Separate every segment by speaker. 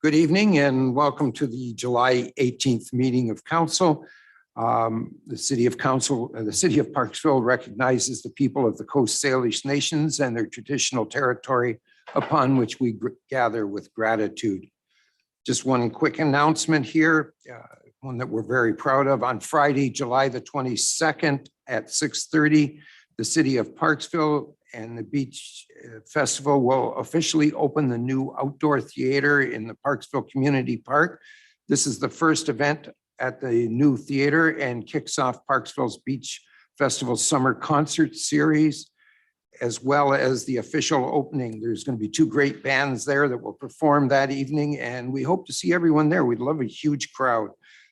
Speaker 1: Good evening and welcome to the July 18th meeting of council. The city of Parksville recognizes the people of the Coast Salish nations and their traditional territory upon which we gather with gratitude. Just one quick announcement here, one that we're very proud of. On Friday, July the 22nd at 6:30, the city of Parksville and the Beach Festival will officially open the new outdoor theater in the Parksville Community Park. This is the first event at the new theater and kicks off Parksville's Beach Festival Summer Concert Series, as well as the official opening. There's going to be two great bands there that will perform that evening, and we hope to see everyone there. We'd love a huge crowd.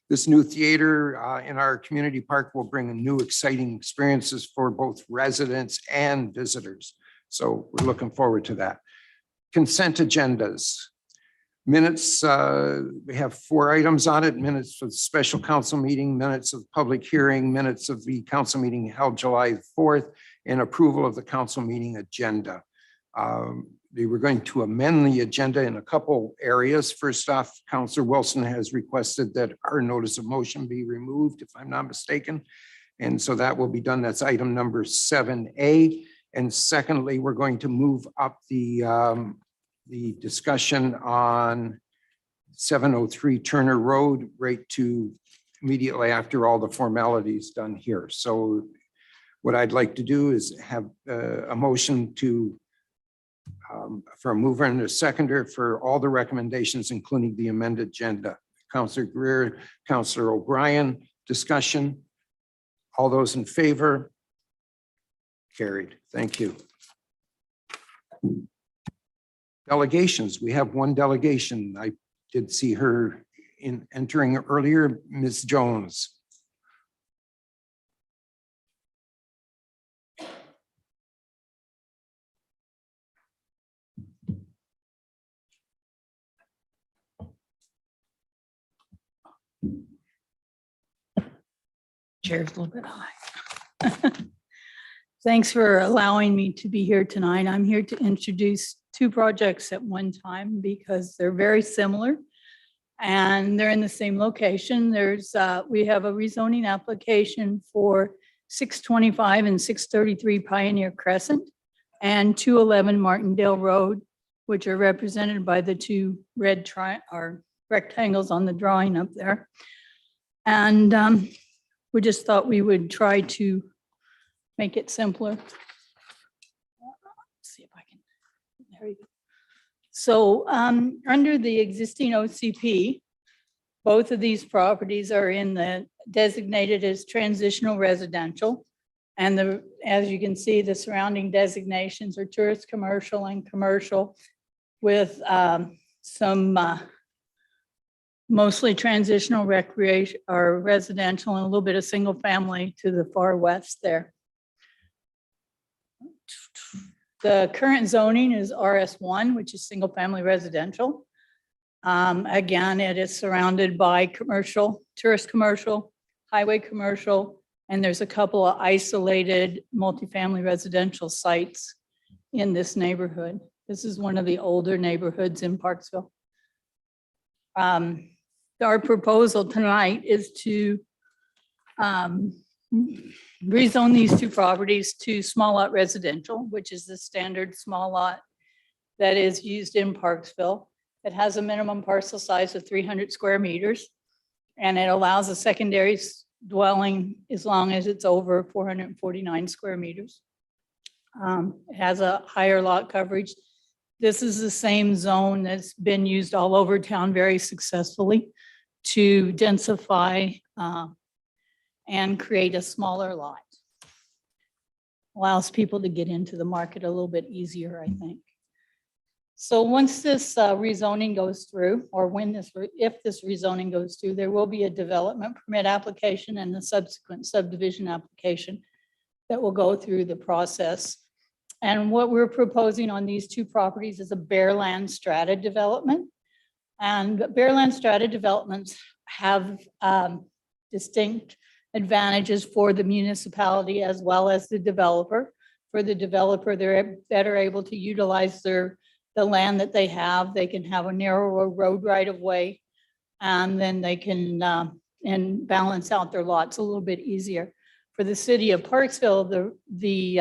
Speaker 1: This new theater in our community park will bring new exciting experiences for both residents and visitors. So we're looking forward to that. Consent agendas. Minutes, we have 4 items on it. Minutes for the special council meeting, minutes of public hearing, minutes of the council meeting held July 4th, and approval of the council meeting agenda. We were going to amend the agenda in a couple areas. First off, Councillor Wilson has requested that our notice of motion be removed, if I'm not mistaken. And so that will be done. That's item number 7A. And secondly, we're going to move up the discussion on 703 Turner Road right to immediately after all the formalities done here. So what I'd like to do is have a motion to for a mover and a seconder for all the recommendations, including the amended agenda. Councillor Greer, Councillor O'Brien, discussion. All those in favor? Carried. Thank you. Delegations. We have one delegation. I did see her entering earlier, Ms. Jones.
Speaker 2: Chair's a little bit high. Thanks for allowing me to be here tonight. I'm here to introduce 2 projects at one time because they're very similar and they're in the same location. We have a rezoning application for 625 and 633 Pioneer Crescent and 211 Martindale Road, which are represented by the 2 red rectangles on the drawing up there. And we just thought we would try to make it simpler. Let's see if I can, there you go. So under the existing OCP, both of these properties are in the designated as transitional residential. And as you can see, the surrounding designations are tourist commercial and commercial with some mostly transitional recreation or residential and a little bit of single family to the far west there. The current zoning is RS1, which is single family residential. Again, it is surrounded by commercial, tourist commercial, highway commercial, and there's a couple of isolated multifamily residential sites in this neighborhood. This is one of the older neighborhoods in Parksville. Our proposal tonight is to rezone these 2 properties to small lot residential, which is the standard small lot that is used in Parksville. It has a minimum parcel size of 300 square meters, and it allows a secondary dwelling as long as it's over 449 square meters. It has a higher lot coverage. This is the same zone that's been used all over town very successfully to densify and create a smaller lot. Allows people to get into the market a little bit easier, I think. So once this rezoning goes through, or if this rezoning goes through, there will be a development permit application and a subsequent subdivision application that will go through the process. And what we're proposing on these 2 properties is a bare land strata development. And bare land strata developments have distinct advantages for the municipality as well as the developer. For the developer, they're better able to utilize the the land that they have. They can have a narrower road right of way, and then they can and balance out their lots a little bit easier. For the city of Parksville, the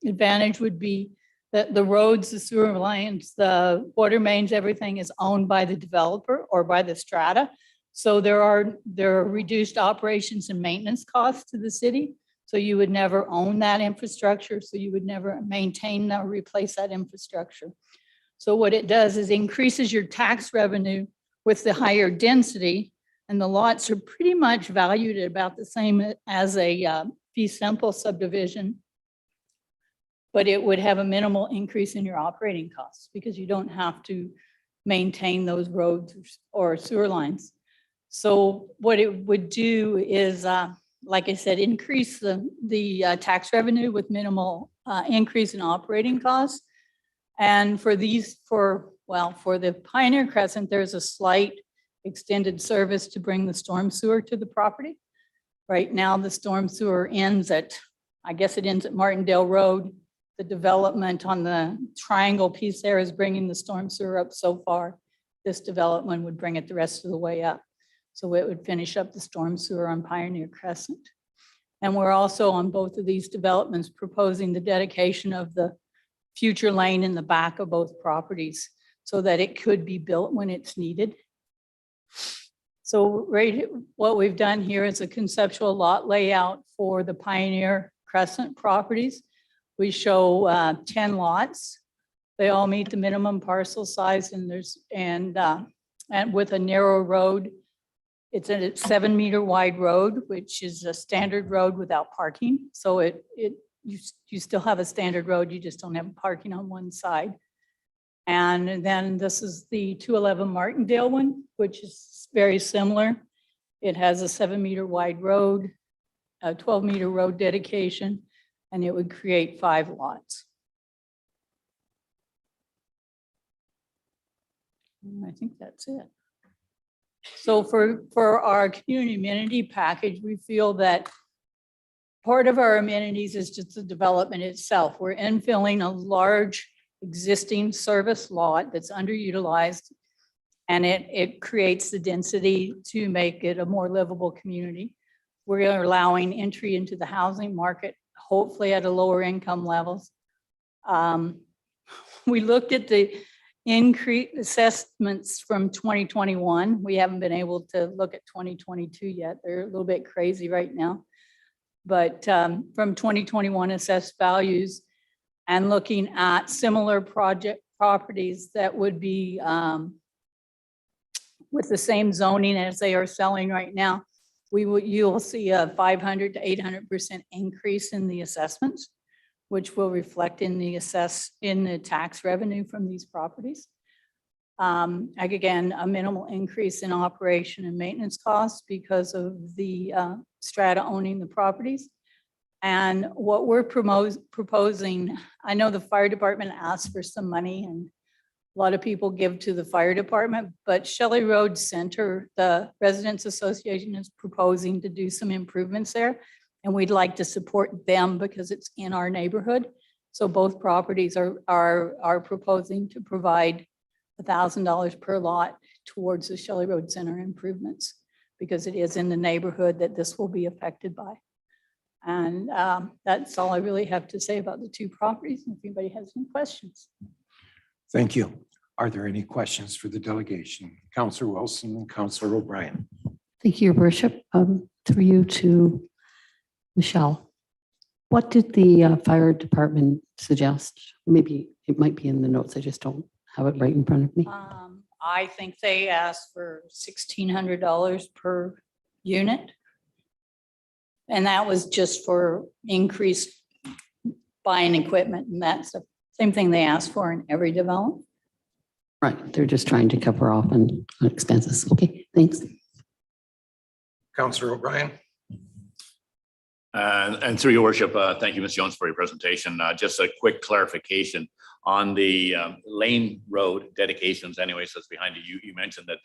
Speaker 2: advantage would be that the roads, the sewer lines, the water mains, everything is owned by the developer or by the strata. So there are reduced operations and maintenance costs to the city. So you would never own that infrastructure. So you would never maintain or replace that infrastructure. So what it does is increases your tax revenue with the higher density, and the lots are pretty much valued at about the same as a fee simple subdivision. But it would have a minimal increase in your operating costs because you don't have to maintain those roads or sewer lines. So what it would do is, like I said, increase the tax revenue with minimal increase in operating costs. And for the Pioneer Crescent, there's a slight extended service to bring the storm sewer to the property. Right now, the storm sewer ends at, I guess it ends at Martindale Road. The development on the triangle piece there is bringing the storm sewer up so far. This development would bring it the rest of the way up. So it would finish up the storm sewer on Pioneer Crescent. And we're also on both of these developments proposing the dedication of the future lane in the back of both properties so that it could be built when it's needed. So what we've done here is a conceptual lot layout for the Pioneer Crescent properties. We show 10 lots. They all meet the minimum parcel size, and with a narrow road. It's a 7-meter wide road, which is a standard road without parking. So you still have a standard road, you just don't have parking on one side. And then this is the 211 Martindale one, which is very similar. It has a 7-meter wide road, a 12-meter road dedication, and it would create 5 lots. And I think that's it. So for our community amenity package, we feel that part of our amenities is just the development itself. We're infilling a large existing service lot that's underutilized, and it creates the density to make it a more livable community. We're allowing entry into the housing market, hopefully at a lower income levels. We looked at the increased assessments from 2021. We haven't been able to look at 2022 yet. They're a little bit crazy right now. But from 2021 assessed values and looking at similar project properties that would be with the same zoning as they are selling right now, you'll see a 500 to 800% increase in the assessments, which will reflect in the tax revenue from these properties. Again, a minimal increase in operation and maintenance costs because of the strata owning the properties. And what we're proposing, I know the fire department asked for some money and a lot of people give to the fire department, but Shelley Road Center, the Residents Association is proposing to do some improvements there. And we'd like to support them because it's in our neighborhood. So both properties are proposing to provide $1,000 per lot towards the Shelley Road Center improvements because it is in the neighborhood that this will be affected by. And that's all I really have to say about the 2 properties. If anybody has any questions.
Speaker 1: Thank you. Are there any questions for the delegation? Councillor Wilson and Councillor O'Brien.
Speaker 3: Thank you, Your Worship. Through you to Michelle. What did the fire department suggest? Maybe it might be in the notes. I just don't have it right in front of me.
Speaker 2: I think they asked for $1,600 per unit. And that was just for increased buying equipment, and that's the same thing they asked for in every development.
Speaker 3: Right. They're just trying to cover off on expenses. Okay, thanks.
Speaker 1: Councillor O'Brien.
Speaker 4: And through your worship, thank you, Ms. Jones, for your presentation. Just a quick clarification on the lane road dedications anyways, that's behind you. You mentioned that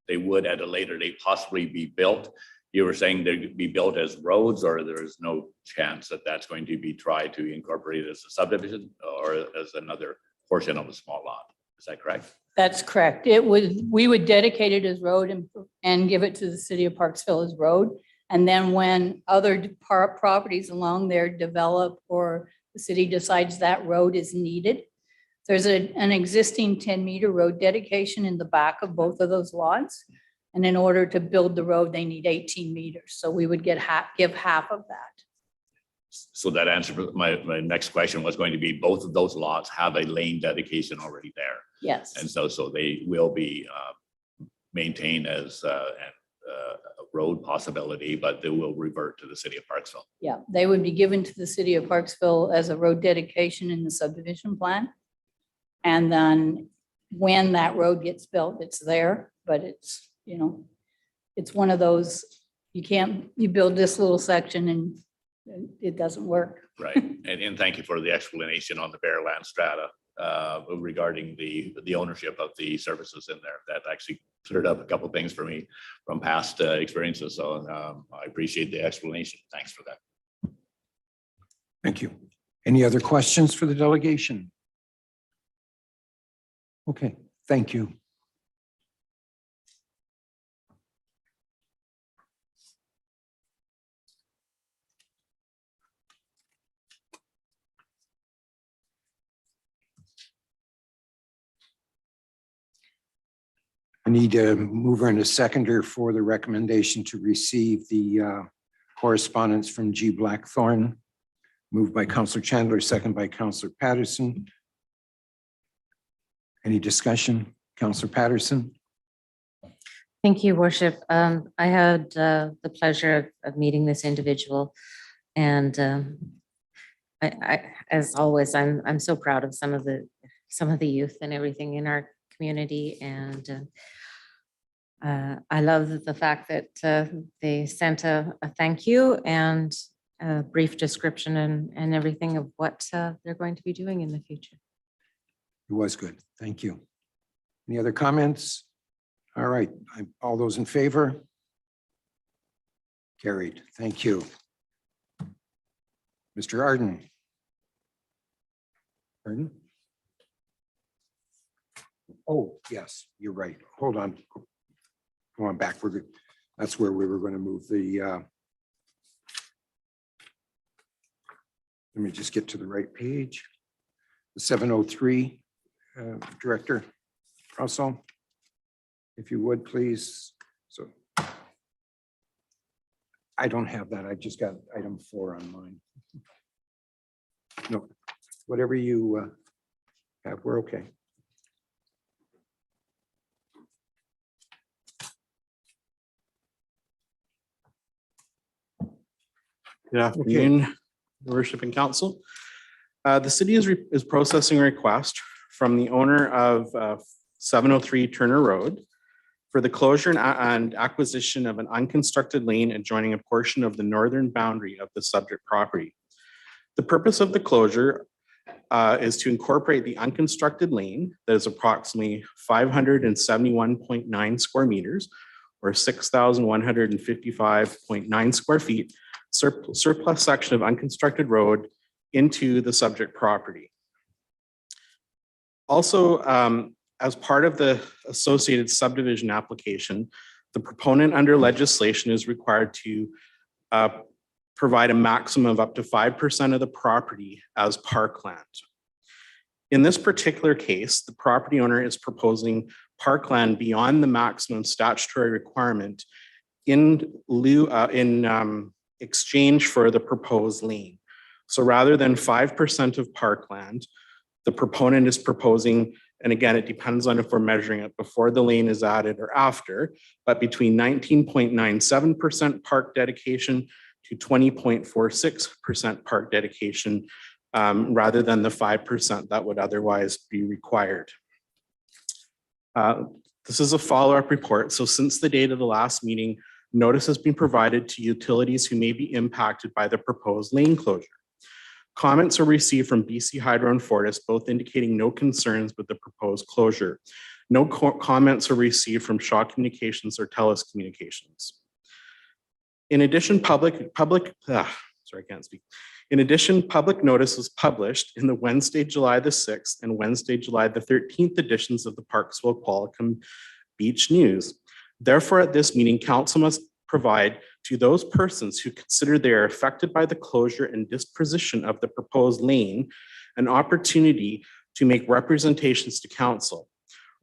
Speaker 4: they would at a later date possibly be built. You were saying they'd be built as roads, or there is no chance that that's going to be tried to incorporate as a subdivision or as another portion of a small lot? Is that correct?
Speaker 2: That's correct. We would dedicate it as road and give it to the city of Parksville as road. And then when other properties along there develop or the city decides that road is needed, there's an existing 10-meter road dedication in the back of both of those lots. And in order to build the road, they need 18 meters. So we would give half of that.
Speaker 4: So that answered my next question was going to be, both of those lots have a lane dedication already there.
Speaker 2: Yes.
Speaker 4: And so they will be maintained as a road possibility, but they will revert to the city of Parksville.
Speaker 2: Yeah, they would be given to the city of Parksville as a road dedication in the subdivision plan. And then when that road gets built, it's there, but it's, you know, it's one of those, you build this little section and it doesn't work.
Speaker 4: Right. And thank you for the explanation on the bare land strata regarding the ownership of the services in there. That actually cleared up a couple of things for me from past experiences. So I appreciate the explanation. Thanks for that.
Speaker 1: Thank you. Any other questions for the delegation? Okay, thank you. I need a mover and a seconder for the recommendation to receive the correspondence from G. Blackthorne. Moved by Councillor Chandler, second by Councillor Patterson. Any discussion? Councillor Patterson?
Speaker 5: Thank you, Worship. I had the pleasure of meeting this individual, and as always, I'm so proud of some of the youth and everything in our community, and I love the fact that they sent a thank you and a brief description and everything of what they're going to be doing in the future.
Speaker 1: It was good. Thank you. Any other comments? All right. All those in favor? Carried. Thank you. Mr. Arden. Arden? Oh, yes, you're right. Hold on. Go on back. That's where we were going to move the. Let me just get to the right page. The 703, Director Russell, if you would, please. So I don't have that. I just got item 4 on mine. No, whatever you have, we're okay.
Speaker 6: Good afternoon, Your Worship and Council. The city is processing a request from the owner of 703 Turner Road for the closure and acquisition of an unconstructed lane adjoining a portion of the northern boundary of the subject property. The purpose of the closure is to incorporate the unconstructed lane that is approximately 571.9 square meters or 6,155.9 square feet surplus section of unconstructed road into the subject property. Also, as part of the associated subdivision application, the proponent under legislation is required to provide a maximum of up to 5% of the property as parkland. In this particular case, the property owner is proposing parkland beyond the maximum statutory requirement in exchange for the proposed lane. So rather than 5% of parkland, the proponent is proposing, and again, it depends on if we're measuring it before the lane is added or after, but between 19.97% park dedication to 20.46% park dedication, rather than the 5% that would otherwise be required. This is a follow-up report. So since the date of the last meeting, notice has been provided to utilities who may be impacted by the proposed lane closure. Comments are received from BC Hydro and Fortis, both indicating no concerns with the proposed closure. No comments are received from Shaw Communications or TELUS Communications. In addition, In addition, public notice was published in the Wednesday, July the 6th and Wednesday, July the 13th editions of the Parksville Qualicum Beach News. Therefore, at this meeting, council must provide to those persons who consider they are affected by the closure and disposition of the proposed lane an opportunity to make representations to council.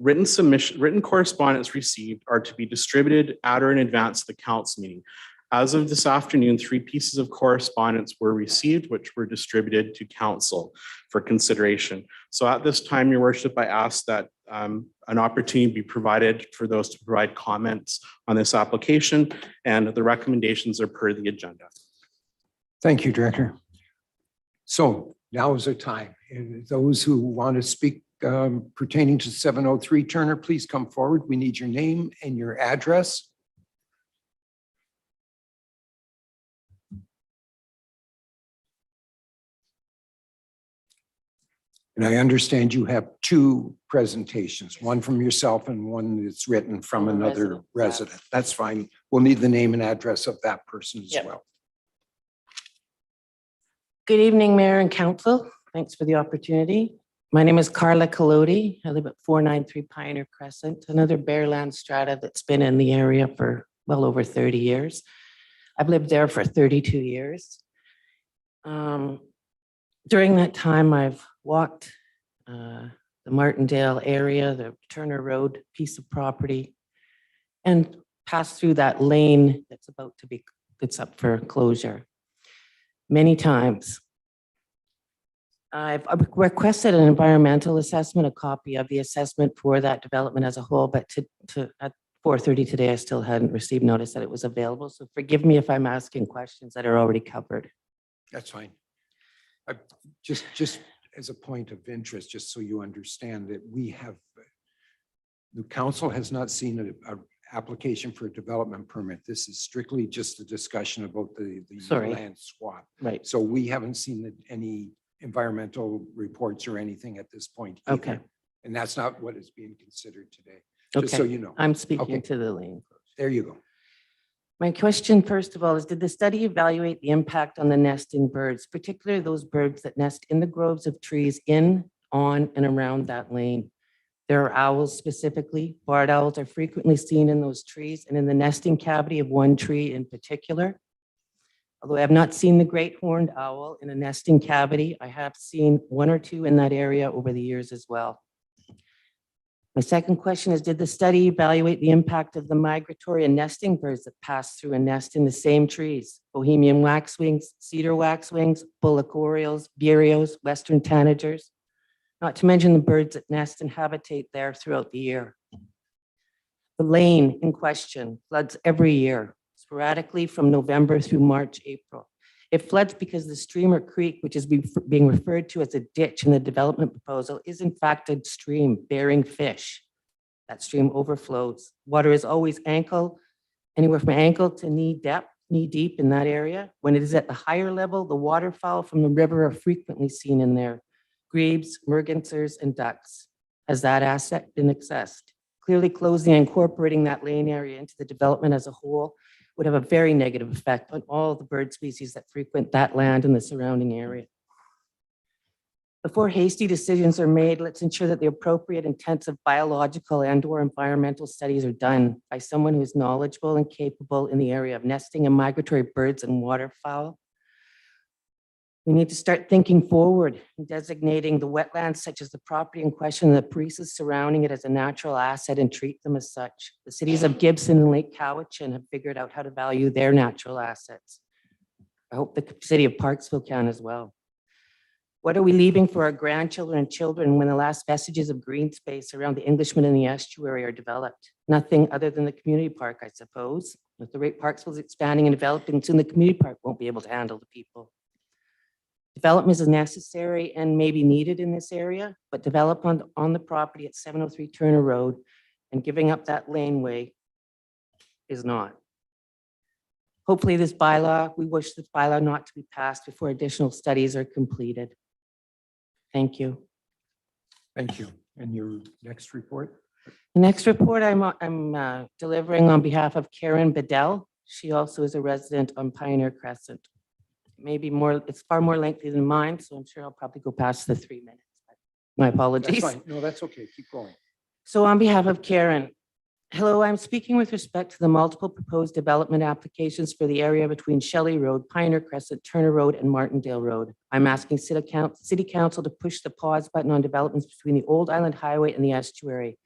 Speaker 6: Written correspondence received are to be distributed at or in advance of the council meeting. As of this afternoon, 3 pieces of correspondence were received, which were distributed to council for consideration. So at this time, your worship, I ask that an opportunity be provided for those to provide comments on this application, and the recommendations are per the agenda.
Speaker 1: Thank you, Director. So now is the time. And those who want to speak pertaining to 703 Turner, please come forward. We need your name and your address. And I understand you have 2 presentations, one from yourself and one that's written from
Speaker 7: From a
Speaker 1: another
Speaker 7: resident, yeah.
Speaker 1: resident. That's fine. We'll need the name and address of that person as
Speaker 7: Yep.
Speaker 1: well.
Speaker 7: Good evening, Mayor and Council. Thanks for the opportunity. My name is Carla Colodi. I live at 493 Pioneer Crescent, another Bearland strata that's been in the area for well over 30 years. I've lived there for 32 years. During that time, I've walked the Martindale area, the Turner Road piece of property, and passed through that lane that's up for closure many times. I've requested an environmental assessment, a copy of the assessment for that development as a whole, but at 4:30 today, I still hadn't received notice that it was available. So forgive me if I'm asking questions that are already covered.
Speaker 1: That's fine. Just as a point of interest, just so you understand that the council has not seen a application for a development permit. This is strictly just a discussion about the
Speaker 7: Sorry.
Speaker 1: land swap.
Speaker 7: Right.
Speaker 1: So we haven't seen any environmental reports or anything at this point either.
Speaker 7: Okay.
Speaker 1: And that's not what is being considered today, just so
Speaker 7: Okay.
Speaker 1: you know.
Speaker 7: I'm speaking
Speaker 1: Okay.
Speaker 7: to the lane.
Speaker 1: There you go.
Speaker 7: My question, first of all, is did the study evaluate the impact on the nesting birds, particularly those birds that nest in the groves of trees in, on, and around that lane? There are owls specifically. Barred owls are frequently seen in those trees and in the nesting cavity of one tree in particular. Although I have not seen the great horned owl in a nesting cavity, I have seen 1 or 2 in that area over the years as well. My second question is, did the study evaluate the impact of the migratory and nesting birds that pass through and nest in the same trees? Bohemian waxwings, cedar waxwings, bullock orioles, vireos, western tanagers, not to mention the birds that nest and habitate there throughout the year. The lane in question floods every year, sporadically from November through March, April. It floods because the stream or creek, which is being referred to as a ditch in the development proposal, is in fact a stream bearing fish. That stream overflows. Water is always anywhere from ankle to knee deep in that area. When it is at the higher level, the waterfowl from the river are frequently seen in there. Grebes, mergansers, and ducks. Has that asset been assessed? Clearly closing and incorporating that lane area into the development as a whole would have a very negative effect on all the bird species that frequent that land and the surrounding area. Before hasty decisions are made, let's ensure that the appropriate intensive biological and/or environmental studies are done by someone who is knowledgeable and capable in the area of nesting and migratory birds and waterfowl. We need to start thinking forward and designating the wetlands such as the property in question and the pieces surrounding it as a natural asset and treat them as such. The cities of Gibson and Lake Cowichan have figured out how to value their natural assets. I hope the city of Parksville can as well. What are we leaving for our grandchildren and children when the last vestiges of green space around the Englishman and the estuary are developed? Nothing other than the community park, I suppose. With the rate Parksville is expanding and developing, soon the community park won't be able to handle the people. Development is necessary and may be needed in this area, but development on the property at 703 Turner Road and giving up that laneway is not. Hopefully we wish this bylaw not to be passed before additional studies are completed. Thank you.
Speaker 1: Thank you. And your next report?
Speaker 7: The next report I'm delivering on behalf of Karen Bedell. She also is a resident on Pioneer Crescent. maybe more, it's far more lengthy than mine, so I'm sure I'll probably go past the 3 minutes. But my
Speaker 1: That's
Speaker 7: apologies.
Speaker 1: fine. No, that's okay. Keep going.
Speaker 7: So on behalf of Karen, hello, I'm speaking with respect to the multiple proposed development applications for the area between Shelley Road, Pioneer Crescent, Turner Road, and Martindale Road. I'm asking City Council to push the pause button on developments between the Old Island Highway and the estuary.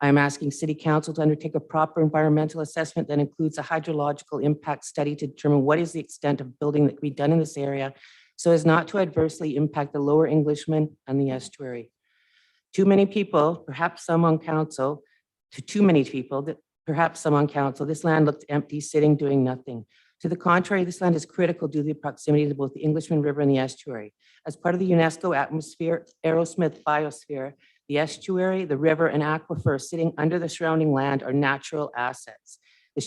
Speaker 7: I'm asking City Council to undertake a proper environmental assessment that includes a hydrological impact study to determine what is the extent of building that can be done in this area so as not to adversely impact the Lower Englishman and the estuary. Too many people, perhaps some on council, too many people, perhaps some on council, this land looked empty, sitting, doing nothing. To the contrary, this land is critical due to the proximity to both the Englishman River and the estuary. As part of the UNESCO Atmosphere Aerosmith Biosphere, the estuary, the river, and aquifer sitting under the surrounding land are natural assets. The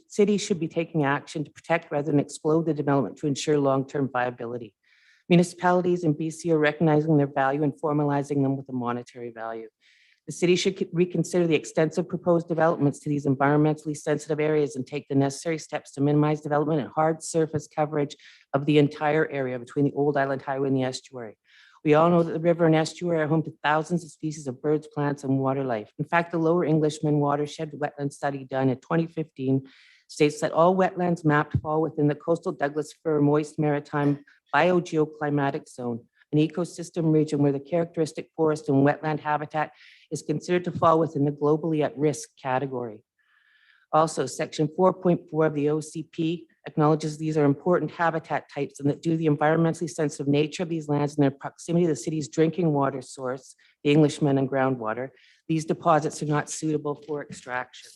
Speaker 7: city should be taking action to protect rather than explode the development to ensure long-term viability. Municipalities in BC are recognizing their value and formalizing them with a monetary value. The city should reconsider the extensive proposed developments to these environmentally sensitive areas and take the necessary steps to minimize development and hard surface coverage of the entire area between the Old Island Highway and the estuary. We all know that the river and estuary are home to thousands of species of birds, plants, and water life. In fact, the Lower Englishman watershed wetland study done in 2015 states that all wetlands mapped fall within the coastal Douglas fir moist maritime biogeoclimatic zone, an ecosystem region where the characteristic forest and wetland habitat is considered to fall within the globally at risk category. Also, section 4.4 of the OCP acknowledges these are important habitat types and that due to the environmentally sensitive nature of these lands and their proximity to the city's drinking water source, the Englishman and groundwater, these deposits are not suitable for extraction.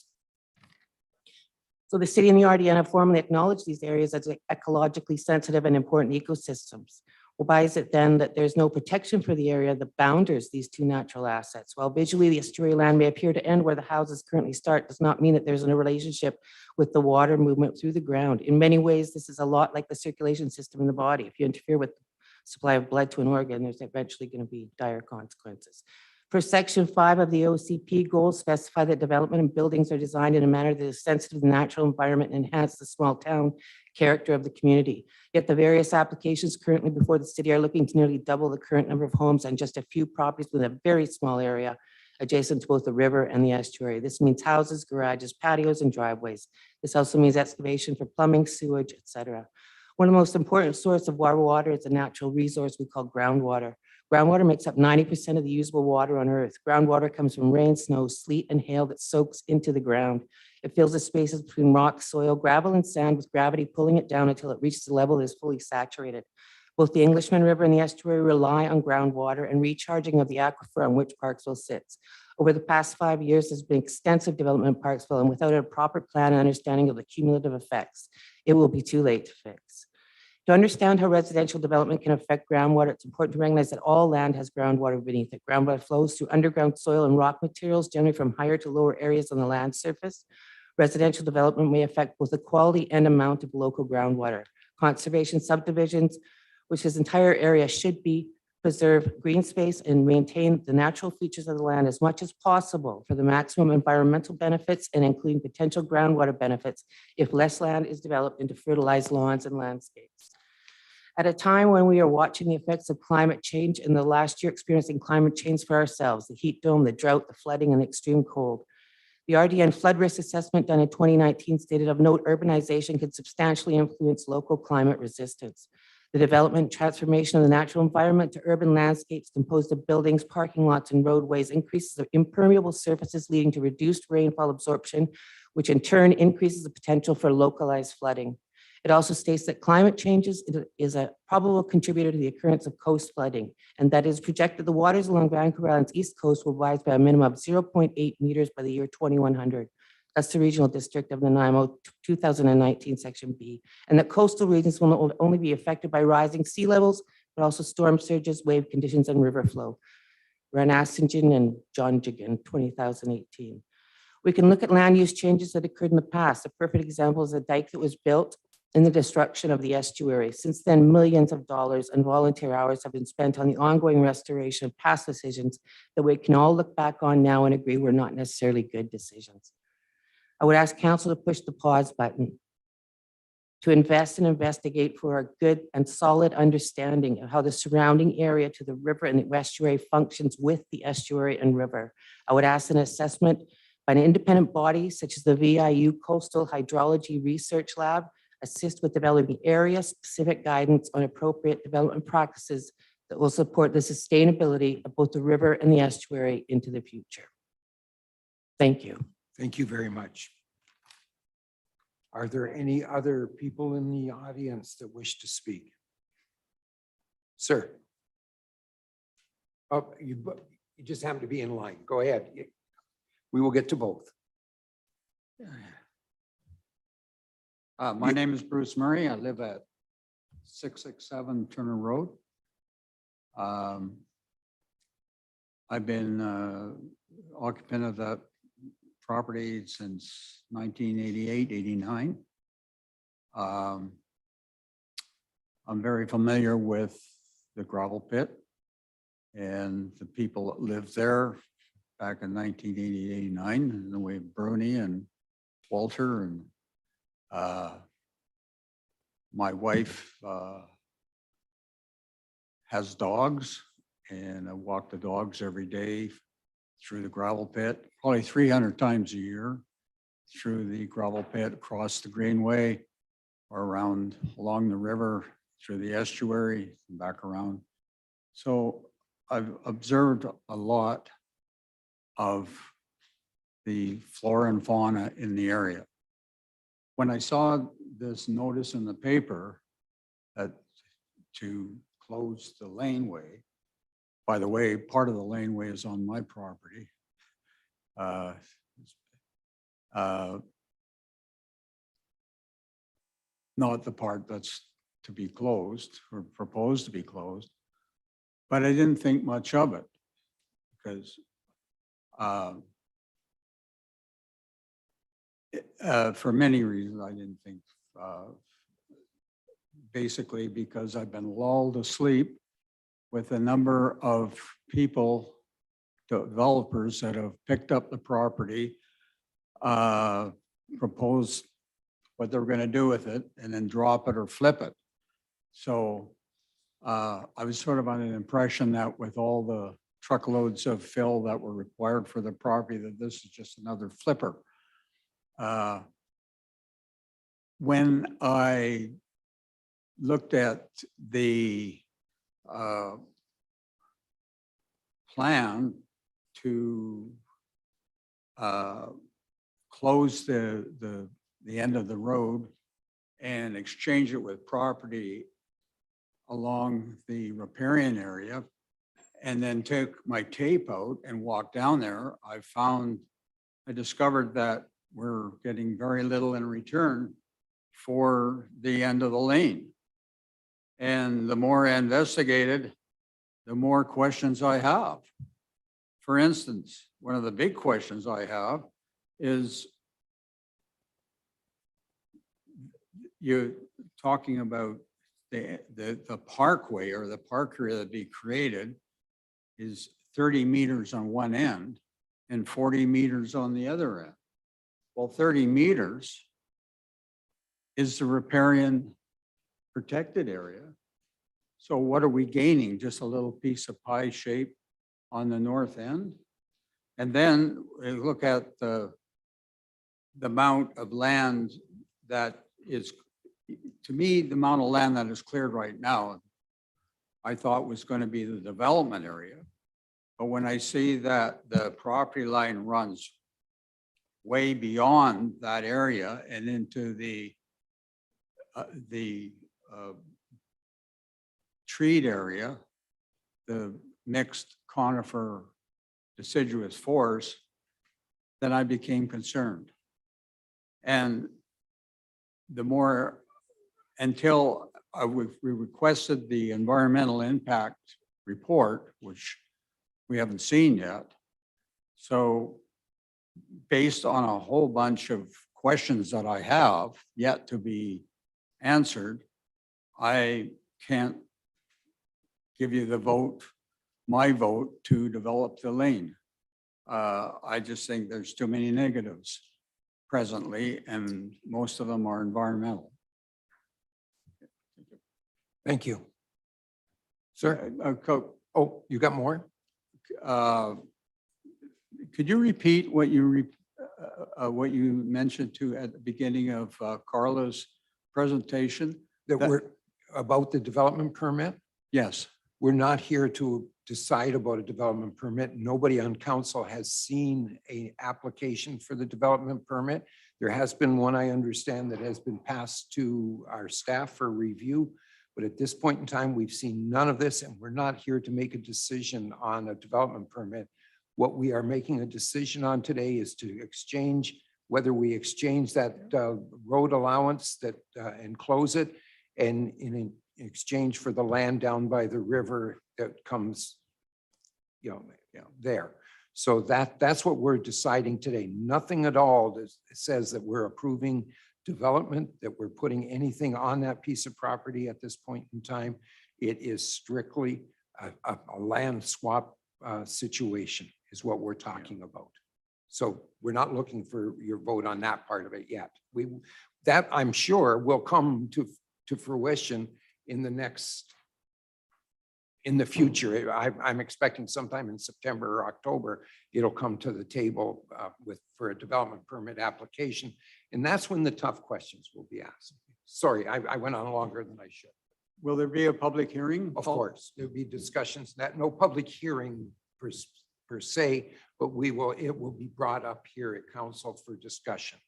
Speaker 7: So the city and the RDN have formally acknowledged these areas as ecologically sensitive and important ecosystems. Well, why is it then that there's no protection for the area that boundaries these two natural assets? While visually the estuary land may appear to end where the houses currently start, does not mean that there's a relationship with the water movement through the ground. In many ways, this is a lot like the circulation system in the body. If you interfere with the supply of blood to an organ, there's eventually going to be dire consequences. For section 5 of the OCP, goals specify that development and buildings are designed in a manner that is sensitive to the natural environment and enhance the small town character of the community. Yet the various applications currently before the city are looking to nearly double the current number of homes on just a few properties within a very small area adjacent to both the river and the estuary. This means houses, garages, patios, and driveways. This also means excavation for plumbing, sewage, etc. One of the most important sources of water is a natural resource we call groundwater. Groundwater makes up 90% of the usable water on Earth. Groundwater comes from rain, snow, sleet, and hail that soaks into the ground. It fills the spaces between rock, soil, gravel, and sand with gravity pulling it down until it reaches a level that is fully saturated. Both the Englishman River and the estuary rely on groundwater and recharging of the aquifer on which Parksville sits. Over the past 5 years, there's been extensive development in Parksville, and without a proper plan and understanding of the cumulative effects, it will be too late to fix. To understand how residential development can affect groundwater, it's important to recognize that all land has groundwater beneath it. Groundwater flows through underground soil and rock materials, generally from higher to lower areas on the land surface. Residential development may affect both the quality and amount of local groundwater. Conservation subdivisions, which this entire area should be preserve green space and maintain the natural features of the land as much as possible for the maximum environmental benefits and including potential groundwater benefits if less land is developed into fertilized lawns and landscapes. At a time when we are watching the effects of climate change and the last year experiencing climate change for ourselves, the heat dome, the drought, the flooding, and the extreme cold. The RDN flood risk assessment done in 2019 stated of note, urbanization could substantially influence local climate resistance. The development and transformation of the natural environment to urban landscapes composed of buildings, parking lots, and roadways increases the impermeable surfaces leading to reduced rainfall absorption, which in turn increases the potential for localized flooding. It also states that climate change is a probable contributor to the occurrence of coast flooding, and that is projected the waters along Vancouver Island's east coast will rise by a minimum of 0.8 meters by the year 2100. That's the regional district of Nanaimo 2019 section B, and that coastal regions will not only be affected by rising sea levels, but also storm surges, wave conditions, and river flow. Ranasingen and John Jigan, 2018. We can look at land use changes that occurred in the past. A perfect example is a dike that was built in the destruction of the estuary. Since then, millions of dollars and volunteer hours have been spent on the ongoing restoration of past decisions that we can all look back on now and agree were not necessarily good decisions. I would ask council to push the pause button. to invest and investigate for a good and solid understanding of how the surrounding area to the river and the estuary functions with the estuary and river. I would ask an assessment by an independent body such as the VIU Coastal Hydrology Research Lab assist with developing area-specific guidance on appropriate development practices that will support the sustainability of both the river and the estuary into the future. Thank you.
Speaker 1: Thank you very much. Are there any other people in the audience that wish to speak? Sir? Oh, you just happen to be in line. Go ahead. We will get to both.
Speaker 8: My name is Bruce Murray. I live at 667 Turner Road. I've been occupant of that property since 1988, 89. I'm very familiar with the gravel pit and the people that lived there back in 1980, 89, the way Bruni and Walter and my wife has dogs, and I walk the dogs every day through the gravel pit, probably 300 times a year, through the gravel pit, across the Greenway, or around along the river, through the estuary, and back around. So I've observed a lot of the flora and fauna in the area. When I saw this notice in the paper that to close the laneway, by the way, part of the laneway is on my property. Not the part that's to be closed or proposed to be closed, but I didn't think much of it because for many reasons, I didn't think, basically because I've been lulled asleep with a number of people, developers that have picked up the property, proposed what they were going to do with it, and then drop it or flip it. So I was sort of under the impression that with all the truckloads of fill that were required for the property, that this is just another flipper. When I looked at the plan to close the end of the road and exchange it with property along the riparian area, and then took my tape out and walked down there, I discovered that we're getting very little in return for the end of the lane. And the more I investigated, the more questions I have. For instance, one of the big questions I have is you're talking about the parkway or the park area that be created is 30 meters on one end and 40 meters on the other end. Well, 30 meters is the riparian protected area. So what are we gaining? Just a little piece of pie shape on the north end? And then we look at the amount of land that is, to me, the amount of land that is cleared right now, I thought was going to be the development area. But when I see that the property line runs way beyond that area and into the treed area, the mixed conifer deciduous forest, then I became concerned. And the more, until we requested the environmental impact report, which we haven't seen yet. So based on a whole bunch of questions that I have yet to be answered, I can't give you the vote, my vote to develop the lane. I just think there's too many negatives presently, and most of them are environmental.
Speaker 1: Thank you. Sir, oh, you got more?
Speaker 8: Could you repeat what you mentioned to at the beginning of Carla's presentation?
Speaker 1: That we're about the development permit?
Speaker 8: Yes.
Speaker 1: We're not here to decide about a development permit. Nobody on council has seen a application for the development permit. There has been one, I understand, that has been passed to our staff for review. But at this point in time, we've seen none of this, and we're not here to make a decision on a development permit. What we are making a decision on today is to exchange, whether we exchange that road allowance that and close it, and in exchange for the land down by the river that comes, there. So that's what we're deciding today. Nothing at all that says that we're approving development, that we're putting anything on that piece of property at this point in time. It is strictly a land swap situation is what we're talking about. So we're not looking for your vote on that part of it yet. That I'm sure will come to fruition in the future. I'm expecting sometime in September or October, it'll come to the table for a development permit application. And that's when the tough questions will be asked. Sorry, I went on longer than I should.
Speaker 8: Will there be a public hearing?
Speaker 1: Of course, there'll be discussions, no public hearing per se, but it will be brought up here at council for discussion.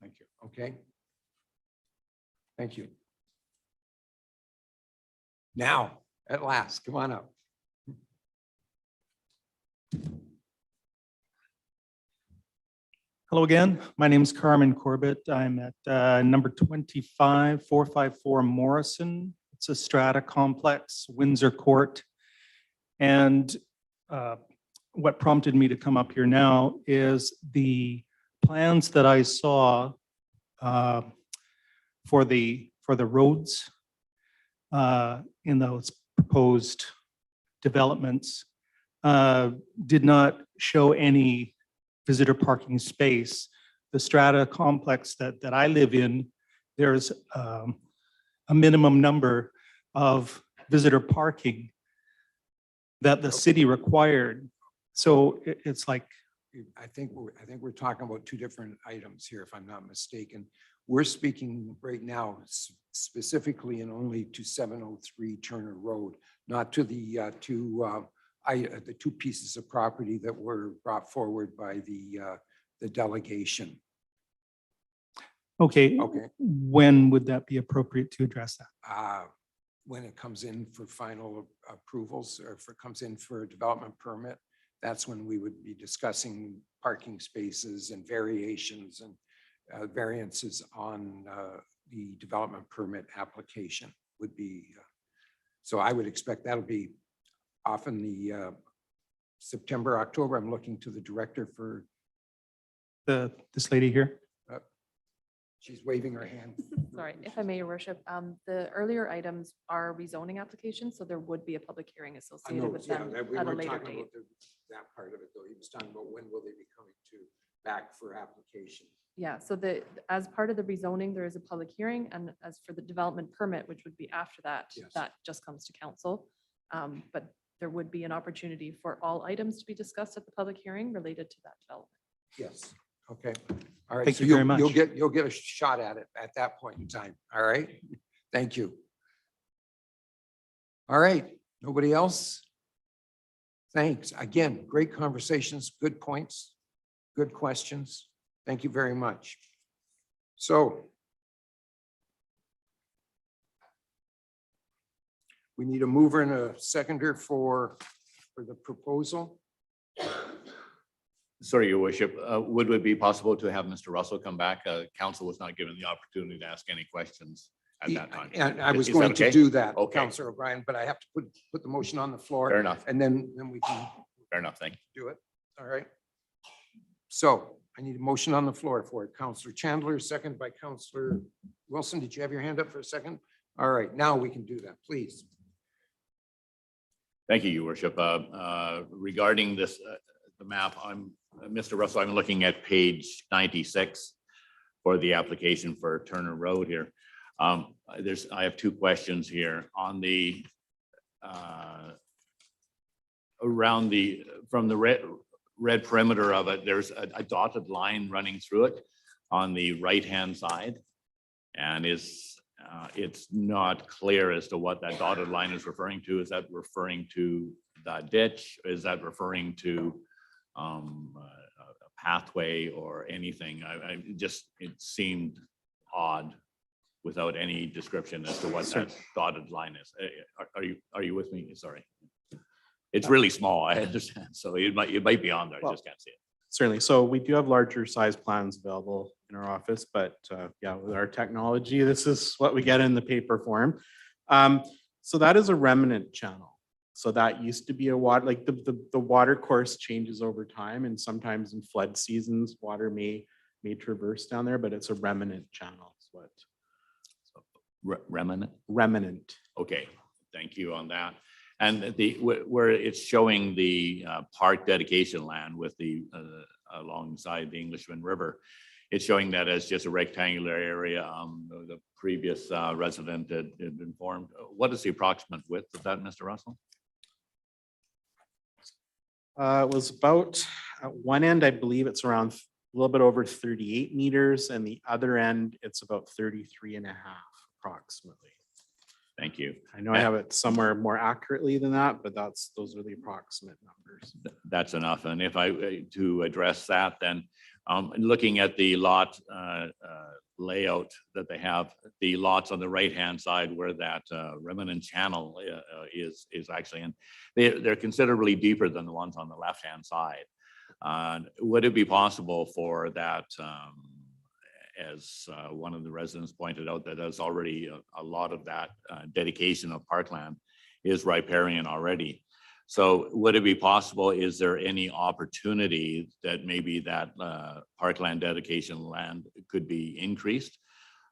Speaker 8: Thank you.
Speaker 1: Okay. Thank you. Now, at last, come on up.
Speaker 9: Hello again. My name is Carmen Corbett. I'm at number 25454 Morrison. It's a strata complex, Windsor Court. And what prompted me to come up here now is the plans that I saw for the roads in those proposed developments did not show any visitor parking space. The strata complex that I live in, there's a minimum number of visitor parking that the city required. So it's like,
Speaker 1: I think we're talking about two different items here, if I'm not mistaken. We're speaking right now specifically and only to 703 Turner Road, not to the two pieces of property that were brought forward by the delegation.
Speaker 9: okay,
Speaker 1: Okay.
Speaker 9: when would that be appropriate to address that?
Speaker 1: When it comes in for final approvals, or if it comes in for a development permit, that's when we would be discussing parking spaces and variations and variances on the development permit application would be. So I would expect that'll be off in the September, October. I'm looking to the director for.
Speaker 9: This lady here?
Speaker 1: She's waving her hand.
Speaker 10: Sorry, if I may, your worship, the earlier items are rezoning applications, so there would be a public hearing
Speaker 1: I
Speaker 10: associated
Speaker 1: know,
Speaker 10: with
Speaker 1: yeah,
Speaker 10: them
Speaker 1: that we
Speaker 10: at a
Speaker 1: weren't
Speaker 10: later
Speaker 1: talking
Speaker 10: date.
Speaker 1: about that part of it, though. He was talking about when will they be coming back for application.
Speaker 10: Yeah, so as part of the rezoning, there is a public hearing, and as for the development permit, which would be after that,
Speaker 1: Yes.
Speaker 10: that just comes to council. But there would be an opportunity for all items to be discussed at the public hearing related to that development.
Speaker 1: Yes, okay. All right.
Speaker 9: Thank
Speaker 1: so
Speaker 9: you very much.
Speaker 1: You'll get a shot at it at that point in time. All right. Thank you. All right. Nobody else? Thanks. Again, great conversations, good points, good questions. Thank you very much. So we need a mover and a seconder for the proposal.
Speaker 4: Sorry, your worship, would it be possible to have Mr. Russell come back? Council was not given the opportunity to ask any questions at that time.
Speaker 1: And I was
Speaker 4: Is that
Speaker 1: going to
Speaker 4: okay?
Speaker 1: do that,
Speaker 4: Okay.
Speaker 1: Councilor O'Brien, but I have to put the motion on the floor.
Speaker 4: Fair enough,
Speaker 1: And then we can
Speaker 4: fair enough, thank you.
Speaker 1: do it. All right. So I need a motion on the floor for it. Councilor Chandler, second by Councilor Wilson. Did you have your hand up for a second? All right, now we can do that, please.
Speaker 4: Thank you, your worship. Regarding this, the map, Mr. Russell, I'm looking at page 96 for the application for Turner Road here. I have two questions here on the around from the red perimeter of it, there's a dotted line running through it on the right-hand side. And it's not clear as to what that dotted line is referring to. Is that referring to the ditch? Is that referring to a pathway or anything? It seemed odd without any description as to what that dotted line is. Are you with me? Sorry. It's really small, I understand. So it might be on there, I just can't see it.
Speaker 6: Certainly. So we do have larger size plans available in our office, but yeah, with our technology, this is what we get in the paper form. So that is a remnant channel. So that used to be a water, like the water course changes over time, and sometimes in flood seasons, water may traverse down there, but it's a remnant channel. Is what.
Speaker 4: Remnant?
Speaker 6: Remnant.
Speaker 4: Okay, thank you on that. And where it's showing the park dedication land with the alongside the Englishman River, it's showing that as just a rectangular area. The previous resident had informed. What is the approximate width of that, Mr. Russell?
Speaker 6: It was about at one end, I believe it's around a little bit over 38 meters, and the other end, it's about 33 and a half approximately.
Speaker 4: Thank you.
Speaker 6: I know I have it somewhere more accurately than that, but those are the approximate numbers.
Speaker 4: That's enough. And if to address that, then looking at the lot layout that they have, the lots on the right-hand side where that remnant channel is actually in, they're considerably deeper than the ones on the left-hand side. Would it be possible for that, as one of the residents pointed out, that there's already a lot of that dedication of parkland is riparian already. So would it be possible, is there any opportunity that maybe that parkland dedication land could be increased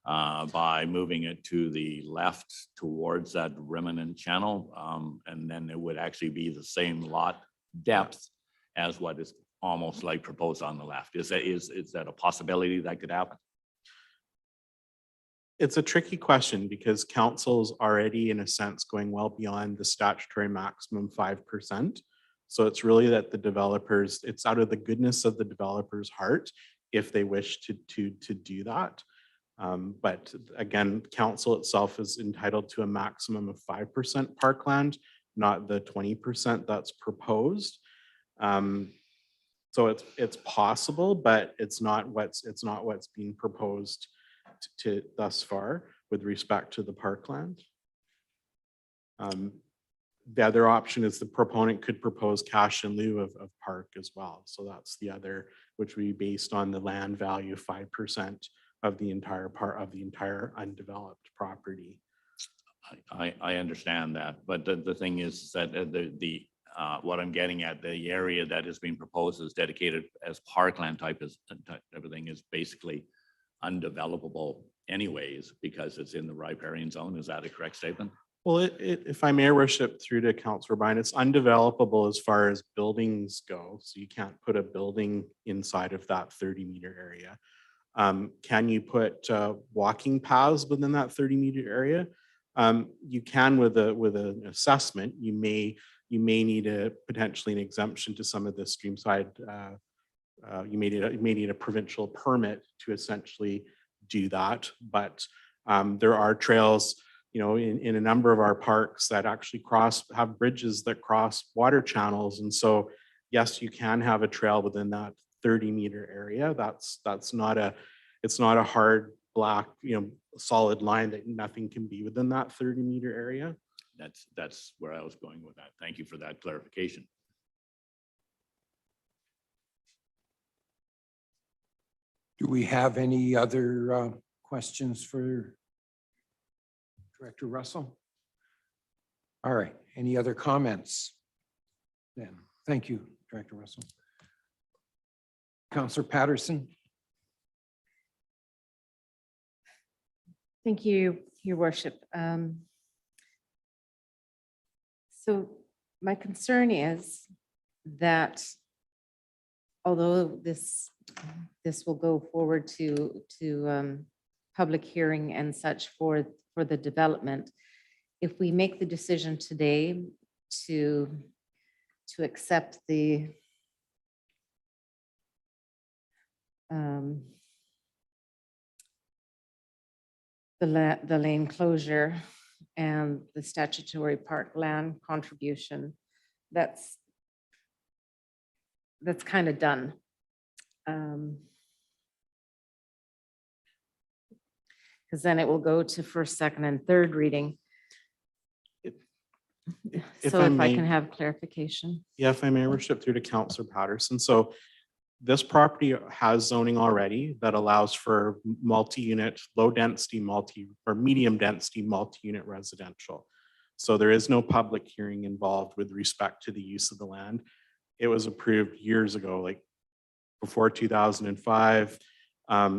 Speaker 4: by moving it to the left towards that remnant channel? And then it would actually be the same lot depth as what is almost like proposed on the left. Is that a possibility that could happen?
Speaker 6: It's a tricky question because council's already, in a sense, going well beyond the statutory maximum 5%. So it's really that the developers, it's out of the goodness of the developer's heart if they wish to do that. But again, council itself is entitled to a maximum of 5% parkland, not the 20% that's proposed. So it's possible, but it's not what's being proposed to thus far with respect to the parkland. The other option is the proponent could propose cash in lieu of park as well. So that's the other, which would be based on the land value, 5% of the entire part of the entire undeveloped property.
Speaker 4: I understand that, but the thing is that what I'm getting at, the area that is being proposed is dedicated as parkland type everything is basically undevelopable anyways, because it's in the riparian zone. Is that a correct statement?
Speaker 6: Well, if I may, worship through to Councillor Bryan, it's undevelopable as far as buildings go. So you can't put a building inside of that 30-meter area. Can you put walking paths within that 30-meter area? You can with an assessment. You may need potentially an exemption to some of the streamside. You may need a provincial permit to essentially do that, but there are trails, in a number of our parks that actually have bridges that cross water channels, and so yes, you can have a trail within that 30-meter area. It's not a hard black, solid line that nothing can be within that 30-meter area.
Speaker 4: That's where I was going with that. Thank you for that clarification.
Speaker 1: Do we have any other questions for Director Russell? All right, any other comments? Then, thank you, Director Russell. Councillor Patterson?
Speaker 5: Thank you, Your Worship. So my concern is that although this will go forward to public hearing and such for the development. If we make the decision today to accept the the lane closure and the statutory park land contribution, that's kind of done. Because then it will go to first, second, and third reading.
Speaker 6: If
Speaker 5: So
Speaker 6: I
Speaker 5: if I
Speaker 6: may-
Speaker 5: can have clarification.
Speaker 6: Yeah, if I may, worship through to Councillor Patterson. So this property has zoning already that allows for multi-unit, low density, or medium density, multi-unit residential. So there is no public hearing involved with respect to the use of the land. It was approved years ago, like before 2005.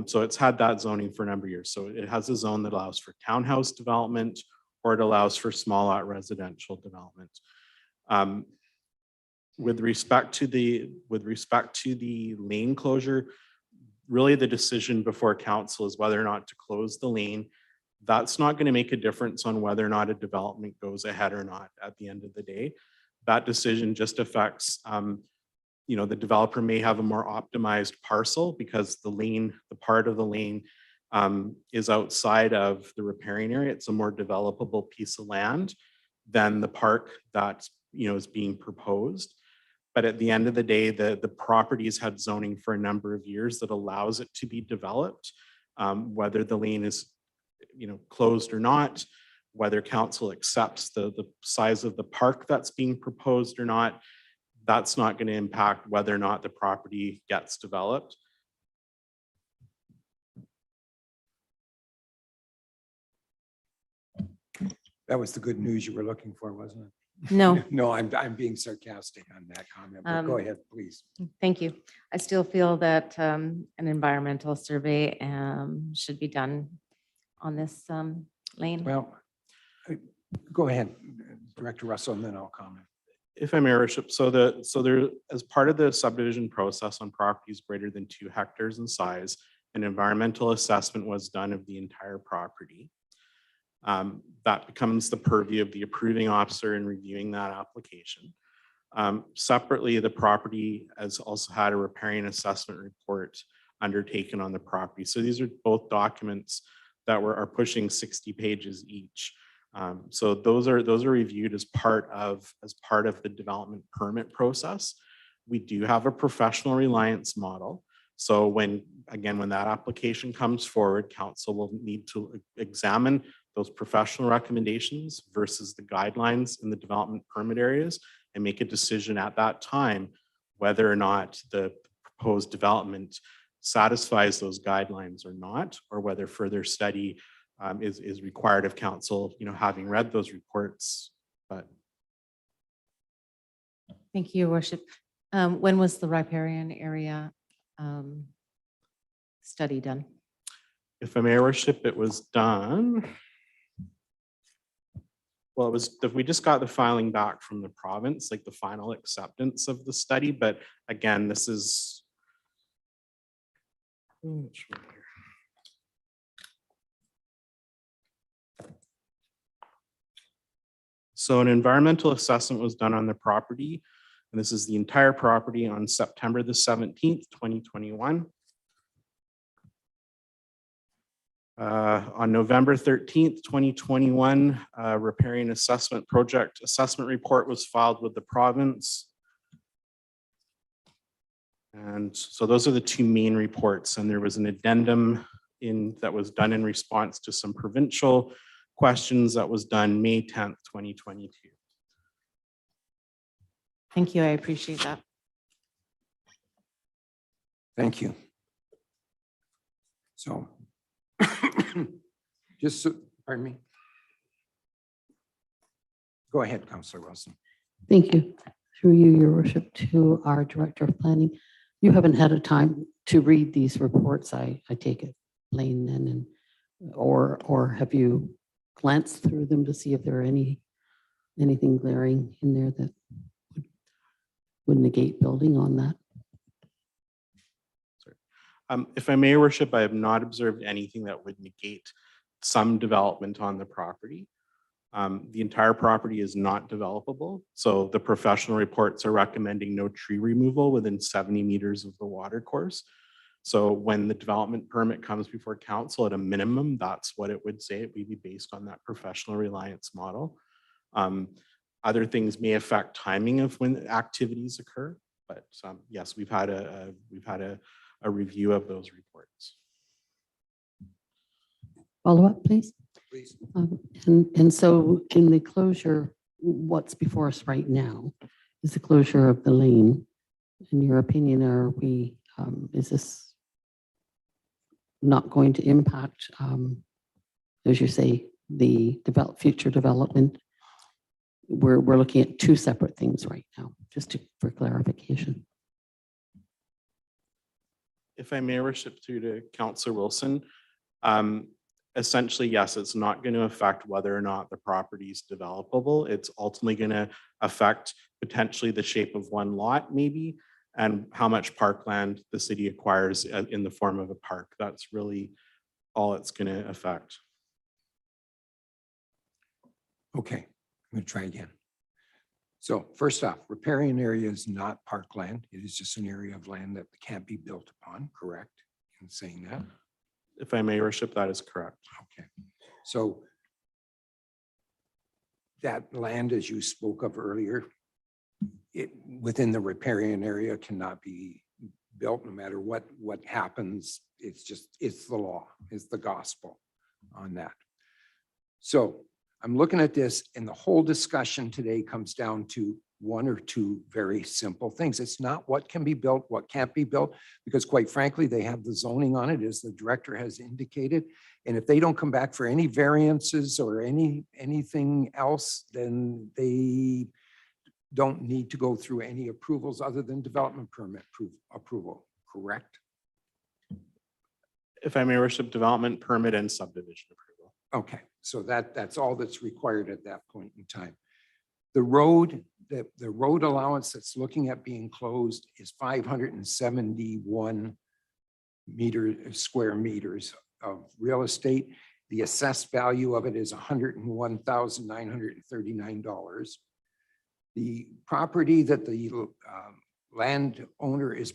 Speaker 6: So it's had that zoning for a number of years. So it has a zone that allows for townhouse development, or it allows for small lot residential development. With respect to the lane closure, really the decision before council is whether or not to close the lane. That's not going to make a difference on whether or not a development goes ahead or not at the end of the day. That decision just affects, the developer may have a more optimized parcel because the part of the lane is outside of the repairing area. It's a more developable piece of land than the park that is being proposed. But at the end of the day, the property's had zoning for a number of years that allows it to be developed, whether the lane is closed or not, whether council accepts the size of the park that's being proposed or not. That's not going to impact whether or not the property gets developed.
Speaker 1: That was the good news you were looking for, wasn't it?
Speaker 5: No,
Speaker 1: No, I'm being sarcastic on that comment, but go ahead, please.
Speaker 5: thank you. I still feel that an environmental survey should be done on this lane.
Speaker 1: Well, go ahead, Director Russell, and then I'll comment.
Speaker 6: If I may, Your Worship, so there, as part of the subdivision process on properties greater than 2 hectares in size, an environmental assessment was done of the entire property. That becomes the purview of the approving officer in reviewing that application. Separately, the property has also had a riparian assessment report undertaken on the property. So these are both documents that are pushing 60 pages each. So those are reviewed as part of the development permit process. We do have a professional reliance model. So when that application comes forward, council will need to examine those professional recommendations versus the guidelines in the development permit areas and make a decision at that time whether or not the proposed development satisfies those guidelines or not, or whether further study is required of council, having read those reports. But
Speaker 5: Thank you, Your Worship. When was the riparian area study done?
Speaker 6: if I may, Your Worship, it was done. Well, we just got the filing back from the province, like the final acceptance of the study, but again, this is. So an environmental assessment was done on the property, and this is the entire property on September the 17th, 2021. On November 13th, 2021, riparian assessment project assessment report was filed with the province. And so those are the two main reports, and there was an addendum that was done in response to some provincial questions that was done May 10th, 2022.
Speaker 5: Thank you. I appreciate that.
Speaker 1: Thank you. So, pardon me. Go ahead, Councillor Wilson.
Speaker 3: Thank you. Through you, Your Worship, to our Director of Planning. You haven't had a time to read these reports, I take it, plain then, or have you glanced through them to see if there are anything glaring in there that would negate building on that?
Speaker 6: If I may, your worship, I have not observed anything that would negate some development on the property. The entire property is not developable, so the professional reports are recommending no tree removal within 70 meters of the water course. So when the development permit comes before council, at a minimum, that's what it would say. It would be based on that professional reliance model. Other things may affect timing of when activities occur, but yes, we've had a review of those reports.
Speaker 3: Follow up, please.
Speaker 1: Please.
Speaker 3: And so in the closure, what's before us right now is the closure of the lane. In your opinion, is this not going to impact, as you say, the future development? We're looking at two separate things right now, for clarification.
Speaker 6: If I may, worship through to Councillor Wilson, essentially, yes, it's not going to affect whether or not the property is developable. It's ultimately going to affect potentially the shape of one lot, maybe, and how much parkland the city acquires in the form of a park. That's really all it's going to affect.
Speaker 1: Okay, I'm going to try again. So first off, riparian area is not parkland. It is just an area of land that can't be built upon, correct? In saying that?
Speaker 6: If I may, worship, that is correct.
Speaker 1: Okay, so that land, as you spoke of earlier, it within the riparian area cannot be built no matter what happens. It's the law, it's the gospel on that. So I'm looking at this, and the whole discussion today comes down to one or two very simple things. It's not what can be built, what can't be built, because quite frankly, they have the zoning on it, as the director has indicated. And if they don't come back for any variances or anything else, then they don't need to go through any approvals other than development permit approval, correct?
Speaker 6: If I may, worship, development permit and subdivision approval.
Speaker 1: Okay, so that's all that's required at that point in time. The road allowance that's looking at being closed is 571 square meters of real estate. The assessed value of it is $101,939. The property that the landowner is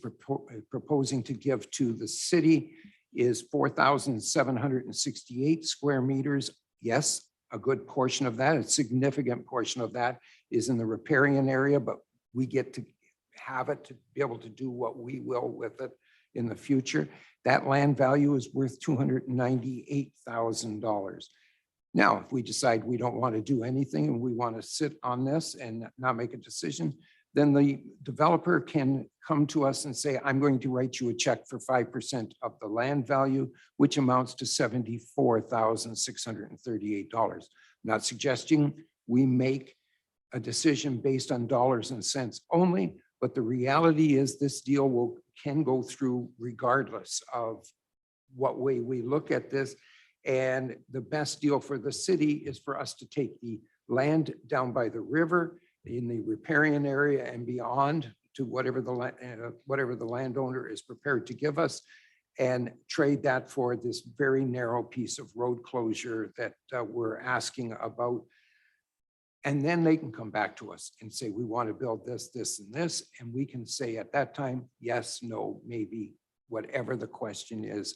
Speaker 1: proposing to give to the city is 4,768 square meters. Yes, a good portion of that, a significant portion of that is in the riparian area, but we get to have it to be able to do what we will with it in the future. That land value is worth $298,000. Now, if we decide we don't want to do anything and we want to sit on this and not make a decision, then the developer can come to us and say, I'm going to write you a check for 5% of the land value, which amounts to $74,638. I'm not suggesting we make a decision based on dollars and cents only, but the reality is this deal can go through regardless of what way we look at this. And the best deal for the city is for us to take the land down by the river in the riparian area and beyond to whatever the landowner is prepared to give us, and trade that for this very narrow piece of road closure that we're asking about. And then they can come back to us and say, we want to build this, this, and this. And we can say at that time, yes, no, maybe, whatever the question is,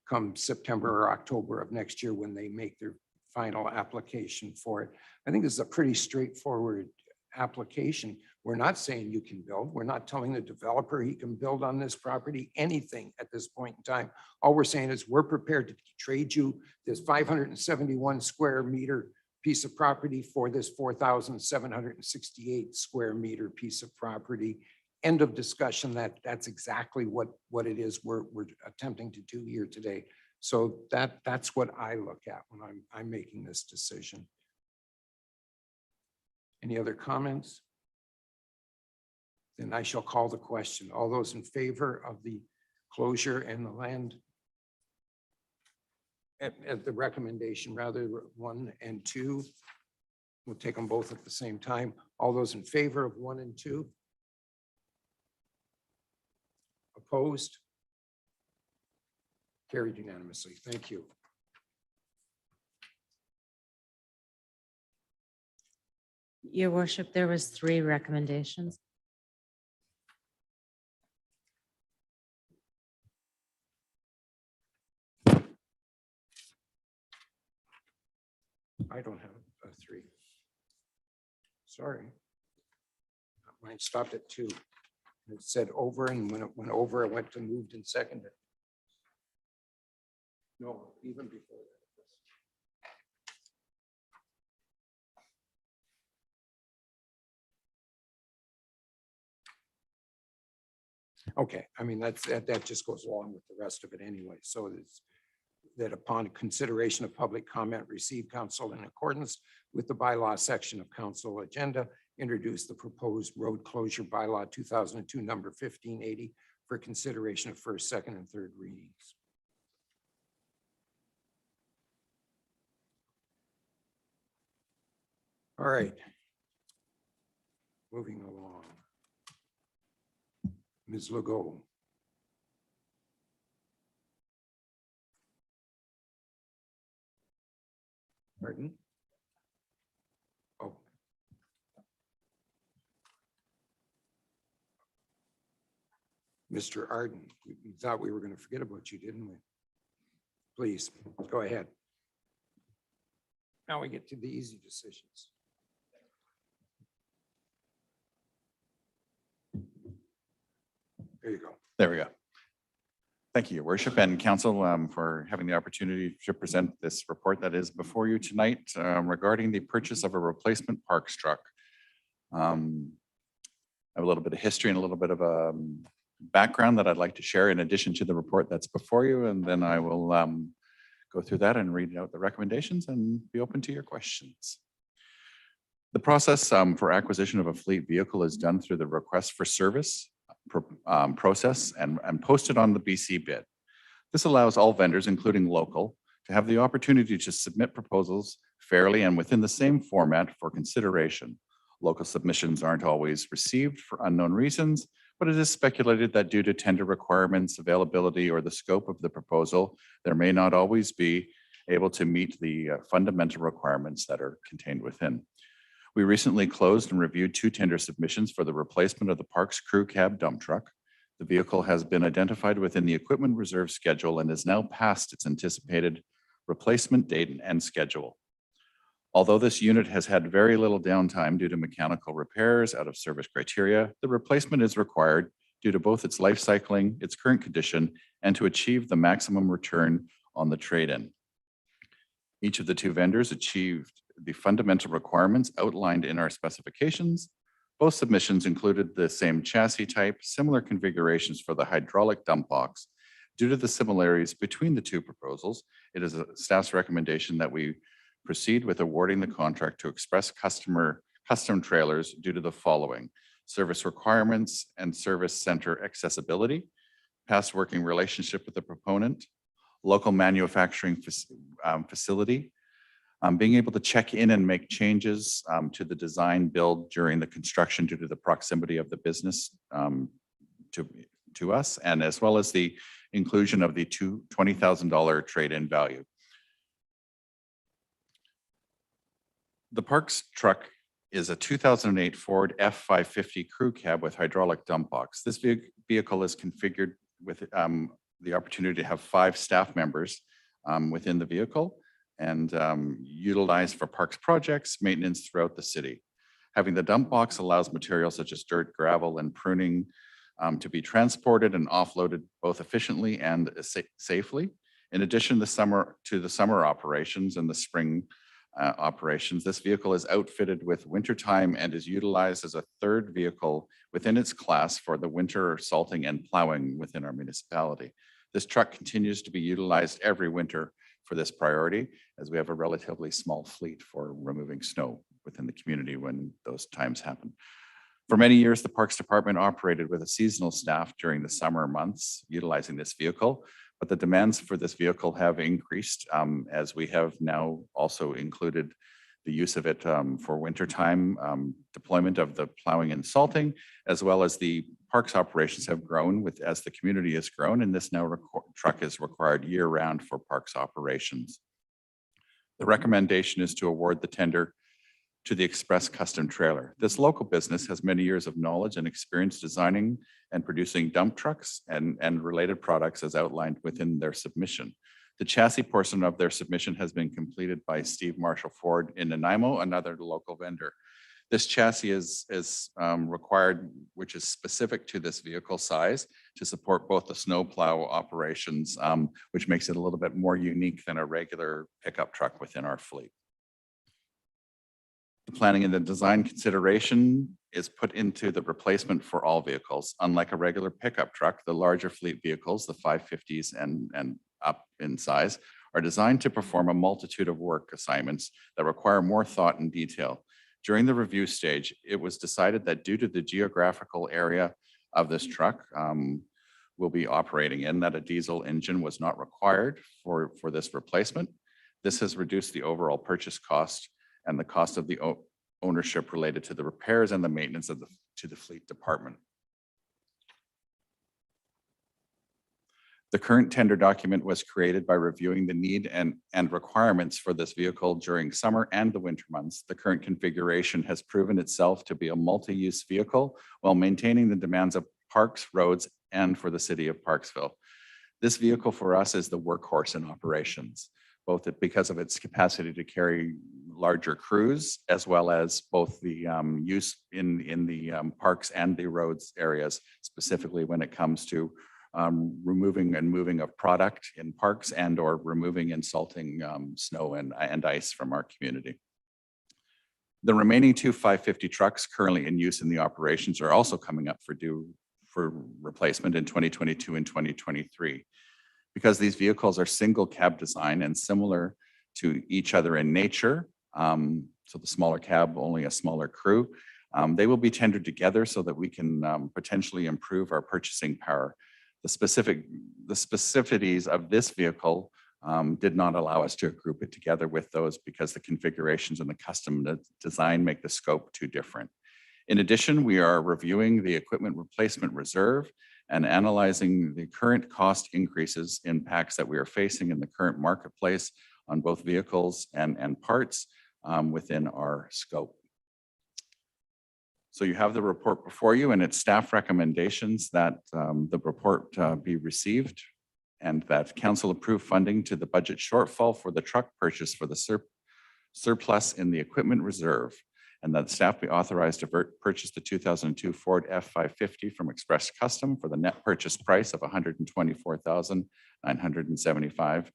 Speaker 1: come September or October of next year when they make their final application for it. I think this is a pretty straightforward application. We're not saying you can build. We're not telling the developer he can build on this property, anything at this point in time. All we're saying is we're prepared to trade you this 571 square meter piece of property for this 4,768 square meter piece of property. End of discussion. That's exactly what it is we're attempting to do here today. So that's what I look at when I'm making this decision. Any other comments? Then I shall call the question. All those in favor of the closure and the land at the recommendation, rather, 1 and 2. We'll take them both at the same time. All those in favor of 1 and 2? Opposed? Carried unanimously. Thank you.
Speaker 5: Your worship, there was 3 recommendations.
Speaker 1: I don't have a 3. Sorry. Mine stopped at 2. It said over, and when it went over, I went to moved and seconded. No, even before that. Okay, I mean, that just goes along with the rest of it anyway. So it's that upon consideration of public comment received, council in accordance with the bylaw section of council agenda, introduce the proposed road closure bylaw 2002 number 1580 for consideration of first, second, and third readings. All right. Moving along. Ms. Legault. Pardon? Oh. Mr. Arden, we thought we were going to forget about you, didn't we? Please, go ahead. Now we get to the easy decisions. There you go.
Speaker 11: There we go. Thank you, Your Worship and Council, for having the opportunity to present this report that is before you tonight regarding the purchase of a replacement Parks truck. I have a little bit of history and a little bit of a background that I'd like to share in addition to the report that's before you, and then I will go through that and read out the recommendations and be open to your questions. The process for acquisition of a fleet vehicle is done through the request for service process and posted on the BC bid. This allows all vendors, including local, to have the opportunity to submit proposals fairly and within the same format for consideration. Local submissions aren't always received for unknown reasons, but it is speculated that due to tender requirements, availability, or the scope of the proposal, there may not always be able to meet the fundamental requirements that are contained within. We recently closed and reviewed 2 tender submissions for the replacement of the Parks crew cab dump truck. The vehicle has been identified within the equipment reserve schedule and is now past its anticipated replacement date and schedule. Although this unit has had very little downtime due to mechanical repairs out of service criteria, the replacement is required due to both its life cycling, its current condition, and to achieve the maximum return on the trade-in. Each of the 2 vendors achieved the fundamental requirements outlined in our specifications. Both submissions included the same chassis type, similar configurations for the hydraulic dump box. Due to the similarities between the 2 proposals, it is a staff's recommendation that we proceed with awarding the contract to Express Custom Trailers due to the following: service requirements and service center accessibility, past working relationship with the proponent, local manufacturing facility, being able to check in and make changes to the design build during the construction due to the proximity of the business to us, and as well as the inclusion of the $20,000 trade-in value. The Parks truck is a 2008 Ford F-550 crew cab with hydraulic dump box. This vehicle is configured with the opportunity to have 5 staff members within the vehicle and utilized for parks projects, maintenance throughout the city. Having the dump box allows materials such as dirt, gravel, and pruning to be transported and offloaded both efficiently and safely. In addition, the summer operations and the spring operations, this vehicle is outfitted with wintertime and is utilized as a 3rd vehicle within its class for the winter salting and plowing within our municipality. This truck continues to be utilized every winter for this priority, as we have a relatively small fleet for removing snow within the community when those times happen. For many years, the Parks Department operated with a seasonal staff during the summer months utilizing this vehicle, but the demands for this vehicle have increased as we have now also included the use of it for wintertime, deployment of the plowing and salting, as well as the parks operations have grown with as the community has grown, and this now truck is required year-round for parks operations. The recommendation is to award the tender to the Express Custom Trailer. This local business has many years of knowledge and experience designing and producing dump trucks and related products as outlined within their submission. The chassis portion of their submission has been completed by Steve Marshall Ford in Nanaimo, another local vendor. This chassis is required, which is specific to this vehicle size to support both the snow plow operations, which makes it a little bit more unique than a regular pickup truck within our fleet. The planning and the design consideration is put into the replacement for all vehicles. Unlike a regular pickup truck, the larger fleet vehicles, the 550s and up in size, are designed to perform a multitude of work assignments that require more thought and detail. During the review stage, it was decided that due to the geographical area of this truck we'll be operating in, that a diesel engine was not required for this replacement. This has reduced the overall purchase cost and the cost of the ownership related to the repairs and the maintenance of the fleet department. The current tender document was created by reviewing the need and requirements for this vehicle during summer and the winter months. The current configuration has proven itself to be a multi-use vehicle while maintaining the demands of parks, roads, and for the city of Parksville. This vehicle for us is the workhorse in operations, both because of its capacity to carry larger crews, as well as both the use in the parks and the roads areas, specifically when it comes to removing and moving of product in parks and or removing and salting snow and ice from our community. The remaining two 550 trucks currently in use in the operations are also coming up for replacement in 2022 and 2023. Because these vehicles are single cab design and similar to each other in nature, so the smaller cab, only a smaller crew, they will be tendered together so that we can potentially improve our purchasing power. The specificities of this vehicle did not allow us to group it together with those because the configurations and the custom design make the scope too different. In addition, we are reviewing the equipment replacement reserve and analyzing the current cost increases impacts that we are facing in the current marketplace on both vehicles and parts within our scope. So you have the report before you, and it's staff recommendations that the report be received and that council approve funding to the budget shortfall for the truck purchase for the surplus in the equipment reserve, and that staff be authorized to purchase the 2002 Ford F-550 from Express Custom for the net purchase price of $124,975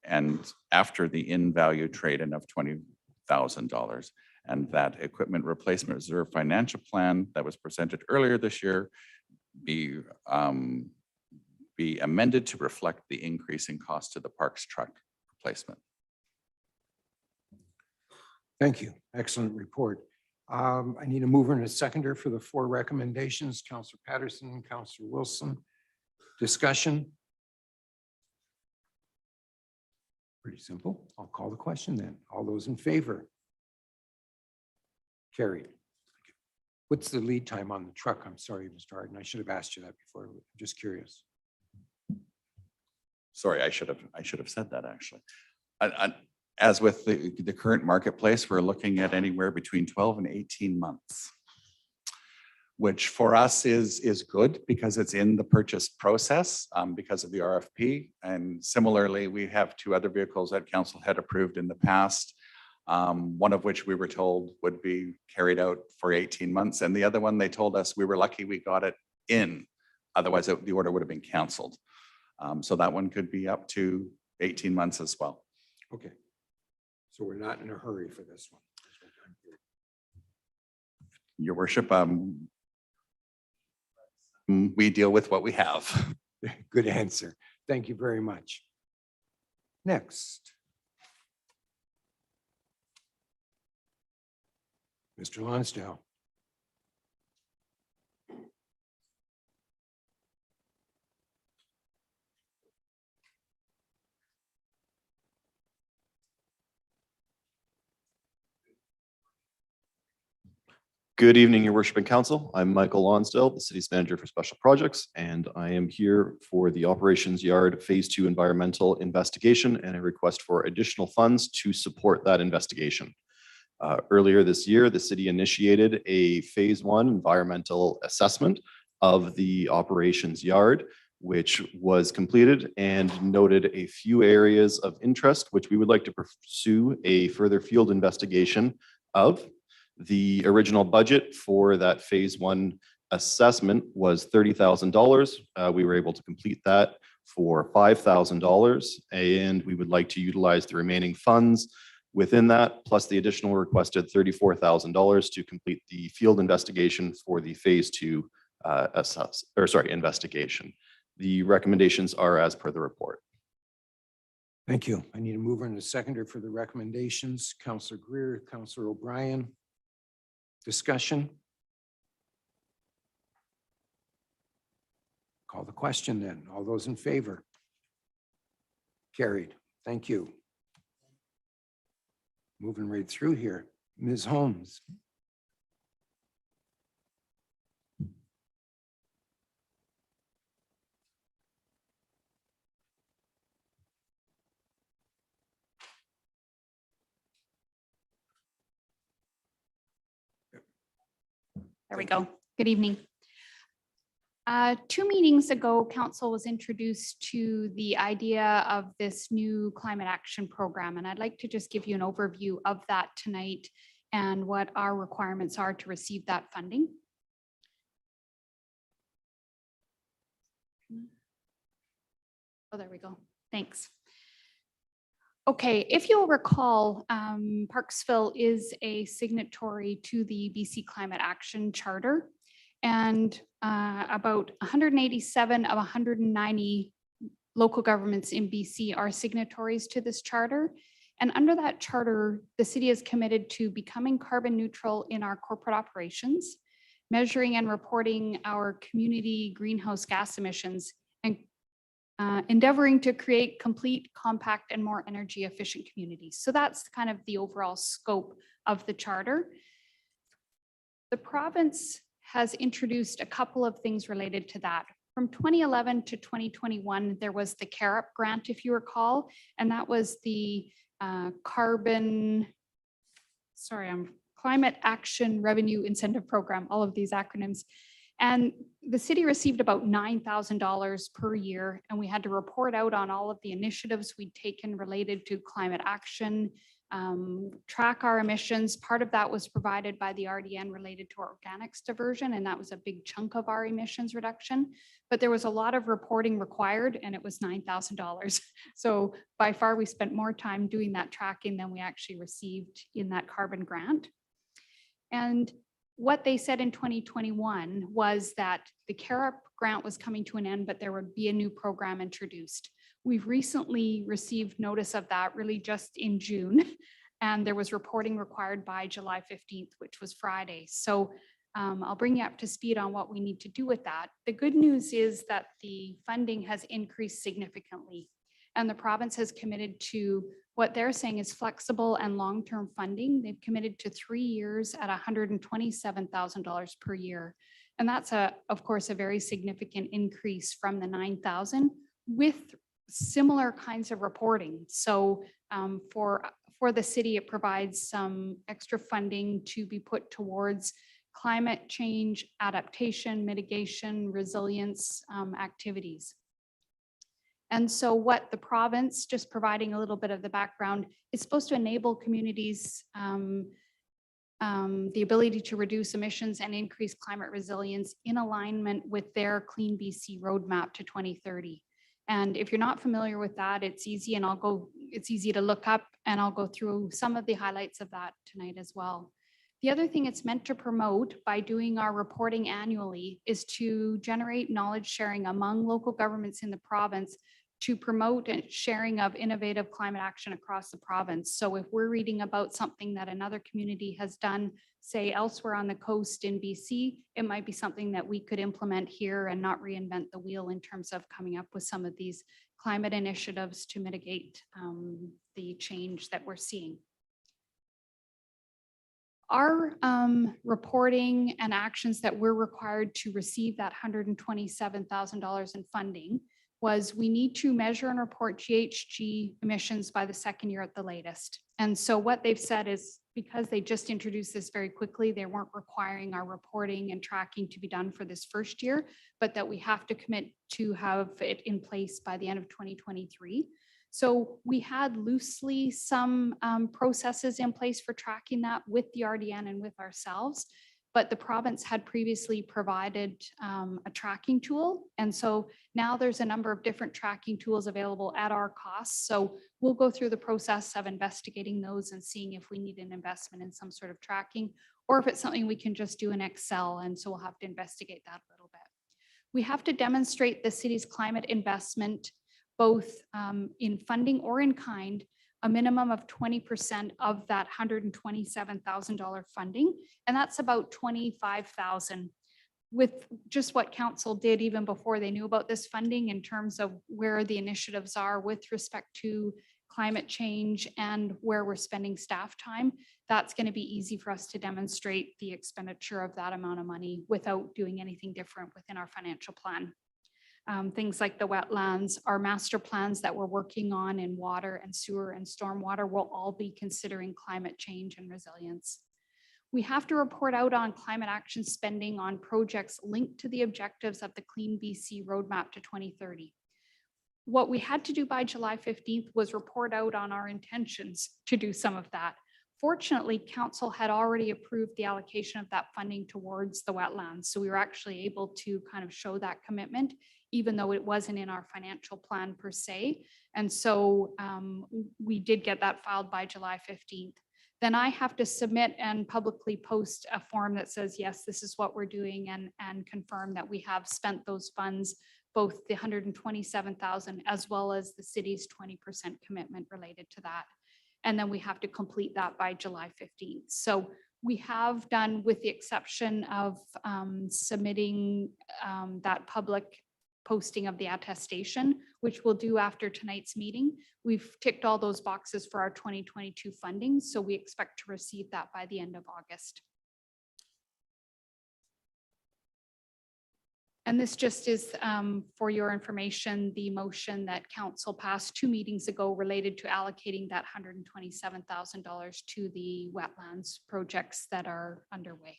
Speaker 11: and after the in-value trade-in of $20,000. And that equipment replacement reserve financial plan that was presented earlier this year be amended to reflect the increasing cost to the parks truck replacement.
Speaker 1: Thank you. Excellent report. I need a mover and a seconder for the four recommendations. Councillor Patterson, Councillor Wilson. Discussion? Pretty simple. I'll call the question then. All those in favor? Carried. What's the lead time on the truck? I'm sorry, Mr. Harden. I should have asked you that before. I'm just curious.
Speaker 11: Sorry, I should have said that actually. As with the current marketplace, we're looking at anywhere between 12 and 18 months, which for us is good because it's in the purchase process because of the RFP. And similarly, we have two other vehicles that council had approved in the past, one of which we were told would be carried out for 18 months. And the other one, they told us we were lucky we got it in, otherwise the order would have been canceled. So that one could be up to 18 months as well.
Speaker 1: Okay. So we're not in a hurry for this one.
Speaker 11: Your worship, we deal with what we have.
Speaker 1: Good answer. Thank you very much. Next. Mr. Lonsdale.
Speaker 12: Good evening, Your Worship and Council. I'm Michael Lonsdale, the City's Manager for Special Projects, and I am here for the Operations Yard Phase 2 environmental investigation and a request for additional funds to support that investigation. Earlier this year, the city initiated a Phase 1 environmental assessment of the Operations Yard, which was completed and noted a few areas of interest, which we would like to pursue a further field investigation of. The original budget for that Phase 1 assessment was $30,000. We were able to complete that for $5,000, and we would like to utilize the remaining funds within that, plus the additional requested $34,000 to complete the field investigation for the Phase 2 investigation. The recommendations are as per the report.
Speaker 1: Thank you. I need a mover and a seconder for the recommendations. Councillor Greer, Councillor O'Brien. Discussion? Call the question then. All those in favor? Carried. Thank you. Moving right through here. Ms. Holmes.
Speaker 13: There we go. Good evening. 2 meetings ago, council was introduced to the idea of this new climate action program, and I'd like to just give you an overview of that tonight and what our requirements are to receive that funding. Oh, there we go. Thanks. Okay, if you'll recall, Parksville is a signatory to the BC Climate Action Charter, and about 187 of 190 local governments in BC are signatories to this charter. And under that charter, the city is committed to becoming carbon neutral in our corporate operations, measuring and reporting our community greenhouse gas emissions, and endeavoring to create complete, compact, and more energy efficient communities. So that's kind of the overall scope of the charter. The province has introduced a couple of things related to that. From 2011 to 2021, there was the CAREP grant, if you recall, and that was the Climate Action Revenue Incentive Program, all of these acronyms. And the city received about $9,000 per year, and we had to report out on all of the initiatives we'd taken related to climate action, track our emissions. Part of that was provided by the RDN related to organics diversion, and that was a big chunk of our emissions reduction. But there was a lot of reporting required, and it was $9,000. So by far, we spent more time doing that tracking than we actually received in that carbon grant. And what they said in 2021 was that the CAREP grant was coming to an end, but there would be a new program introduced. We've recently received notice of that really just in June, and there was reporting required by July 15th, which was Friday. So I'll bring you up to speed on what we need to do with that. The good news is that the funding has increased significantly, and the province has committed to what they're saying is flexible and long-term funding. They've committed to 3 years at $127,000 per year. And that's of course, a very significant increase from the 9,000 with similar kinds of reporting. So for the city, it provides some extra funding to be put towards climate change, adaptation, mitigation, resilience activities. And so what the province, just providing a little bit of the background, is supposed to enable communities the ability to reduce emissions and increase climate resilience in alignment with their Clean BC roadmap to 2030. And if you're not familiar with that, it's easy, and it's easy to look up, and I'll go through some of the highlights of that tonight as well. The other thing it's meant to promote by doing our reporting annually is to generate knowledge sharing among local governments in the province to promote and sharing of innovative climate action across the province. So if we're reading about something that another community has done, say elsewhere on the coast in BC, it might be something that we could implement here and not reinvent the wheel in terms of coming up with some of these climate initiatives to mitigate the change that we're seeing. Our reporting and actions that we're required to receive that $127,000 in funding was we need to measure and report GHG emissions by the second year at the latest. And so what they've said is because they just introduced this very quickly, they weren't requiring our reporting and tracking to be done for this first year, but that we have to commit to have it in place by the end of 2023. So we had loosely some processes in place for tracking that with the RDN and with ourselves, but the province had previously provided a tracking tool. And so now there's a number of different tracking tools available at our cost. So we'll go through the process of investigating those and seeing if we need an investment in some sort of tracking, or if it's something we can just do in Excel. And so we'll have to investigate that a little bit. We have to demonstrate the city's climate investment both in funding or in kind, a minimum of 20% of that $127,000 funding. And that's about $25,000 with just what council did even before they knew about this funding in terms of where the initiatives are with respect to climate change and where we're spending staff time. That's going to be easy for us to demonstrate the expenditure of that amount of money without doing anything different within our financial plan. Things like the wetlands, our master plans that we're working on in water and sewer and stormwater will all be considering climate change and resilience. We have to report out on climate action spending on projects linked to the objectives of the Clean BC Roadmap to 2030. What we had to do by July 15th was report out on our intentions to do some of that. Fortunately, council had already approved the allocation of that funding towards the wetlands. So we were actually able to kind of show that commitment, even though it wasn't in our financial plan per se. And so we did get that filed by July 15th. Then I have to submit and publicly post a form that says, yes, this is what we're doing, and confirm that we have spent those funds, both the $127,000 as well as the city's 20% commitment related to that. And then we have to complete that by July 15th. So we have done, with the exception of submitting that public posting of the attestation, which we'll do after tonight's meeting. We've ticked all those boxes for our 2022 funding, so we expect to receive that by the end of August. And this just is for your information, the motion that council passed 2 meetings ago related to allocating that $127,000 to the wetlands projects that are underway.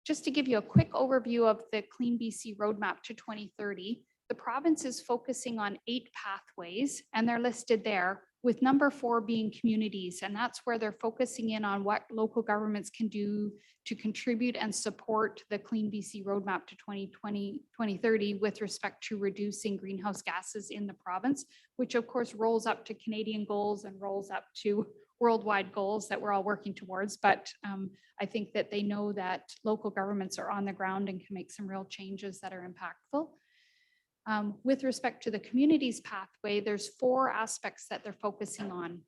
Speaker 13: Just to give you a quick overview of the Clean BC Roadmap to 2030, the province is focusing on 8 pathways, and they're listed there, with number 4 being communities. And that's where they're focusing in on what local governments can do to contribute and support the Clean BC Roadmap to 2030 with respect to reducing greenhouse gases in the province, which of course rolls up to Canadian goals and rolls up to worldwide goals that we're all working towards. But I think that they know that local governments are on the ground and can make some real changes that are impactful. With respect to the communities pathway, there's 4 aspects that they're focusing on.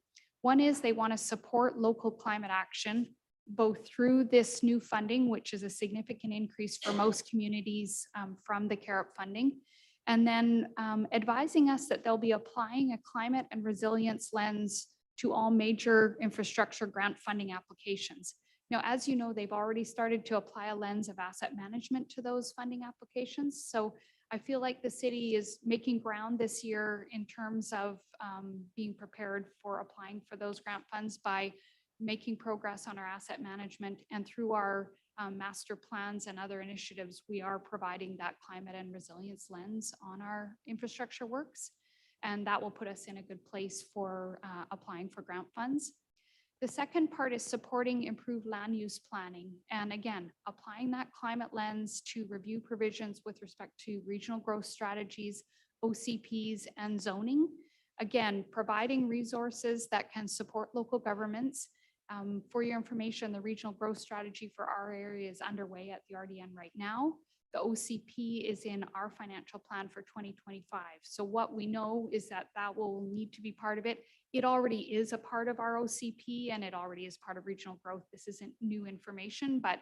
Speaker 13: One is they want to support local climate action, both through this new funding, which is a significant increase for most communities from the CAREP funding, and then advising us that they'll be applying a climate and resilience lens to all major infrastructure grant funding applications. Now, as you know, they've already started to apply a lens of asset management to those funding applications. So I feel like the city is making ground this year in terms of being prepared for applying for those grant funds by making progress on our asset management, and through our master plans and other initiatives, we are providing that climate and resilience lens on our infrastructure works. And that will put us in a good place for applying for grant funds. The second part is supporting improved land use planning. And again, applying that climate lens to review provisions with respect to regional growth strategies, OCPs, and zoning. Again, providing resources that can support local governments. For your information, the regional growth strategy for our area is underway at the RDN right now. The OCP is in our financial plan for 2025. So what we know is that that will need to be part of it. It already is a part of our OCP, and it already is part of regional growth. This isn't new information, but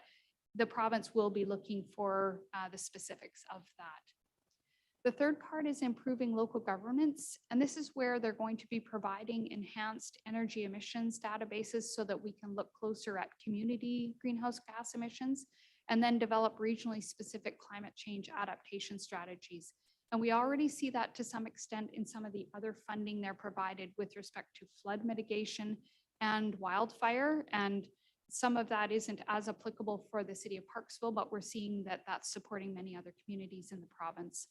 Speaker 13: the province will be looking for the specifics of that. The third part is improving local governance, and this is where they're going to be providing enhanced energy emissions databases so that we can look closer at community greenhouse gas emissions and then develop regionally specific climate change adaptation strategies. And we already see that to some extent in some of the other funding they're provided with respect to flood mitigation and wildfire. And some of that isn't as applicable for the city of Parksville, but we're seeing that that's supporting many other communities in the province.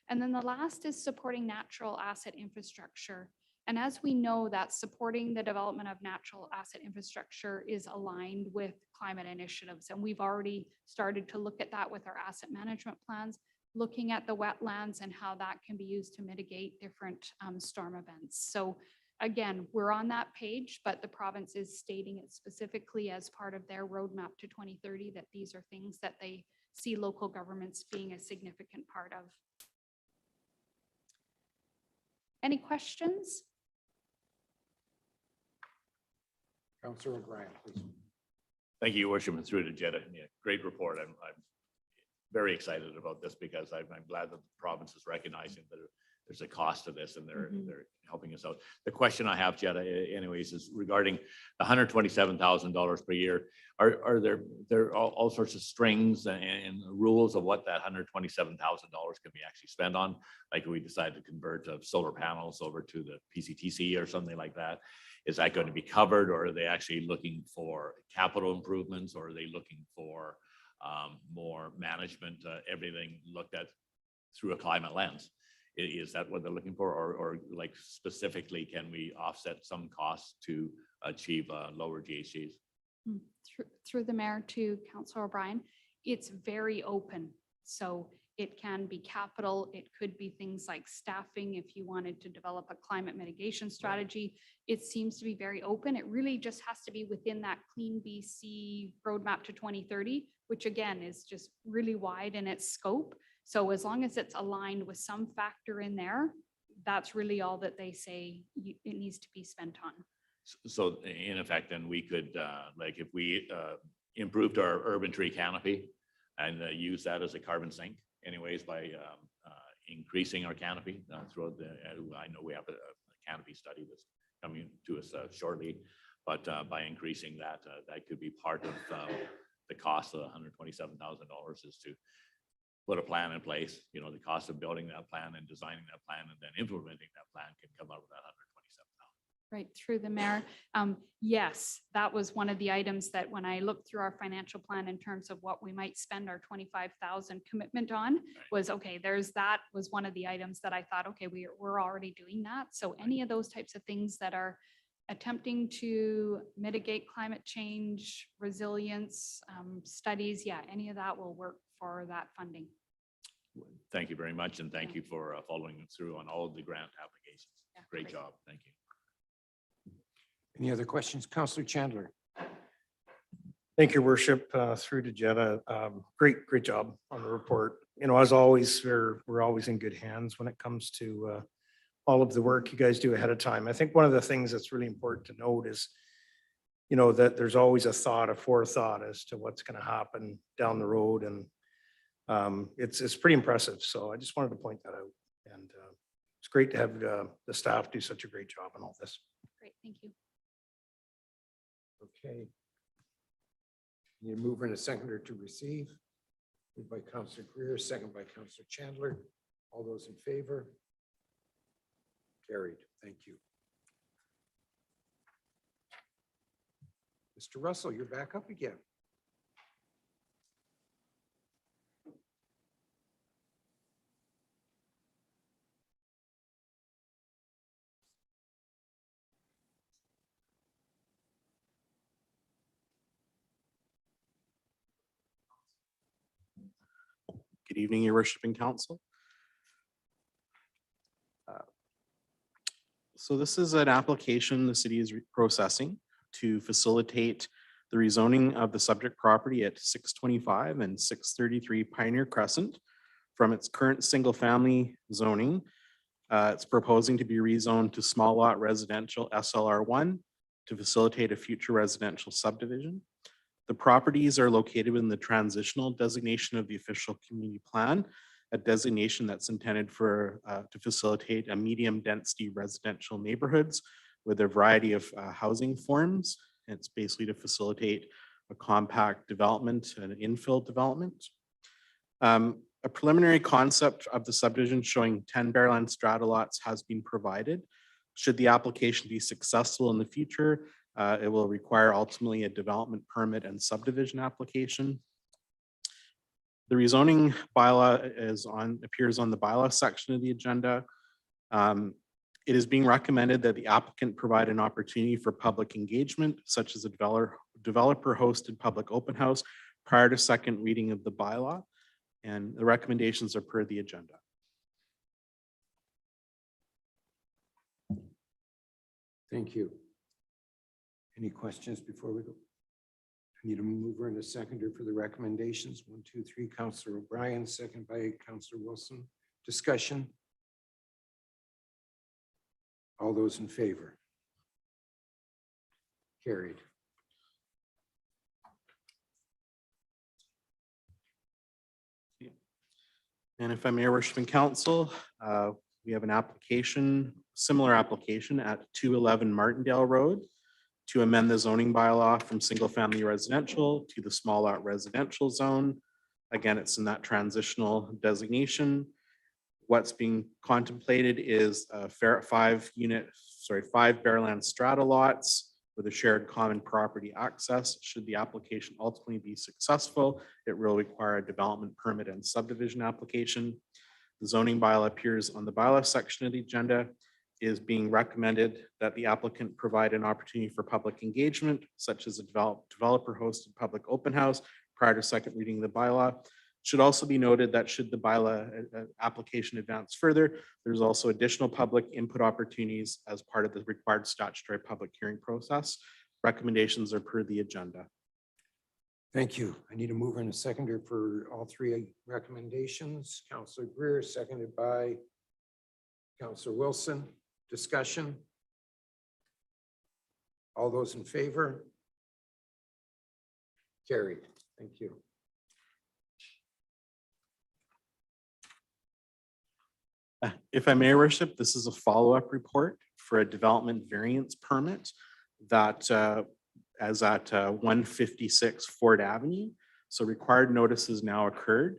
Speaker 13: And then the last is supporting natural asset infrastructure. And as we know, that supporting the development of natural asset infrastructure is aligned with climate initiatives. And we've already started to look at that with our asset management plans, looking at the wetlands and how that can be used to mitigate different storm events. So again, we're on that page, but the province is stating it specifically as part of their roadmap to 2030 that these are things that they see local governments being a significant part of. Any questions?
Speaker 1: Councillor O'Brien, please.
Speaker 4: Thank you, Your Worship, and through to Jetta. Yeah, great report. I'm very excited about this because I'm glad that the province is recognizing that there's a cost to this and they're helping us out. The question I have, Jetta, anyways, is regarding the $127,000 per year. Are there all sorts of strings and rules of what that $127,000 can be actually spent on? Like if we decide to convert solar panels over to the PCTC or something like that, is that going to be covered, or are they actually looking for capital improvements, or are they looking for more management, everything looked at through a climate lens? Is that what they're looking for, or like specifically, can we offset some costs to achieve lower GHGs?
Speaker 13: Through the mayor to Councillor O'Brien, it's very open. So it can be capital. It could be things like staffing if you wanted to develop a climate mitigation strategy. It seems to be very open. It really just has to be within that Clean BC roadmap to 2030, which again is just really wide in its scope. So as long as it's aligned with some factor in there, that's really all that they say it needs to be spent on.
Speaker 4: So in effect, then we could, like if we improved our urban tree canopy and use that as a carbon sink anyways by increasing our canopy throughout the, I know we have a canopy study that's coming to us shortly, but by increasing that, that could be part of the cost of $127,000 is to put a plan in place. You know, the cost of building that plan and designing that plan and then implementing that plan can come out of that $127,000.
Speaker 13: Right, through the mayor. Yes, that was one of the items that when I looked through our financial plan in terms of what we might spend our 25,000 commitment on was, okay, that was one of the items that I thought, okay, we're already doing that. So any of those types of things that are attempting to mitigate climate change, resilience, studies, yeah, any of that will work for that funding.
Speaker 4: Thank you very much. And thank you for following through on all of the grant applications.
Speaker 13: Yeah,
Speaker 4: Great job. Thank you.
Speaker 1: Any other questions? Councillor Chandler.
Speaker 14: Thank you, Worship, through to Jetta. Great job on the report. You know, as always, we're always in good hands when it comes to all of the work you guys do ahead of time. I think one of the things that's really important to note is, you know, that there's always a forethought as to what's going to happen down the road, and it's pretty impressive. So I just wanted to point that out, and it's great to have the staff do such a great job on all this.
Speaker 13: Great, thank you.
Speaker 1: Okay. Need a mover and a seconder to receive. Moved by Councillor Greer, second by Councillor Chandler. All those in favor? Carried. Thank you. Mr. Russell, you're back up again.
Speaker 6: Good evening, Your Worship and Council. So this is an application the city is processing to facilitate the rezoning of the subject property at 625 and 633 Pioneer Crescent from its current single-family zoning. It's proposing to be rezoned to small lot residential SLR1 to facilitate a future residential subdivision. The properties are located within the transitional designation of the official community plan a designation that's intended for, to facilitate a medium density residential neighborhoods with a variety of housing forms. It's basically to facilitate a compact development and infill development. A preliminary concept of the subdivision showing 10 Bearland strata lots has been provided. Should the application be successful in the future, it will require ultimately a development permit and subdivision application. The rezoning bylaw appears on the bylaw section of the agenda. It is being recommended that the applicant provide an opportunity for public engagement, such as a developer-hosted public open house prior to second reading of the bylaw. And the recommendations are per the agenda.
Speaker 1: Thank you. Any questions before we go? I need a mover and a seconder for the recommendations. 1, 2, 3, Councillor O'Brien, second by Councillor Wilson. Discussion? All those in favor? Carried.
Speaker 6: And if I may, Worship and Council, we have an application, similar application at 211 Martindale Road to amend the zoning bylaw from single-family residential to the small lot residential zone. Again, it's in that transitional designation. What's being contemplated is a 5 Bearland strata lots with a shared common property access. Should the application ultimately be successful, it will require a development permit and subdivision application. The zoning bylaw appears on the bylaw section of the agenda. It is being recommended that the applicant provide an opportunity for public engagement, such as a developer-hosted public open house prior to second reading of the bylaw. Should also be noted that should the bylaw application advance further, there's also additional public input opportunities as part of the required statutory public hearing process. Recommendations are per the agenda.
Speaker 1: Thank you. I need a mover and a seconder for all 3 recommendations. Councillor Greer, seconded by Councillor Wilson. Discussion? All those in favor? Carried. Thank you.
Speaker 6: If I may, Worship, this is a follow-up report for a development variance permit that as at 156 Ford Avenue. So required notices now occurred.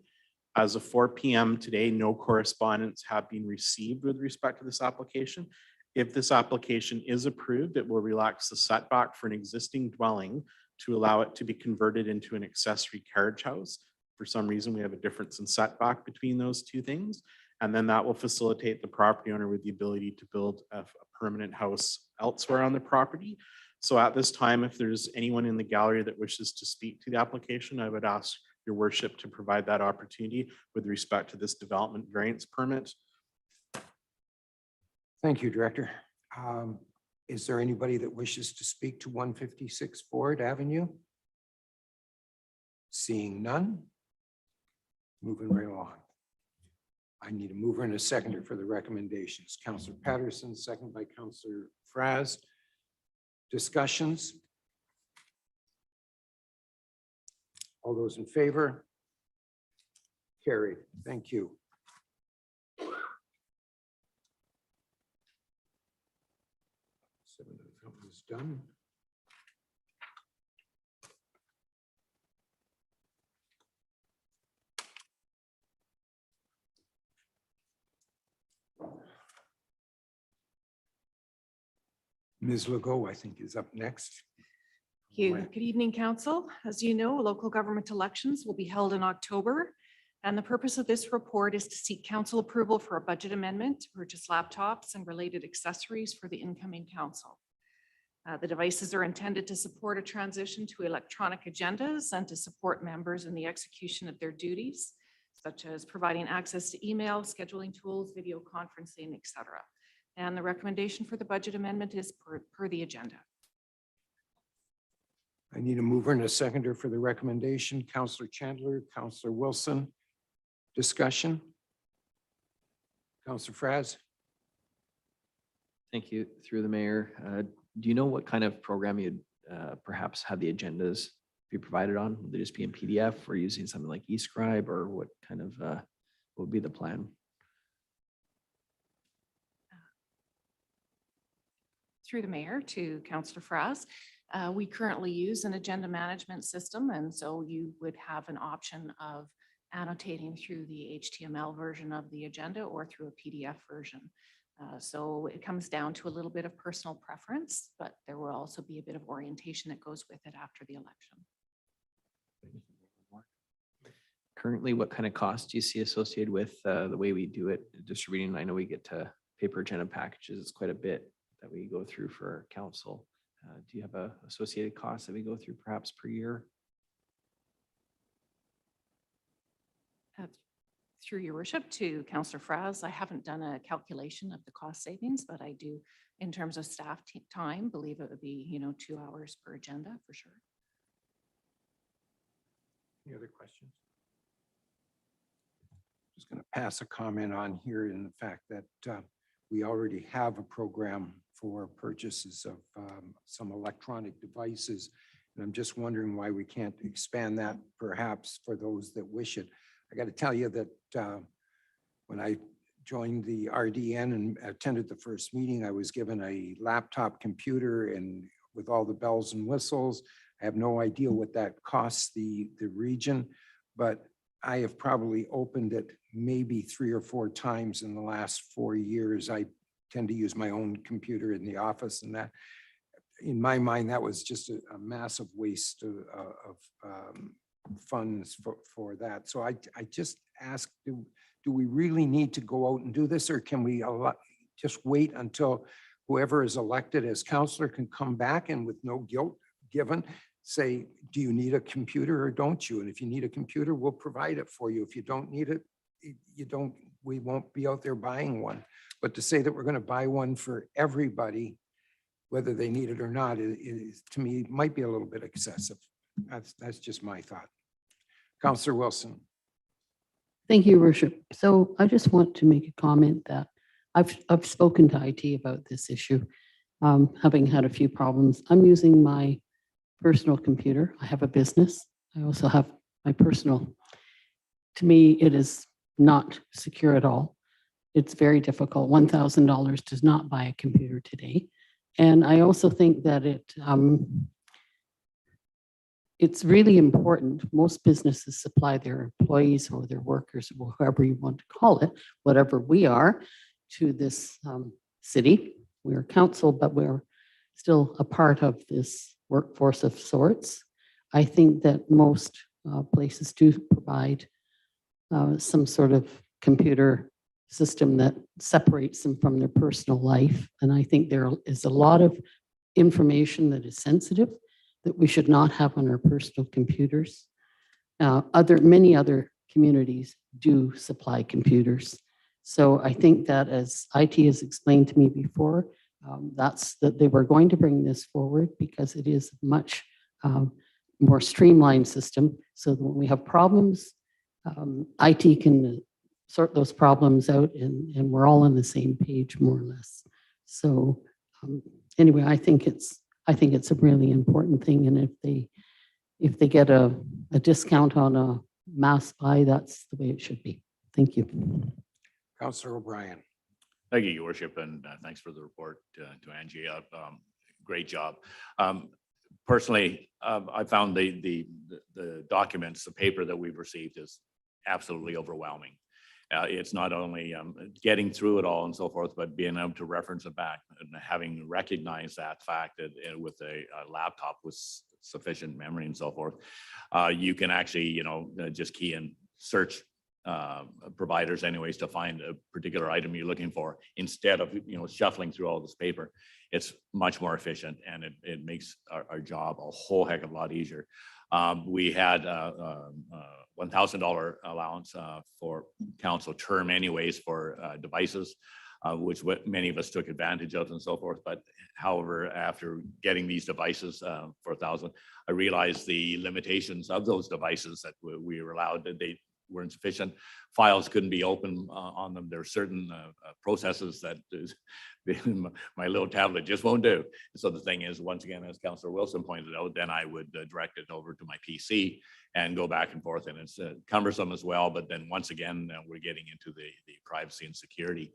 Speaker 6: As of 4 p.m. today, no correspondence have been received with respect to this application. If this application is approved, it will relax the setback for an existing dwelling to allow it to be converted into an accessory carriage house. For some reason, we have a difference in setback between those two things. And then that will facilitate the property owner with the ability to build a permanent house elsewhere on the property. So at this time, if there's anyone in the gallery that wishes to speak to the application, I would ask your worship to provide that opportunity with respect to this development variance permit.
Speaker 1: Thank you, Director. Is there anybody that wishes to speak to 156 Ford Avenue? Seeing none. Moving right along. I need a mover and a seconder for the recommendations. Councillor Patterson, second by Councillor Fraz. Discussions? All those in favor? Carried. Thank you. That was done. Ms. Legault, I think, is up next.
Speaker 10: Thank you. Good evening, Council. As you know, local government elections will be held in October. And the purpose of this report is to seek council approval for a budget amendment to purchase laptops and related accessories for the incoming council. The devices are intended to support a transition to electronic agendas and to support members in the execution of their duties, such as providing access to email, scheduling tools, video conferencing, etc. And the recommendation for the budget amendment is per the agenda.
Speaker 1: I need a mover and a seconder for the recommendation. Councillor Chandler, Councillor Wilson. Discussion? Councillor Fraz.
Speaker 15: Thank you. Through the mayor. Do you know what kind of program you'd perhaps have the agendas be provided on? Would they just be in PDF or using something like eScribe, or what would be the plan?
Speaker 10: Through the mayor to Councillor Fraz. We currently use an agenda management system, and so you would have an option of annotating through the HTML version of the agenda or through a PDF version. So it comes down to a little bit of personal preference, but there will also be a bit of orientation that goes with it after the election.
Speaker 15: Currently, what kind of costs do you see associated with the way we do it, distributing? I know we get to paper agenda packages. It's quite a bit that we go through for our council. Do you have a associated cost that we go through perhaps per year?
Speaker 10: Through your worship to Councillor Fraz, I haven't done a calculation of the cost savings, but I do, in terms of staff time, believe it would be, 2 hours per agenda for sure.
Speaker 1: Any other questions? Just going to pass a comment on here in the fact that we already have a program for purchases of some electronic devices. And I'm just wondering why we can't expand that perhaps for those that wish it. I got to tell you that when I joined the RDN and attended the first meeting, I was given a laptop computer and with all the bells and whistles. I have no idea what that costs the region, but I have probably opened it maybe 3 or 4 times in the last 4 years. I tend to use my own computer in the office, and that, in my mind, that was just a massive waste of funds for that. So I just ask, do we really need to go out and do this, or can we just wait until whoever is elected as councillor can come back and with no guilt given, say, do you need a computer or don't you? And if you need a computer, we'll provide it for you. If you don't need it, we won't be out there buying one. But to say that we're going to buy one for everybody, whether they need it or not, is to me, might be a little bit excessive. That's just my thought. Councillor Wilson.
Speaker 3: Thank you, Your Worship. So I just want to make a comment that I've spoken to IT about this issue, having had a few problems. I'm using my personal computer. I have a business. I also have my personal. To me, it is not secure at all. It's very difficult. $1,000 does not buy a computer today. And I also think that it's really important. Most businesses supply their employees or their workers, or whoever you want to call it, whatever we are, to this city. We're council, but we're still a part of this workforce of sorts. I think that most places do provide some sort of computer system that separates them from their personal life. And I think there is a lot of information that is sensitive that we should not have on our personal computers. Many other communities do supply computers. So I think that, as IT has explained to me before, that's that they were going to bring this forward because it is a much more streamlined system. So that when we have problems, IT can sort those problems out, and we're all on the same page, more or less. So anyway, I think it's a really important thing. And if they get a discount on a mass buy, that's the way it should be. Thank you.
Speaker 1: Councillor O'Brien.
Speaker 4: Thank you, Your Worship, and thanks for the report to Angie. Great job. Personally, I found the documents, the paper that we've received is absolutely overwhelming. It's not only getting through it all and so forth, but being able to reference it back and having recognized that fact that with a laptop with sufficient memory and so forth, you can actually, just key in search providers anyways to find a particular item you're looking for instead of, shuffling through all this paper. It's much more efficient, and it makes our job a whole heck of a lot easier. We had $1,000 allowance for council term anyways for devices, which many of us took advantage of and so forth. But however, after getting these devices for $1,000, I realized the limitations of those devices that we were allowed. They weren't sufficient. Files couldn't be open on them. There are certain processes that my little tablet just won't do. So the thing is, once again, as Councillor Wilson pointed out, then I would direct it over to my PC and go back and forth, and it's cumbersome as well. But then once again, we're getting into the privacy and security.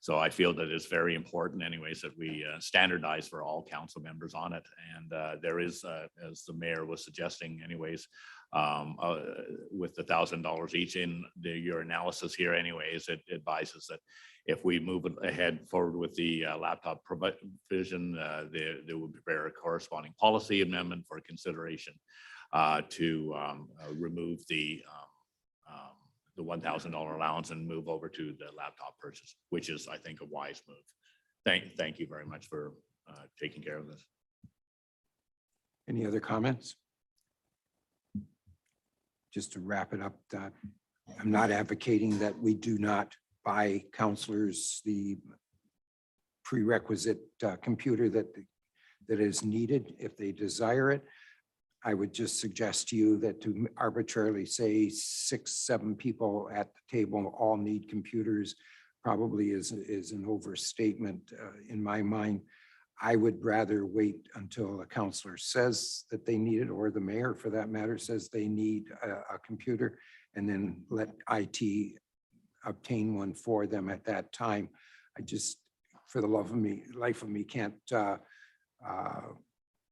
Speaker 4: So I feel that it's very important anyways that we standardize for all council members on it. And there is, as the mayor was suggesting anyways, with the $1,000 each in your analysis here anyways, it advises that if we move ahead forward with the laptop provision, there will prepare a corresponding policy amendment for consideration to remove the $1,000 allowance and move over to the laptop purchase, which is, I think, a wise move. Thank you very much for taking care of this.
Speaker 1: Any other comments? Just to wrap it up, that I'm not advocating that we do not buy counselors the prerequisite computer that is needed if they desire it. I would just suggest to you that to arbitrarily say 6, 7 people at the table all need computers probably is an overstatement in my mind. I would rather wait until a counselor says that they need it, or the mayor for that matter says they need a computer, and then let IT obtain one for them at that time. I just, for the life of me, can't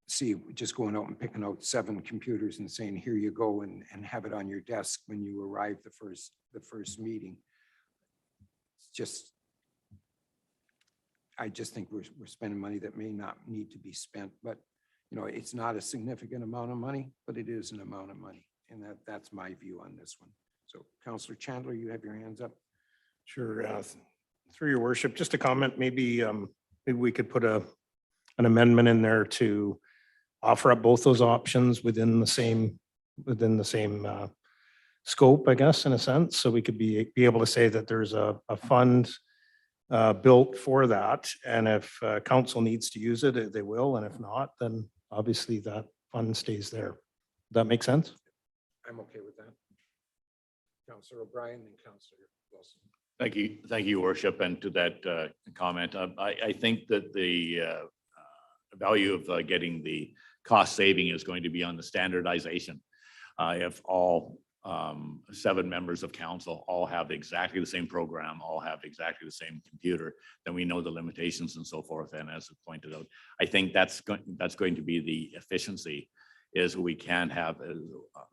Speaker 1: see just going out and picking out 7 computers and saying, here you go, and have it on your desk when you arrive the first meeting. It's just, I just think we're spending money that may not need to be spent, but you know, it's not a significant amount of money, but it is an amount of money. And that's my view on this one. So Councillor Chandler, you have your hands up.
Speaker 14: Sure. Through your worship, just a comment, maybe we could put an amendment in there to offer up both those options within the same scope, I guess, in a sense. So we could be able to say that there's a fund built for that. And if council needs to use it, they will. And if not, then obviously that fund stays there. Does that make sense?
Speaker 1: I'm okay with that. Councillor O'Brien and Councillor Wilson.
Speaker 4: Thank you, Worship. And to that comment, I think that the value of getting the cost saving is going to be on the standardization. If all 7 members of council all have exactly the same program, all have exactly the same computer, then we know the limitations and so forth. And as pointed out, I think that's going to be the efficiency, is we can have,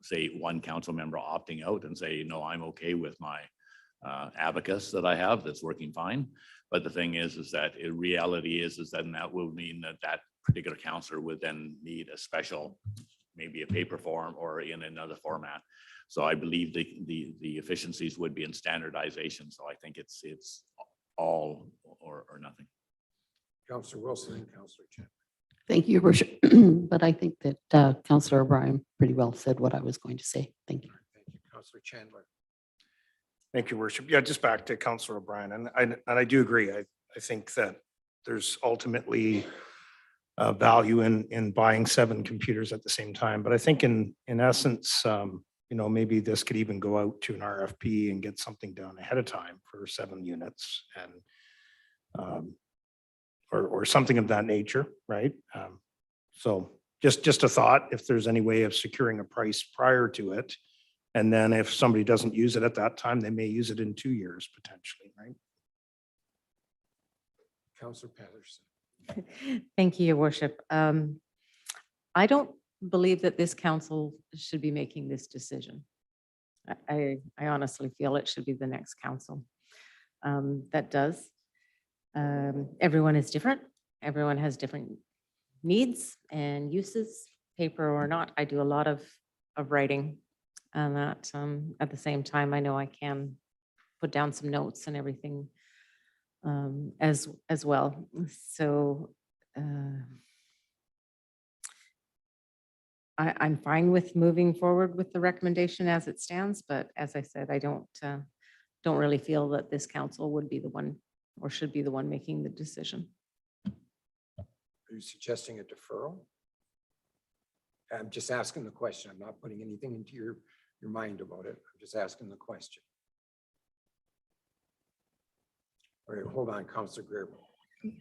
Speaker 4: say, one council member opting out and say, no, I'm okay with my abacus that I have that's working fine. But the thing is that in reality is that that will mean that particular councillor would then need a special, maybe a paper form or in another format. So I believe the efficiencies would be in standardization. So I think it's all or nothing.
Speaker 1: Councillor Wilson and Councillor Chen.
Speaker 3: Thank you, Your Worship. But I think that Councillor O'Brien pretty well said what I was going to say. Thank you.
Speaker 1: Thank you, Councillor Chandler.
Speaker 14: Thank you, Worship. Yeah, just back to Councillor O'Brien, and I do agree. I think that there's ultimately value in buying 7 computers at the same time. But I think in essence, you know, maybe this could even go out to an RFP and get something done ahead of time for 7 units and or something of that nature, right? So just a thought, if there's any way of securing a price prior to it. And then if somebody doesn't use it at that time, they may use it in 2 years potentially, right?
Speaker 1: Councillor Patterson.
Speaker 5: Thank you, Your Worship. I don't believe that this council should be making this decision. I honestly feel it should be the next council that does. Everyone is different. Everyone has different needs and uses, paper or not. I do a lot of writing, and that at the same time, I know I can put down some notes and everything as well. So I'm fine with moving forward with the recommendation as it stands, but as I said, I don't really feel that this council would be the one or should be the one making the decision.
Speaker 1: Are you suggesting a deferral? I'm just asking the question. I'm not putting anything into your your mind about it. I'm just asking the question. All right, hold on, Councilor Greer.
Speaker 16: I'm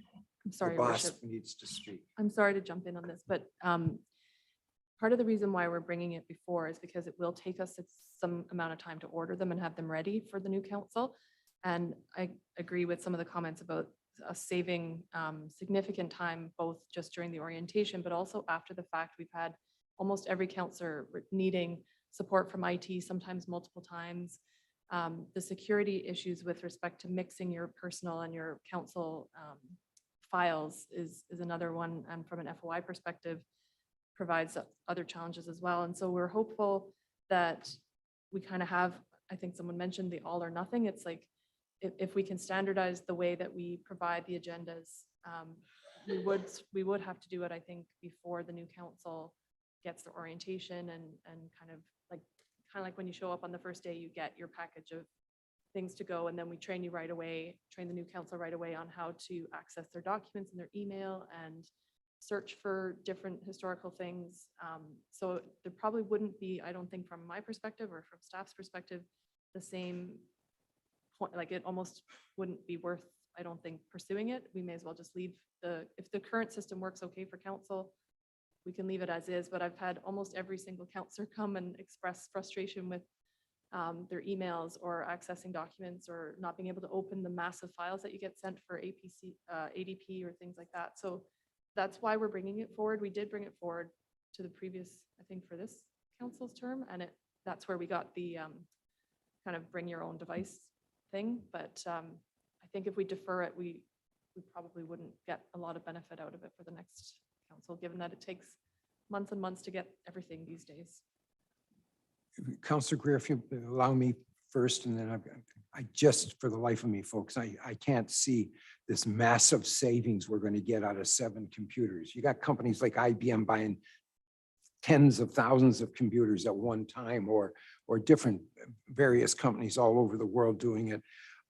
Speaker 1: The
Speaker 16: sorry, Your
Speaker 1: boss
Speaker 16: Worship.
Speaker 1: needs to speak.
Speaker 16: I'm sorry to jump in on this, but part of the reason why we're bringing it before is because it will take us some amount of time to order them and have them ready for the new council. And I agree with some of the comments about us saving significant time, both just during the orientation, but also after the fact. We've had almost every councillor needing support from IT, sometimes multiple times. The security issues with respect to mixing your personal and your council files is another one. And from an FOI perspective, provides other challenges as well. And so we're hopeful that we kind of have, I think someone mentioned the all or nothing. It's like, if we can standardize the way that we provide the agendas, we would have to do it, I think, before the new council gets the orientation and kind of like when you show up on the first day, you get your package of things to go, and then we train you right away, train the new council right away on how to access their documents and their email and search for different historical things. So there probably wouldn't be, I don't think from my perspective or from staff's perspective, the same point, like it almost wouldn't be worth, I don't think, pursuing it. We may as well just leave if the current system works okay for council, we can leave it as is. But I've had almost every single councillor come and express frustration with their emails or accessing documents or not being able to open the massive files that you get sent for ADP or things like that. So that's why we're bringing it forward. We did bring it forward to the previous, I think, for this council's term, and that's where we got the kind of bring your own device thing. But I think if we defer it, we probably wouldn't get a lot of benefit out of it for the next council, given that it takes months and months to get everything these days.
Speaker 1: Councilor Greer, if you allow me first, and then I just, for the life of me, folks, I can't see this massive savings we're going to get out of 7 computers. You got companies like IBM buying tens of thousands of computers at one time, or different various companies all over the world doing it.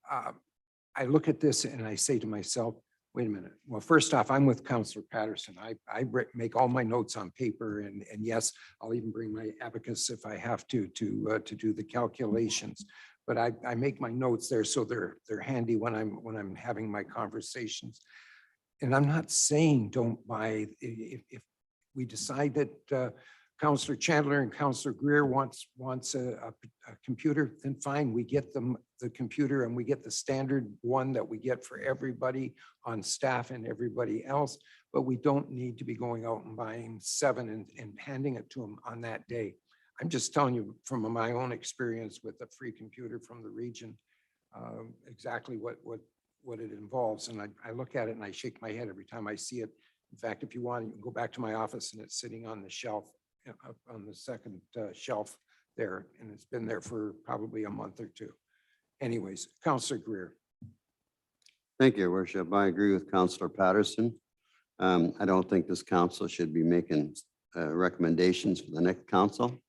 Speaker 1: I look at this and I say to myself, wait a minute. Well, first off, I'm with Councillor Patterson. I make all my notes on paper, and yes, I'll even bring my abacus if I have to do the calculations. But I make my notes there so they're handy when I'm having my conversations. And I'm not saying don't buy. If we decide that Councillor Chandler and Councillor Greer wants a computer, then fine, we get them the computer, and we get the standard one that we get for everybody on staff and everybody else. But we don't need to be going out and buying 7 and handing it to them on that day. I'm just telling you from my own experience with a free computer from the region, exactly what it involves. And I look at it and I shake my head every time I see it. In fact, if you want, you can go back to my office and it's sitting on the shelf, up on the second shelf there, and it's been there for probably a month or 2. Anyways, Councillor Greer.
Speaker 17: Thank you, Your Worship. I agree with Councillor Patterson. I don't think this council should be making recommendations for the next council.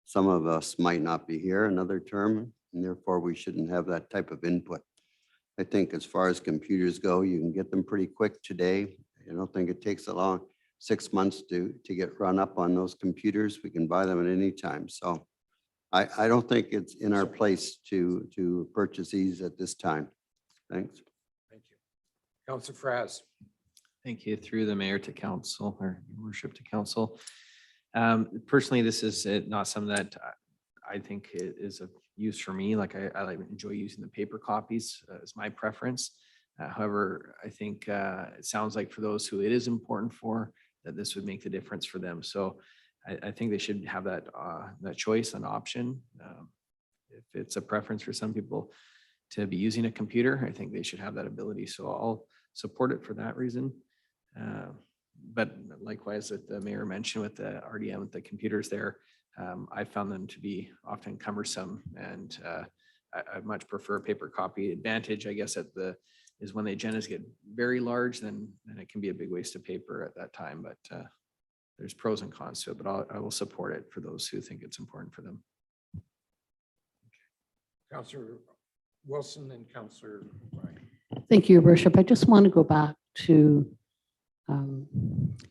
Speaker 17: Some of us might not be here another term, and therefore we shouldn't have that type of input. I think as far as computers go, you can get them pretty quick today. I don't think it takes a long 6 months to get run up on those computers. We can buy them at any time. So I don't think it's in our place to purchase these at this time. Thanks.
Speaker 1: Thank you. Councillor Fraz.
Speaker 15: Thank you. Through the mayor to council, or Your Worship to council. Personally, this is not something that I think is of use for me. Like I enjoy using the paper copies as my preference. However, I think it sounds like for those who it is important for, that this would make the difference for them. So I think they should have that choice, an option. If it's a preference for some people to be using a computer, I think they should have that ability. So I'll support it for that reason. But likewise, that the mayor mentioned with the RDM, with the computers there, I found them to be often cumbersome, and I much prefer a paper copy. Advantage, I guess, is when the agendas get very large, then it can be a big waste of paper at that time. But there's pros and cons to it, but I will support it for those who think it's important for them.
Speaker 1: Councillor Wilson and Councillor O'Brien.
Speaker 3: Thank you, Your Worship. I just want to go back to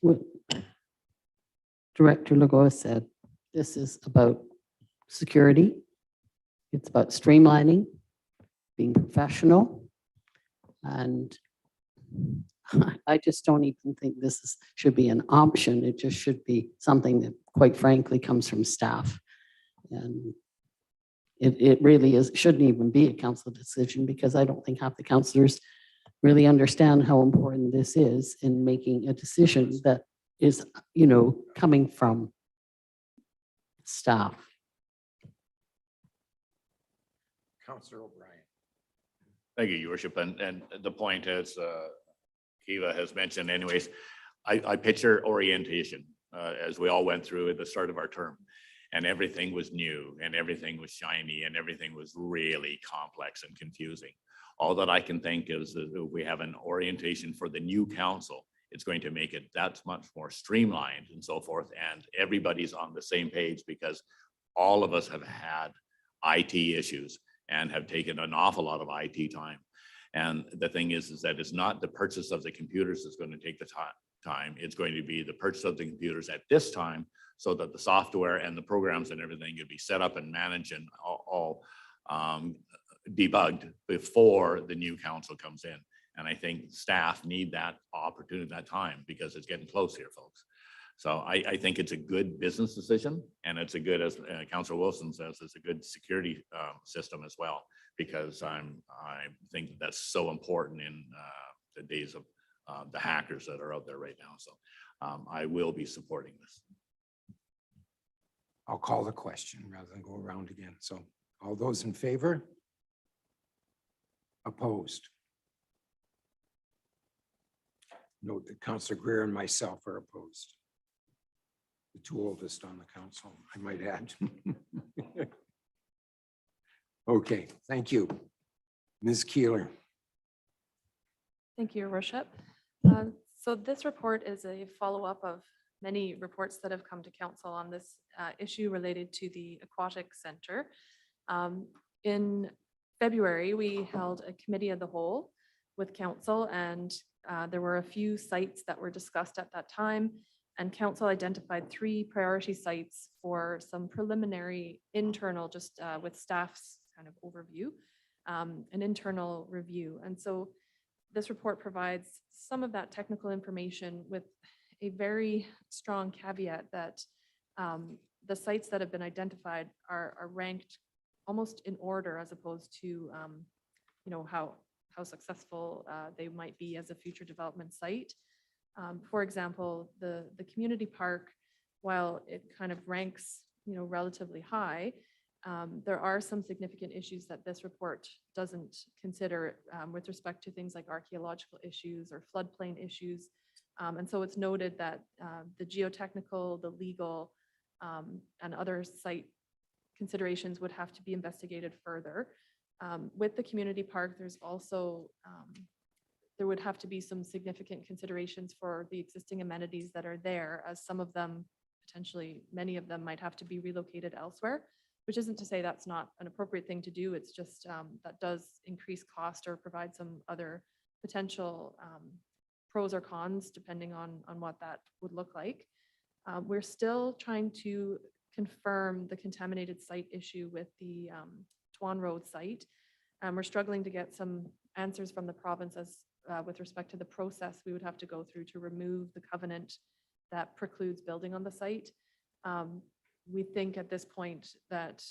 Speaker 3: what Director Lagoa said. This is about security. It's about streamlining, being professional. And I just don't even think should be an option. It just should be something that, quite frankly, comes from staff. And it really shouldn't even be a council decision, because I don't think half the councillors really understand how important this is in making a decision that is, coming from staff.
Speaker 1: Councillor O'Brien.
Speaker 4: Thank you, Your Worship. And the point is, Kiva has mentioned anyways, I picture orientation as we all went through at the start of our term. And everything was new and everything was shiny and everything was really complex and confusing. All that I can think is that if we have an orientation for the new council, it's going to make it that much more streamlined and so forth. And everybody's on the same page, because all of us have had IT issues and have taken an awful lot of IT time. And the thing is that it's not the purchase of the computers that's going to take the time. It's going to be the purchase of the computers at this time, so that the software and the programs and everything could be set up and managed and all debugged before the new council comes in. And I think staff need that opportunity, that time, because it's getting close here, folks. So I think it's a good business decision, and it's a good, as Councilor Wilson says, it's a good security system as well, because I think that's so important in the days of the hackers that are out there right now. So I will be supporting this.
Speaker 1: I'll call the question rather than go around again. So all those in favor? Opposed? Note that Councillor Greer and myself are opposed. The two oldest on the council, I might add. Okay, thank you. Ms. Keeler.
Speaker 16: Thank you, Your Worship. So this report is a follow-up of many reports that have come to council on this issue related to the aquatic center. In February, we held a committee of the whole with council, and there were a few sites that were discussed at that time, and council identified 3 priority sites for some preliminary internal, just with staff's kind of overview, an internal review. And so this report provides some of that technical information with a very strong caveat that the sites that have been identified are ranked almost in order, as opposed to how successful they might be as a future development site. For example, the community park, while it kind of ranks relatively high, there are some significant issues that this report doesn't consider with respect to things like archaeological issues or floodplain issues. And so it's noted that the geotechnical, the legal, and other site considerations would have to be investigated further. With the community park, there's also, there would have to be some significant considerations for the existing amenities that are there, as some of them, potentially many of them, might have to be relocated elsewhere, which isn't to say that's not an appropriate thing to do. It's just that does increase cost or provide some other potential pros or cons, depending on what that would look like. We're still trying to confirm the contaminated site issue with the Tuan Road site. We're struggling to get some answers from the province as with respect to the process we would have to go through to remove the covenant that precludes building on the site. We think at this point that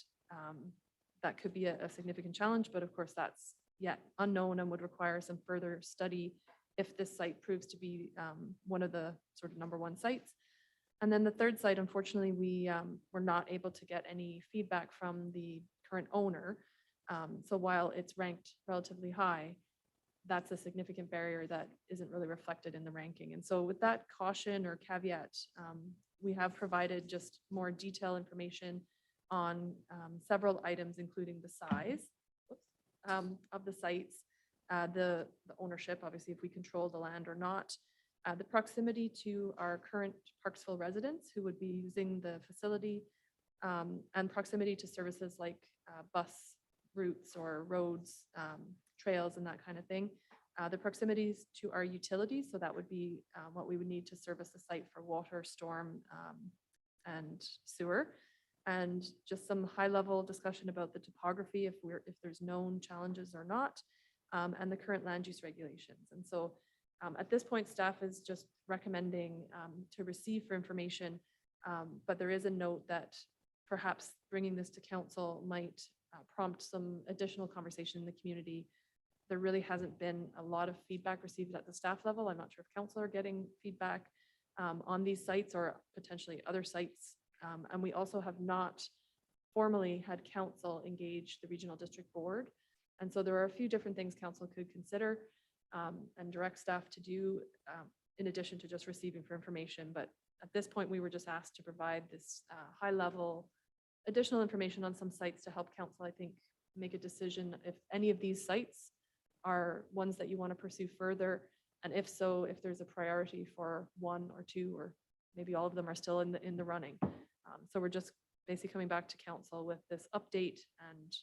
Speaker 16: that could be a significant challenge, but of course that's yet unknown and would require some further study if this site proves to be one of the sort of #1 sites. And then the third site, unfortunately, we were not able to get any feedback from the current owner. So while it's ranked relatively high, that's a significant barrier that isn't really reflected in the ranking. And so with that caution or caveat, we have provided just more detailed information on several items, including the size of the sites, the ownership, obviously, if we control the land or not, the proximity to our current Parksville residents who would be using the facility, and proximity to services like bus routes or roads, trails, and that kind of thing. The proximities to our utilities, so that would be what we would need to service the site for water, storm, and sewer. and just some high-level discussion about the topography, if there's known challenges or not, and the current land use regulations. And so at this point, staff is just recommending to receive for information, but there is a note that perhaps bringing this to council might prompt some additional conversation in the community. There really hasn't been a lot of feedback received at the staff level. I'm not sure if council are getting feedback on these sites or potentially other sites. And we also have not formally had council engage the regional district board. And so there are a few different things council could consider and direct staff to do in addition to just receiving for information. But at this point, we were just asked to provide this high level additional information on some sites to help council, I think, make a decision if any of these sites are ones that you want to pursue further. And if so, if there's a priority for one or two, or maybe all of them are still in the running. So we're just basically coming back to council with this update and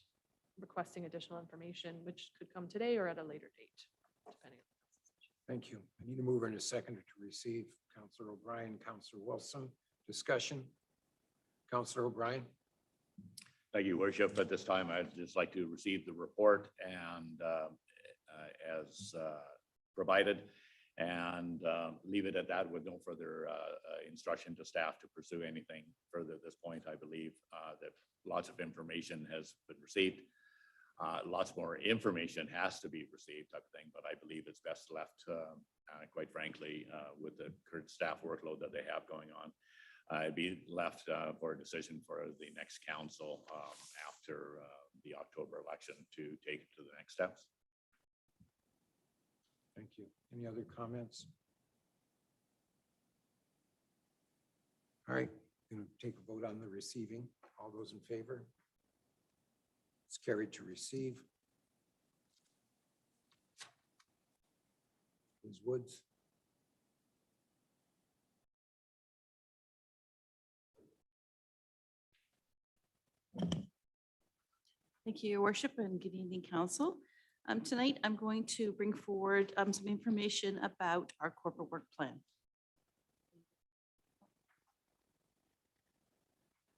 Speaker 16: requesting additional information, which could come today or at a later date, depending on the council's issue.
Speaker 1: Thank you. I need a mover and a seconder to receive. Councillor O'Brien, Councillor Wilson. Discussion. Councillor O'Brien.
Speaker 4: Thank you, Worship. At this time, I'd just like to receive the report and as provided, and leave it at that with no further instruction to staff to pursue anything further at this point. I believe that lots of information has been received. Lots more information has to be received, type of thing, but I believe it's best left, quite frankly, with the current staff workload that they have going on. It'd be left for a decision for the next council after the October election to take it to the next steps.
Speaker 1: Thank you. Any other comments? All right, going to take a vote on the receiving. All those in favor? It's carried to receive. Ms. Woods.
Speaker 18: Thank you, Your Worship, and good evening, Council. Tonight, I'm going to bring forward some information about our corporate work plan.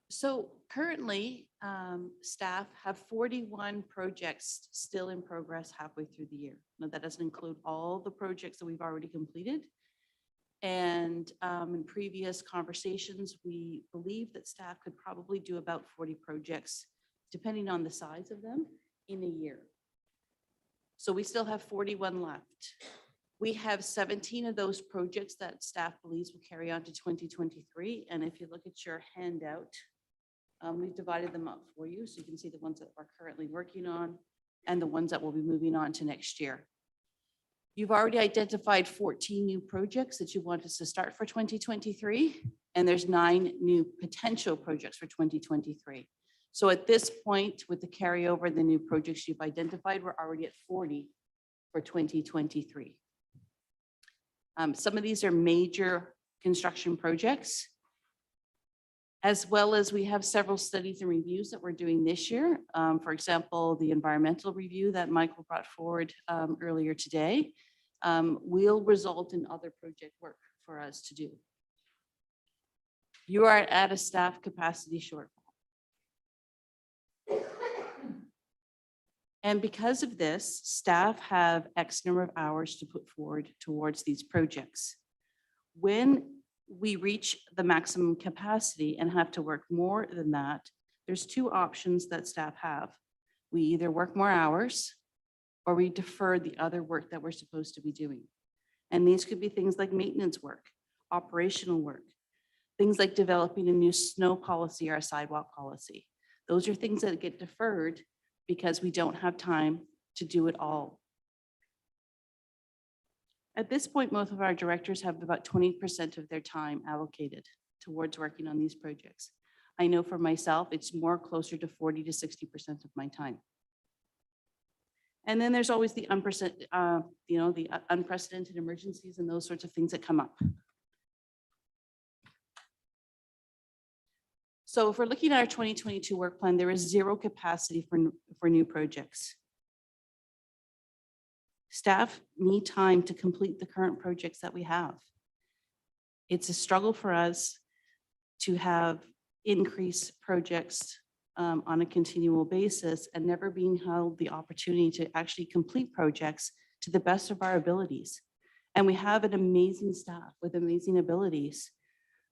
Speaker 18: So currently, staff have 41 projects still in progress halfway through the year. Now, that doesn't include all the projects that we've already completed. And in previous conversations, we believe that staff could probably do about 40 projects, depending on the size of them, in a year. So we still have 41 left. We have 17 of those projects that staff believes will carry on to 2023. And if you look at your handout, we've divided them up for you. So you can see the ones that we're currently working on and the ones that will be moving on to next year. You've already identified 14 new projects that you want us to start for 2023. And there's 9 new potential projects for 2023. So at this point, with the carryover, the new projects you've identified, we're already at 40 for 2023. Some of these are major construction projects, as well as we have several studies and reviews that we're doing this year. For example, the environmental review that Michael brought forward earlier today will result in other project work for us to do. You are at a staff capacity shortfall. And because of this, staff have X number of hours to put forward towards these projects. When we reach the maximum capacity and have to work more than that, there's 2 options that staff have. We either work more hours or we defer the other work that we're supposed to be doing. And these could be things like maintenance work, operational work, things like developing a new snow policy or a sidewalk policy. Those are things that get deferred because we don't have time to do it all. At this point, most of our directors have about 20% of their time allocated towards working on these projects. I know for myself, it's more closer to 40 to 60% of my time. And then there's always the unprecedented emergencies and those sorts of things that come up. So if we're looking at our 2022 work plan, there is 0 capacity for new projects. Staff need time to complete the current projects that we have. It's a struggle for us to have increase projects on a continual basis and never being held the opportunity to actually complete projects to the best of our abilities. And we have an amazing staff with amazing abilities.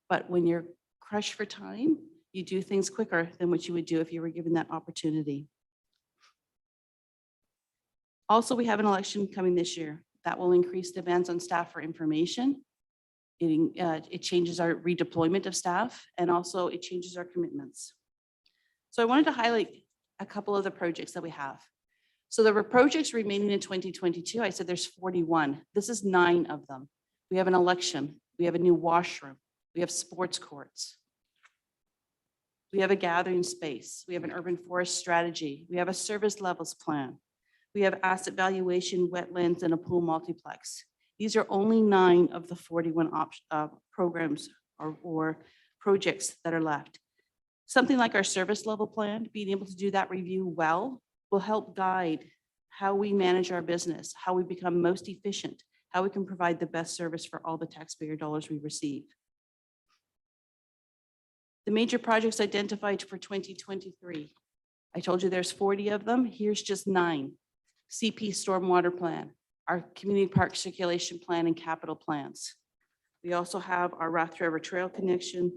Speaker 18: But when you're crushed for time, you do things quicker than what you would do if you were given that opportunity. Also, we have an election coming this year that will increase demands on staff for information. It changes our redeployment of staff, and also it changes our commitments. So I wanted to highlight a couple of the projects that we have. So there were projects remaining in 2022. I said there's 41. This is 9 of them. We have an election. We have a new washroom. We have sports courts. We have a gathering space. We have an urban forest strategy. We have a service levels plan. We have asset valuation, wetlands, and a pool multiplex. These are only 9 of the 41 programs or projects that are left. Something like our service level plan, being able to do that review well, will help guide how we manage our business, how we become most efficient, how we can provide the best service for all the taxpayer dollars we receive. The major projects identified for 2023. I told you there's 40 of them. Here's just 9. CP stormwater plan, our community park circulation plan and capital plans. We also have our Rath River Trail connection,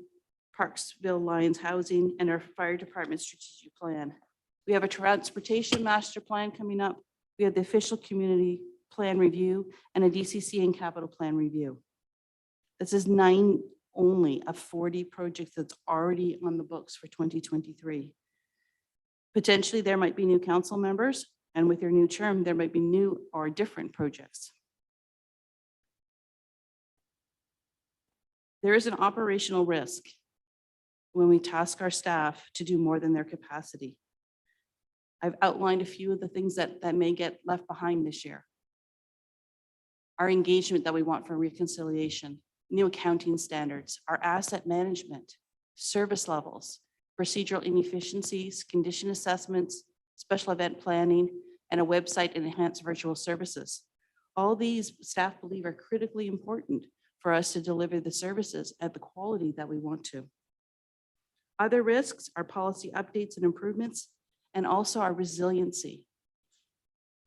Speaker 18: Parksville Lions housing, and our fire department strategic plan. We have a transportation master plan coming up. We have the official community plan review and a DCC and capital plan review. This is 9 only of 40 projects that's already on the books for 2023. Potentially, there might be new council members, and with your new term, there might be new or different projects. There is an operational risk when we task our staff to do more than their capacity. I've outlined a few of the things that may get left behind this year. Our engagement that we want for reconciliation, new accounting standards, our asset management, service levels, procedural inefficiencies, condition assessments, special event planning, and a website and enhanced virtual services. All these staff believe are critically important for us to deliver the services at the quality that we want to. Other risks are policy updates and improvements, and also our resiliency.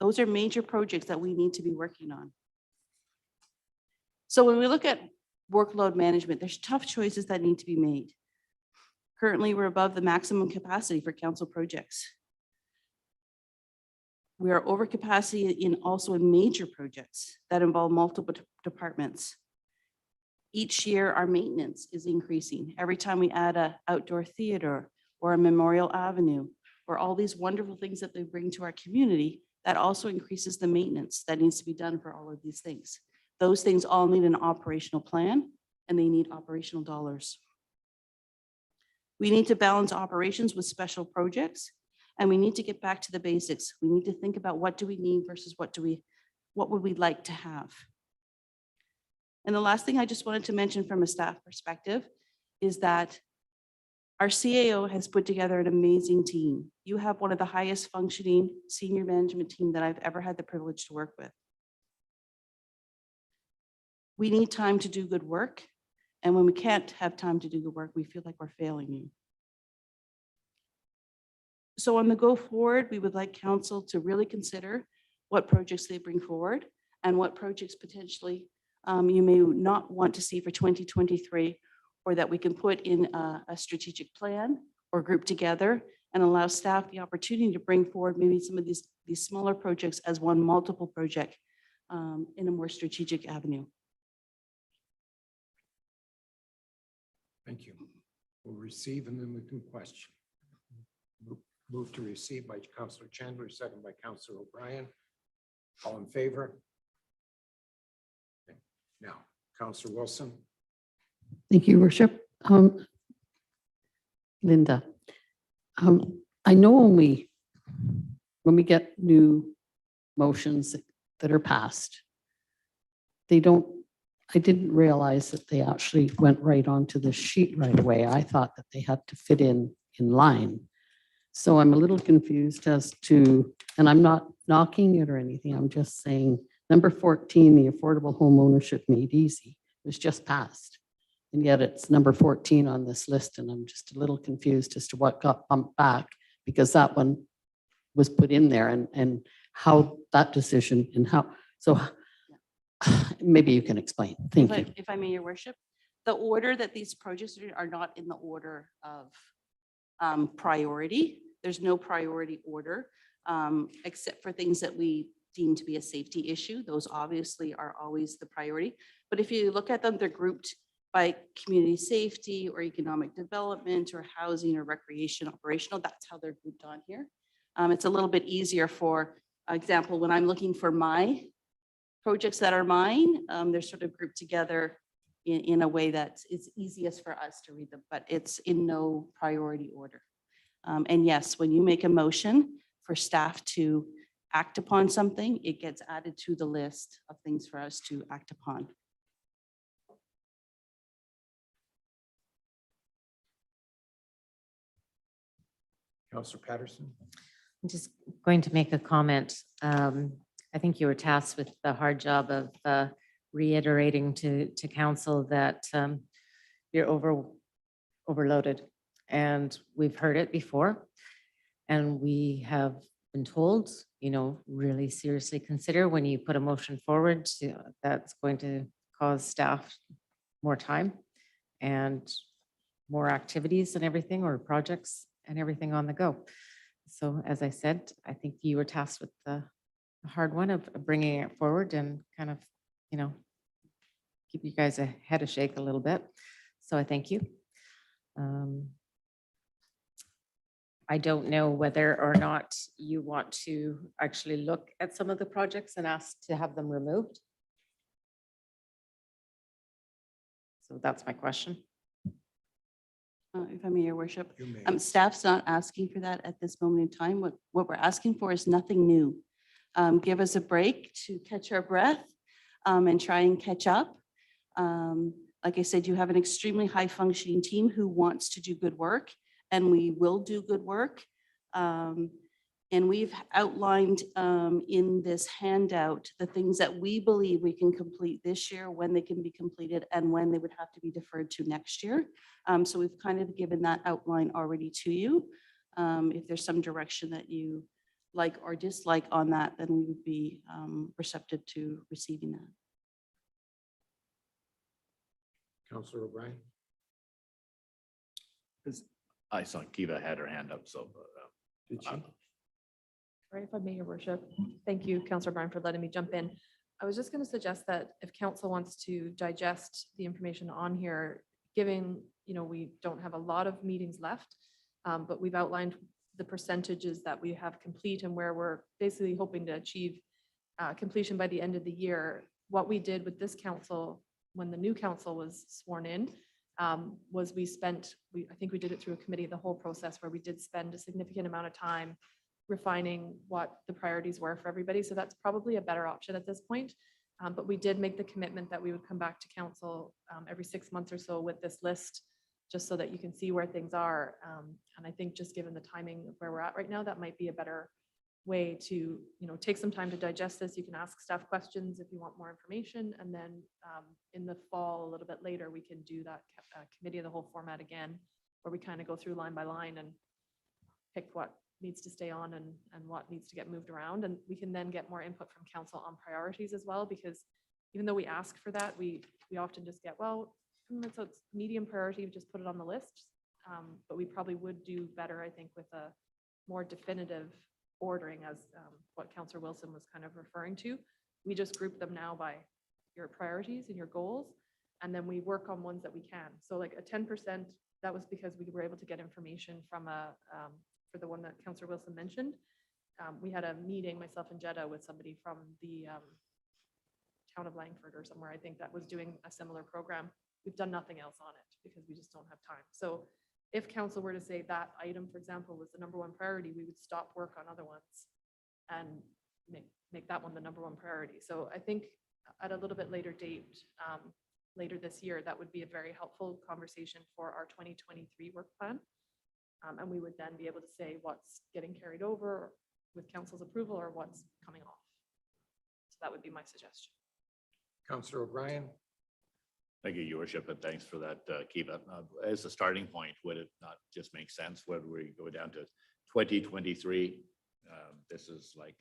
Speaker 18: Those are major projects that we need to be working on. So when we look at workload management, there's tough choices that need to be made. Currently, we're above the maximum capacity for council projects. We are over capacity in major projects that involve multiple departments. Each year, our maintenance is increasing. Every time we add an outdoor theater or a Memorial Avenue, or all these wonderful things that they bring to our community, that also increases the maintenance that needs to be done for all of these things. Those things all need an operational plan, and they need operational dollars. We need to balance operations with special projects, and we need to get back to the basics. We need to think about what do we need versus what would we like to have. And the last thing I just wanted to mention from a staff perspective is that our CAO has put together an amazing team. You have one of the highest functioning senior management team that I've ever had the privilege to work with. We need time to do good work. And when we can't have time to do good work, we feel like we're failing you. So on the go forward, we would like council to really consider what projects they bring forward and what projects potentially you may not want to see for 2023, or that we can put in a strategic plan or group together and allow staff the opportunity to bring forward maybe some of these smaller projects as one multiple project in a more strategic avenue.
Speaker 1: Thank you. We'll receive and then we can question. Move to receive by Councillor Chandler, second by Councillor O'Brien. All in favor? Okay. Now, Councillor Wilson.
Speaker 3: Thank you, Your Worship. Linda, I know when we get new motions that are passed, I didn't realize that they actually went right onto the sheet right away. I thought that they had to fit in line. So I'm a little confused as to, and I'm not knocking it or anything, I'm just saying, number 14, the Affordable Home Ownership Made Easy, was just passed. And yet it's number 14 on this list, and I'm just a little confused as to what got bumped back, because that one was put in there, and how that decision and how, so maybe you can explain. Thank you.
Speaker 18: If I may, your worship, the order that these projects are not in the order of priority. There's no priority order, except for things that we deem to be a safety issue. Those obviously are always the priority. But if you look at them, they're grouped by community safety or economic development or housing or recreation operational. That's how they're grouped on here. It's a little bit easier for example, when I'm looking for my projects that are mine, they're sort of grouped together in a way that it's easiest for us to read them, but it's in no priority order. And yes, when you make a motion for staff to act upon something, it gets added to the list of things for us to act upon.
Speaker 1: Councillor Patterson.
Speaker 5: I'm just going to make a comment. I think you were tasked with the hard job of reiterating to council that you're overloaded. And we've heard it before. And we have been told, you know, really seriously consider when you put a motion forward that's going to cause staff more time and more activities and everything, or projects and everything on the go. So as I said, I think you were tasked with the hard one of bringing it forward and kind of, you know, keep you guys ahead of shake a little bit. So I thank you. I don't know whether or not you want to actually look at some of the projects and ask to have them removed. So that's my question.
Speaker 18: If I may, your worship,
Speaker 1: You may.
Speaker 18: staff's not asking for that at this moment in time. What we're asking for is nothing new. Give us a break to catch our breath and try and catch up. Like I said, you have an extremely high functioning team who wants to do good work, and we will do good work. And we've outlined in this handout the things that we believe we can complete this year, when they can be completed, and when they would have to be deferred to next year. So we've kind of given that outline already to you. If there's some direction that you like or dislike on that, then we would be receptive to receiving that.
Speaker 1: Councillor O'Brien.
Speaker 4: I saw Kiva had her hand up, so.
Speaker 1: Did she?
Speaker 16: Sorry, if I may, your worship. Thank you, Councillor Bryan, for letting me jump in. I was just going to suggest that if council wants to digest the information on here, given, you know, we don't have a lot of meetings left, but we've outlined the percentages that we have complete and where we're basically hoping to achieve completion by the end of the year. What we did with this council, when the new council was sworn in, was I think we did it through a committee, the whole process, where we did spend a significant amount of time refining what the priorities were for everybody. So that's probably a better option at this point. But we did make the commitment that we would come back to council every 6 months or so with this list, just so that you can see where things are. And I think just given the timing of where we're at right now, that might be a better way to, you know, take some time to digest this. You can ask staff questions if you want more information. And then in the fall, a little bit later, we can do that committee of the whole format again, where we kind of go through line by line and pick what needs to stay on and what needs to get moved around. And we can then get more input from council on priorities as well, because even though we ask for that, we often just get, well, it's a medium priority, just put it on the list. But we probably would do better, I think, with a more definitive ordering, as what Councillor Wilson was kind of referring to. We just group them now by your priorities and your goals, and then we work on ones that we can. So like a 10%, that was because we were able to get information from for the one that Councillor Wilson mentioned. We had a meeting, myself and Jetta, with somebody from the town of Langford or somewhere, I think, that was doing a similar program. We've done nothing else on it because we just don't have time. So if council were to say that item, for example, was the #1 priority, we would stop work on other ones and make that one the #1 priority. So I think at a little bit later date, later this year, that would be a very helpful conversation for our 2023 work plan. And we would then be able to say what's getting carried over with council's approval or what's coming off. So that would be my suggestion.
Speaker 1: Councillor O'Brien.
Speaker 4: Thank you, Your Worship, and thanks for that, Kiva. As a starting point, would it not just make sense whether we go down to 2023? This is like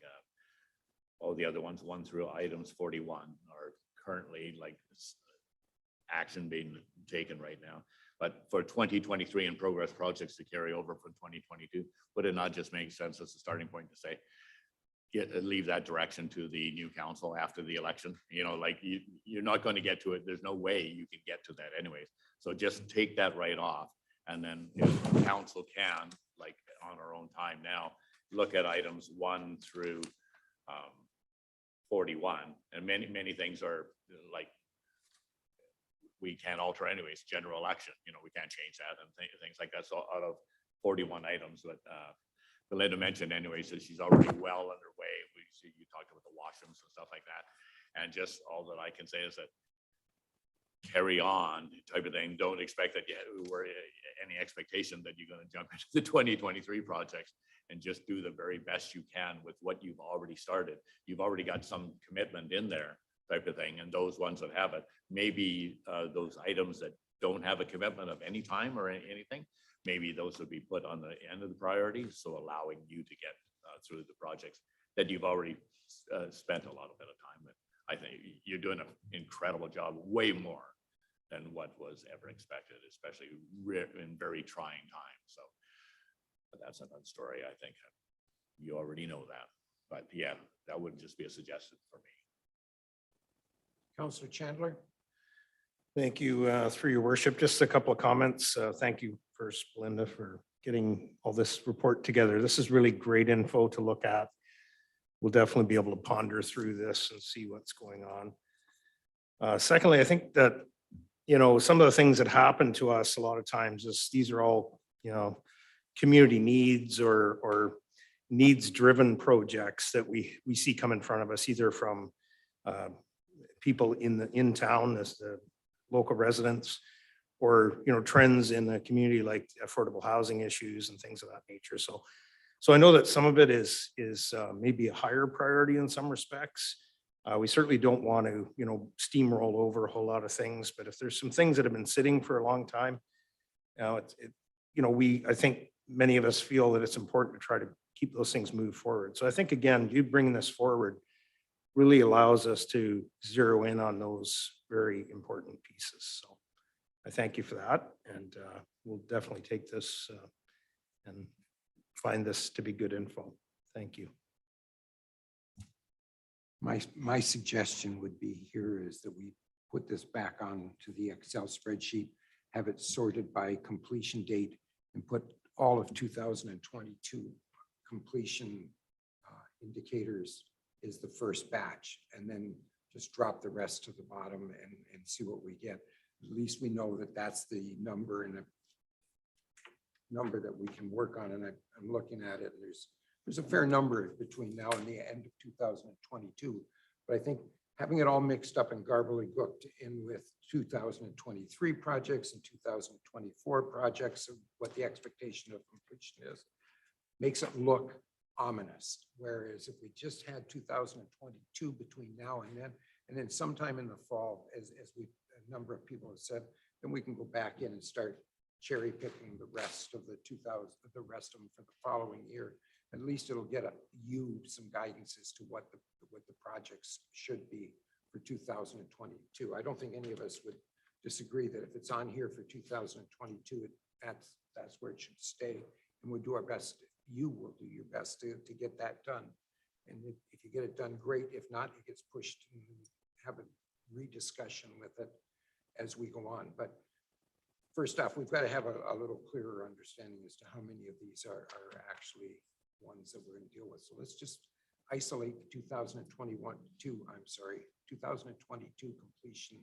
Speaker 4: all the other ones, 1 through items 41 are currently like action being taken right now. But for 2023 in progress projects to carry over from 2022, would it not just make sense as a starting point to say, leave that direction to the new council after the election? You know, like you're not going to get to it. There's no way you can get to that anyways. So just take that right off. And then if the council can, like on our own time now, look at items 1 through 41. And many things are like, we can't alter anyways, general election, you know, we can't change that and things like that. So out of 41 items, but Belinda mentioned anyways that she's already well underway. We see you talked about the washrooms and stuff like that. And just all that I can say is that carry on type of thing. Don't expect that we're any expectation that you're going to jump into the 2023 projects, and just do the very best you can with what you've already started. You've already got some commitment in there type of thing. And those ones that have it, maybe those items that don't have a commitment of any time or anything, maybe those would be put on the end of the priorities. So allowing you to get through the projects that you've already spent a lot of bit of time with. I think you're doing an incredible job, way more than what was ever expected, especially in very trying times. So but that's another story. I think you already know that. But yeah, that would just be a suggestion for me.
Speaker 1: Councillor Chandler.
Speaker 14: Thank you, through your worship. Just a couple of comments. Thank you first, Belinda, for getting all this report together. This is really great info to look at. We'll definitely be able to ponder through this and see what's going on. Secondly, I think that, you know, some of the things that happen to us a lot of times is these are all, you know, community needs or needs-driven projects that we see come in front of us, either from people in town as the local residents, or, you know, trends in the community like affordable housing issues and things of that nature. So I know that some of it is maybe a higher priority in some respects. We certainly don't want to, you know, steamroll over a whole lot of things, but if there's some things that have been sitting for a long time, you know, I think many of us feel that it's important to try to keep those things move forward. So I think, again, you bringing this forward really allows us to zero in on those very important pieces. So I thank you for that. And we'll definitely take this and find this to be good info. Thank you.
Speaker 1: My suggestion would be here is that we put this back on to the Excel spreadsheet, have it sorted by completion date, and put all of 2022 completion indicators is the first batch, and then just drop the rest to the bottom and see what we get. At least we know that that's the number and a number that we can work on. And I'm looking at it, and there's a fair number between now and the end of 2022. But I think having it all mixed up and gobbledygooked in with 2023 projects and 2024 projects, of what the expectation of completion is, makes it look ominous. Whereas if we just had 2022 between now and then sometime in the fall, as a number of people have said, then we can go back in and start cherry picking the rest of the rest of them for the following year. At least it'll get you some guidance as to what the projects should be for 2022. I don't think any of us would disagree that if it's on here for 2022, that's where it should stay. And we'll do our best. You will do your best to get that done. And if you get it done, great. If not, it gets pushed and have a rediscussion with it as we go on. But first off, we've got to have a little clearer understanding as to how many of these are actually ones that we're going to deal with. So let's just isolate the 2022 completion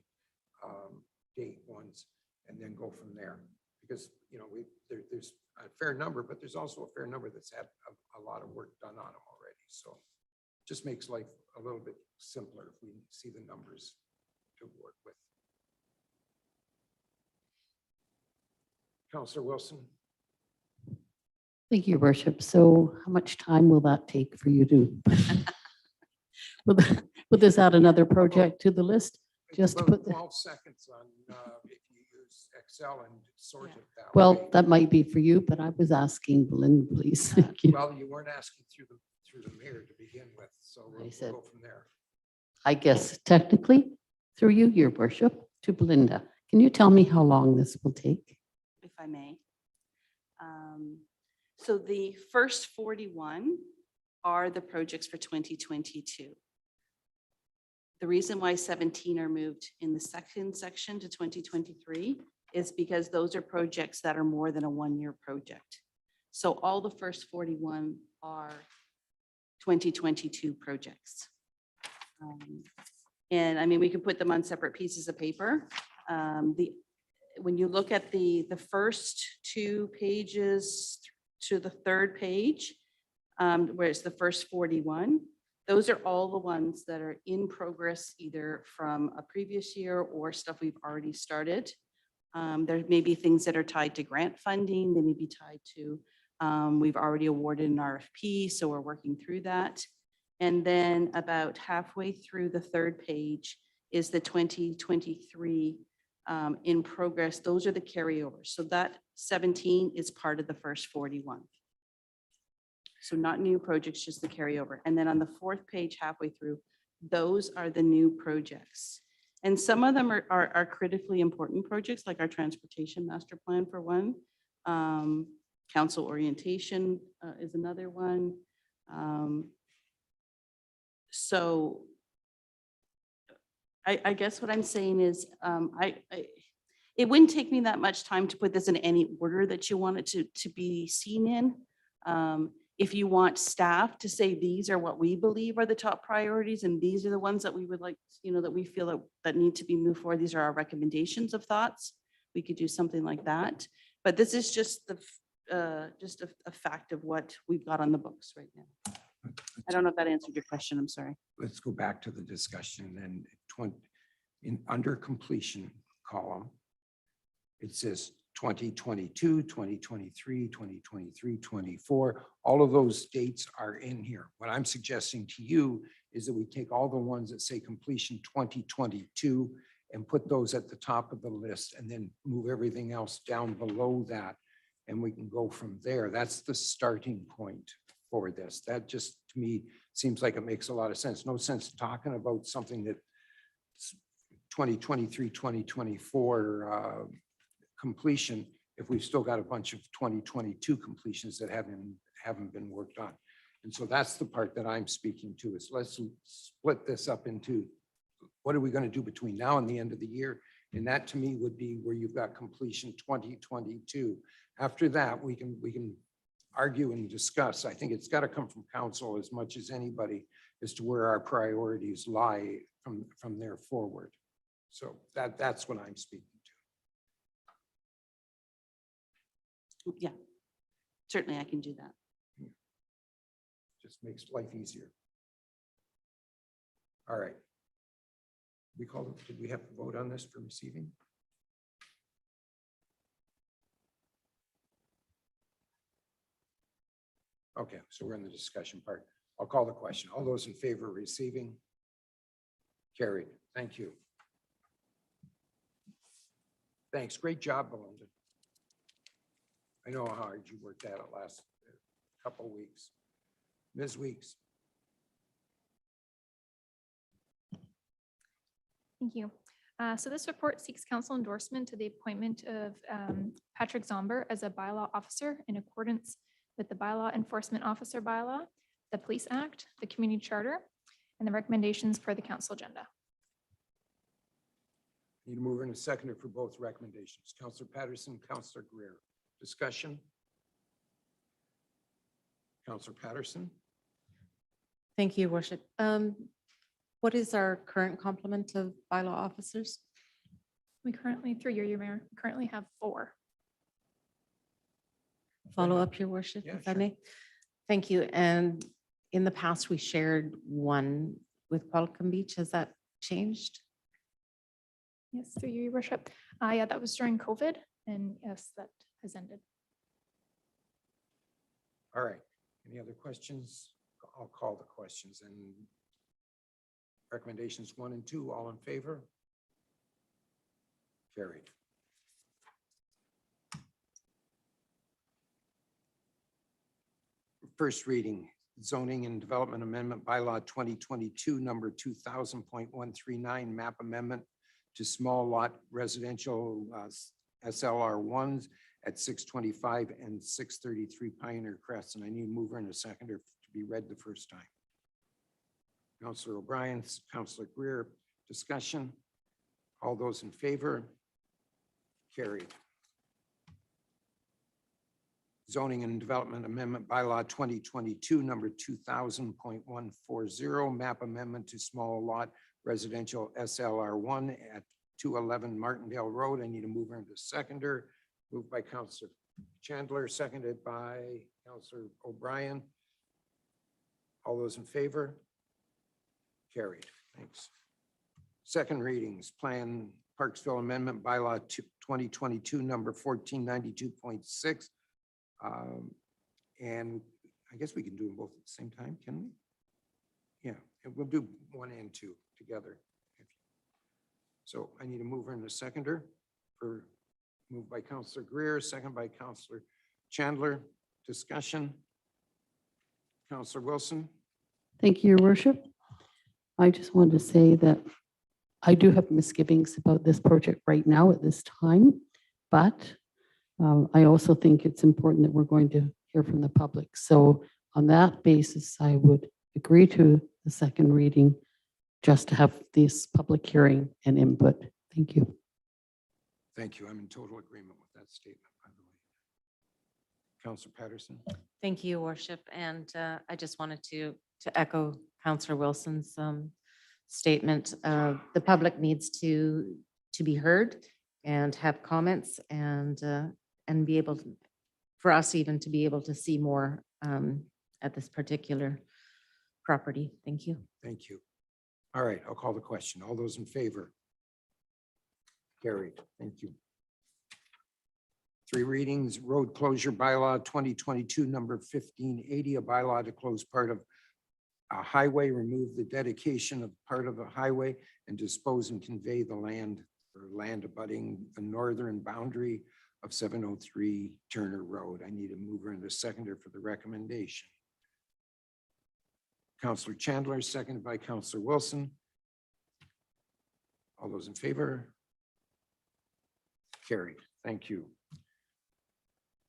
Speaker 1: date ones, and then go from there. Because, you know, there's a fair number, but there's also a fair number that's had a lot of work done on them already. So it just makes life a little bit simpler if we see the numbers to work with. Councillor Wilson.
Speaker 3: Thank you, Your Worship. So how much time will that take for you to? Will this add another project to the list? just to
Speaker 1: About
Speaker 3: put the,
Speaker 1: 12 seconds on if you use Excel and sort it that way.
Speaker 3: well, that might be for you, but I was asking Belinda, please. Thank you.
Speaker 1: Well, you weren't asking through the mayor to begin with, so we'll
Speaker 3: said-
Speaker 1: go from there.
Speaker 3: I guess technically, through you, your worship, to Belinda. Can you tell me how long this will take?
Speaker 18: If I may. So the first 41 are the projects for 2022. The reason why 17 are moved in the second section to 2023 is because those are projects that are more than a one-year project. So all the first 41 are 2022 projects. And I mean, we could put them on separate pieces of paper. When you look at the first 2 pages to the 3rd page, where it's the first 41, those are all the ones that are in progress, either from a previous year or stuff we've already started. There may be things that are tied to grant funding. They may be tied to, we've already awarded an RFP, so we're working through that. And then about halfway through the 3rd page is the 2023 in progress. Those are the carryovers. So that 17 is part of the first 41. So not new projects, just the carryover. And then on the 4th page, halfway through, those are the new projects. And some of them are critically important projects, like our transportation master plan for one. Council orientation is another one. So I guess what I'm saying is it wouldn't take me that much time to put this in any order that you want it to be seen in. If you want staff to say, these are what we believe are the top priorities, and these are the ones that we would like, that we feel that need to be moved forward. These are our recommendations of thoughts. We could do something like that. But this is just a fact of what we've got on the books right now. I don't know if that answered your question. I'm sorry.
Speaker 1: Let's go back to the discussion and under completion column, it says 2022, 2023, 2023, 24. All of those dates are in here. What I'm suggesting to you is that we take all the ones that say completion 2022 and put those at the top of the list, and then move everything else down below that. And we can go from there. That's the starting point for this. That just, to me, seems like it makes a lot of sense. No sense talking about something that 2023, 2024 completion if we've still got a bunch of 2022 completions that haven't been worked on. And so that's the part that I'm speaking to, is let's split this up into what are we going to do between now and the end of the year? And that to me would be where you've got completion 2022. After that, we can argue and discuss. I think it's got to come from council as much as anybody as to where our priorities lie from there forward. So that's what I'm speaking to.
Speaker 18: Yeah, certainly I can do that.
Speaker 1: Just makes life easier. All right. Did we have to vote on this for receiving? Okay, so we're in the discussion part. I'll call the question. All those in favor of receiving? Carried. Thank you. Thanks. Great job, Belinda. I know how hard you worked at it last couple of weeks. Ms. Weeks.
Speaker 19: Thank you. So this report seeks council endorsement to the appointment of Patrick Zomber as a bylaw officer in accordance with the bylaw enforcement officer bylaw, the Police Act, the Community Charter, and the recommendations for the council agenda.
Speaker 1: Need a mover and a seconder for both recommendations. Councillor Patterson, Councillor Greer. Discussion? Councillor Patterson?
Speaker 5: Thank you, Worship. What is our current complement of bylaw officers?
Speaker 19: We currently, through your mayor, currently have 4.
Speaker 5: Follow up, Your Worship, if I may. Thank you. And in the past, we shared one with Welcome Beach. Has that changed?
Speaker 19: Yes, through your worship. Yeah, that was during COVID, and yes, that has ended.
Speaker 1: All right. Any other questions? I'll call the questions and recommendations 1 and 2. All in favor? Carried. First reading, zoning and development amendment bylaw 2022, number 2000.139, map amendment to small lot residential SLR ones at 625 and 633 Pioneer Crest. And I need a mover and a seconder to be read the first time. Councillor O'Brien, Councillor Greer, discussion. All those in favor? Carried. Zoning and Development Amendment Bylaw 2022, number 2000.140, map amendment to small lot residential SLR1 at 211 Martindale Road. I need a mover and a seconder. Moved by Councillor Chandler, seconded by Councillor O'Brien. All those in favor? Carried. Thanks. Second readings, Plan Parksville Amendment Bylaw 2022, number 1492.6. And I guess we can do them both at the same time, can we? Yeah, and we'll do 1 and 2 together. So I need a mover and a seconder for moved by Councillor Greer, second by Councillor Chandler. Discussion. Councillor Wilson.
Speaker 3: Thank you, Your Worship. I just wanted to say that I do have misgivings about this project right now at this time, but I also think it's important that we're going to hear from the public. So on that basis, I would agree to the second reading just to have this public hearing and input. Thank you.
Speaker 1: Thank you. I'm in total agreement with that statement, by the way. Councillor Patterson.
Speaker 5: Thank you, Your Worship. And I just wanted to echo Councillor Wilson's statement. The public needs to be heard and have comments and be able to, for us even to be able to see more at this particular property. Thank you.
Speaker 1: Thank you. All right, I'll call the question. All those in favor? Carried. Thank you. 3 readings, road closure bylaw 2022, number 1580, a bylaw to close part of a highway, remove the dedication of part of a highway, and dispose and convey the land or land abutting the northern boundary of 703 Turner Road. I need a mover and a seconder for the recommendation. Councillor Chandler, seconded by Councillor Wilson. All those in favor? Carried. Thank you.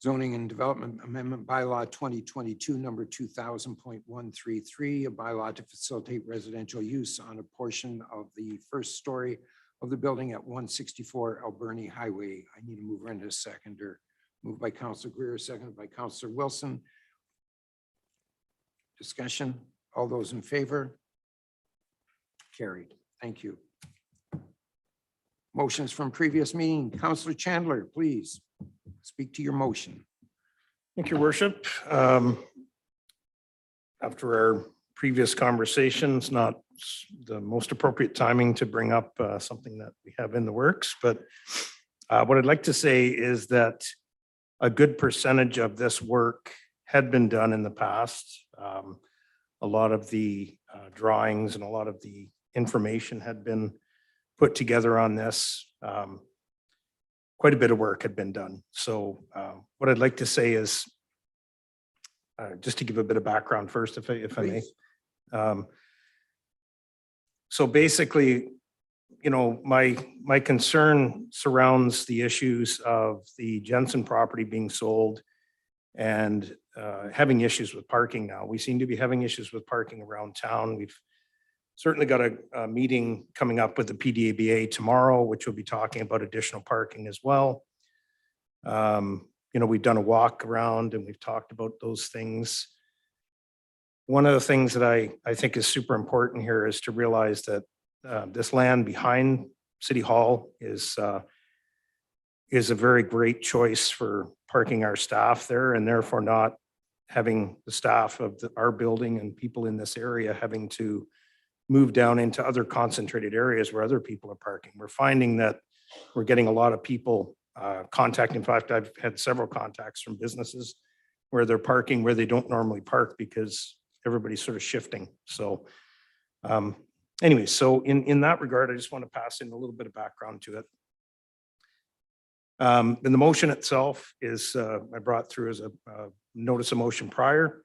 Speaker 1: Zoning and Development Amendment Bylaw 2022, number 2000.133, a bylaw to facilitate residential use on a portion of the first story of the building at 164 Alberni Highway. I need a mover and a seconder. Moved by Councillor Greer, seconded by Councillor Wilson. Discussion. All those in favor? Carried. Thank you. Motions from previous meeting. Councillor Chandler, please speak to your motion.
Speaker 14: Thank you, Worship. After our previous conversations, not the most appropriate timing to bring up something that we have in the works, but what I'd like to say is that a good percentage of this work had been done in the past. A lot of the drawings and a lot of the information had been put together on this. Quite a bit of work had been done. So what I'd like to say is, just to give a bit of background first, if I may. So basically, you know, my concern surrounds the issues of the Jensen property being sold and having issues with parking now. We seem to be having issues with parking around town. We've certainly got a meeting coming up with the PDABA tomorrow, which will be talking about additional parking as well. You know, we've done a walk around and we've talked about those things. One of the things that I think is super important here is to realize that this land behind City Hall is a very great choice for parking our staff there, and therefore not having the staff of our building and people in this area having to move down into other concentrated areas where other people are parking. We're finding that we're getting a lot of people contacting. In fact, I've had several contacts from businesses where they're parking where they don't normally park because everybody's sort of shifting. So anyway, so in that regard, I just want to pass in a little bit of background to it. And the motion itself is, I brought through as a notice of motion prior.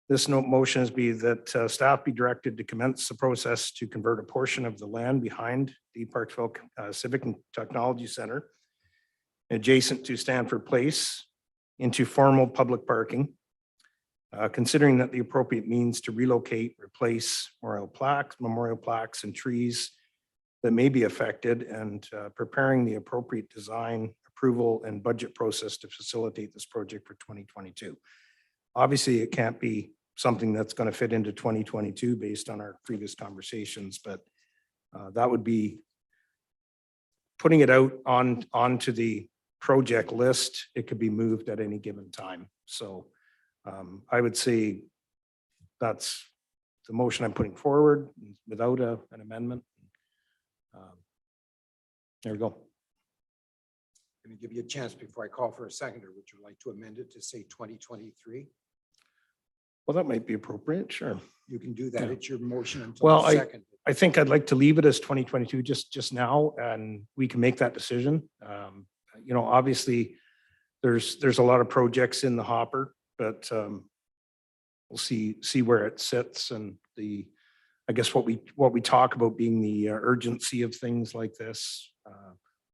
Speaker 14: This motion is be that staff be directed to commence the process to convert a portion of the land behind the Parksville Civic and Technology Center adjacent to Stanford Place into formal public parking, considering that the appropriate means to relocate, replace memorial plaques and trees that may be affected, and preparing the appropriate design, approval, and budget process to facilitate this project for 2022. Obviously, it can't be something that's going to fit into 2022 based on our previous conversations, but that would be putting it out onto the project list. It could be moved at any given time. So I would say that's the motion I'm putting forward without an amendment. There we go.
Speaker 1: Going to give you a chance before I call for a seconder. Would you like to amend it to say 2023?
Speaker 14: Well, that might be appropriate. Sure.
Speaker 1: You can do that.
Speaker 14: Yeah.
Speaker 1: It's your motion until
Speaker 14: Well,
Speaker 1: the second.
Speaker 14: I think I'd like to leave it as 2022 just now, and we can make that decision. You know, obviously, there's a lot of projects in the hopper, but we'll see where it sits, and I guess what we talk about being the urgency of things like this,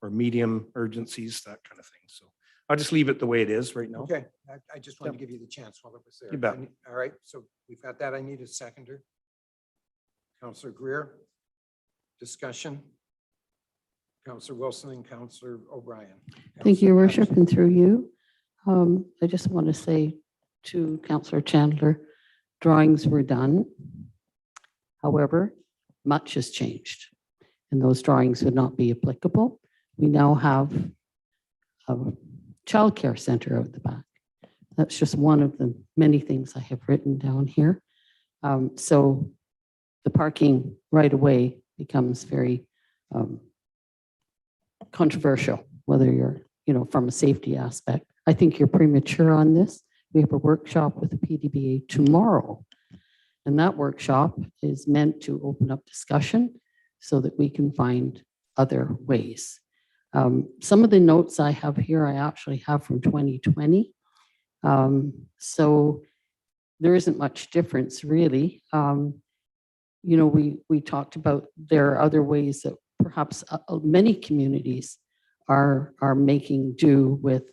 Speaker 14: or medium urgencies, that kind of thing. So I'll just leave it the way it is right now.
Speaker 1: Okay, I just wanted to give you the chance while it was there.
Speaker 14: You bet.
Speaker 1: All right, so we've got that. I need a seconder. Councillor Greer, discussion. Councillor Wilson and Councillor O'Brien.
Speaker 3: Thank you, Your
Speaker 1: Councillor
Speaker 3: Worship, and through you. I just want to say to Councillor Chandler, drawings were done. However, much has changed, and those drawings would not be applicable. We now have a childcare center out the back. That's just one of the many things I have written down here. So the parking right away becomes very controversial, whether you're, from a safety aspect. I think you're premature on this. We have a workshop with the PDBA tomorrow, and that workshop is meant to open up discussion so that we can find other ways. Some of the notes I have here, I actually have from 2020. So there isn't much difference really. We talked about there are other ways that perhaps many communities are making do with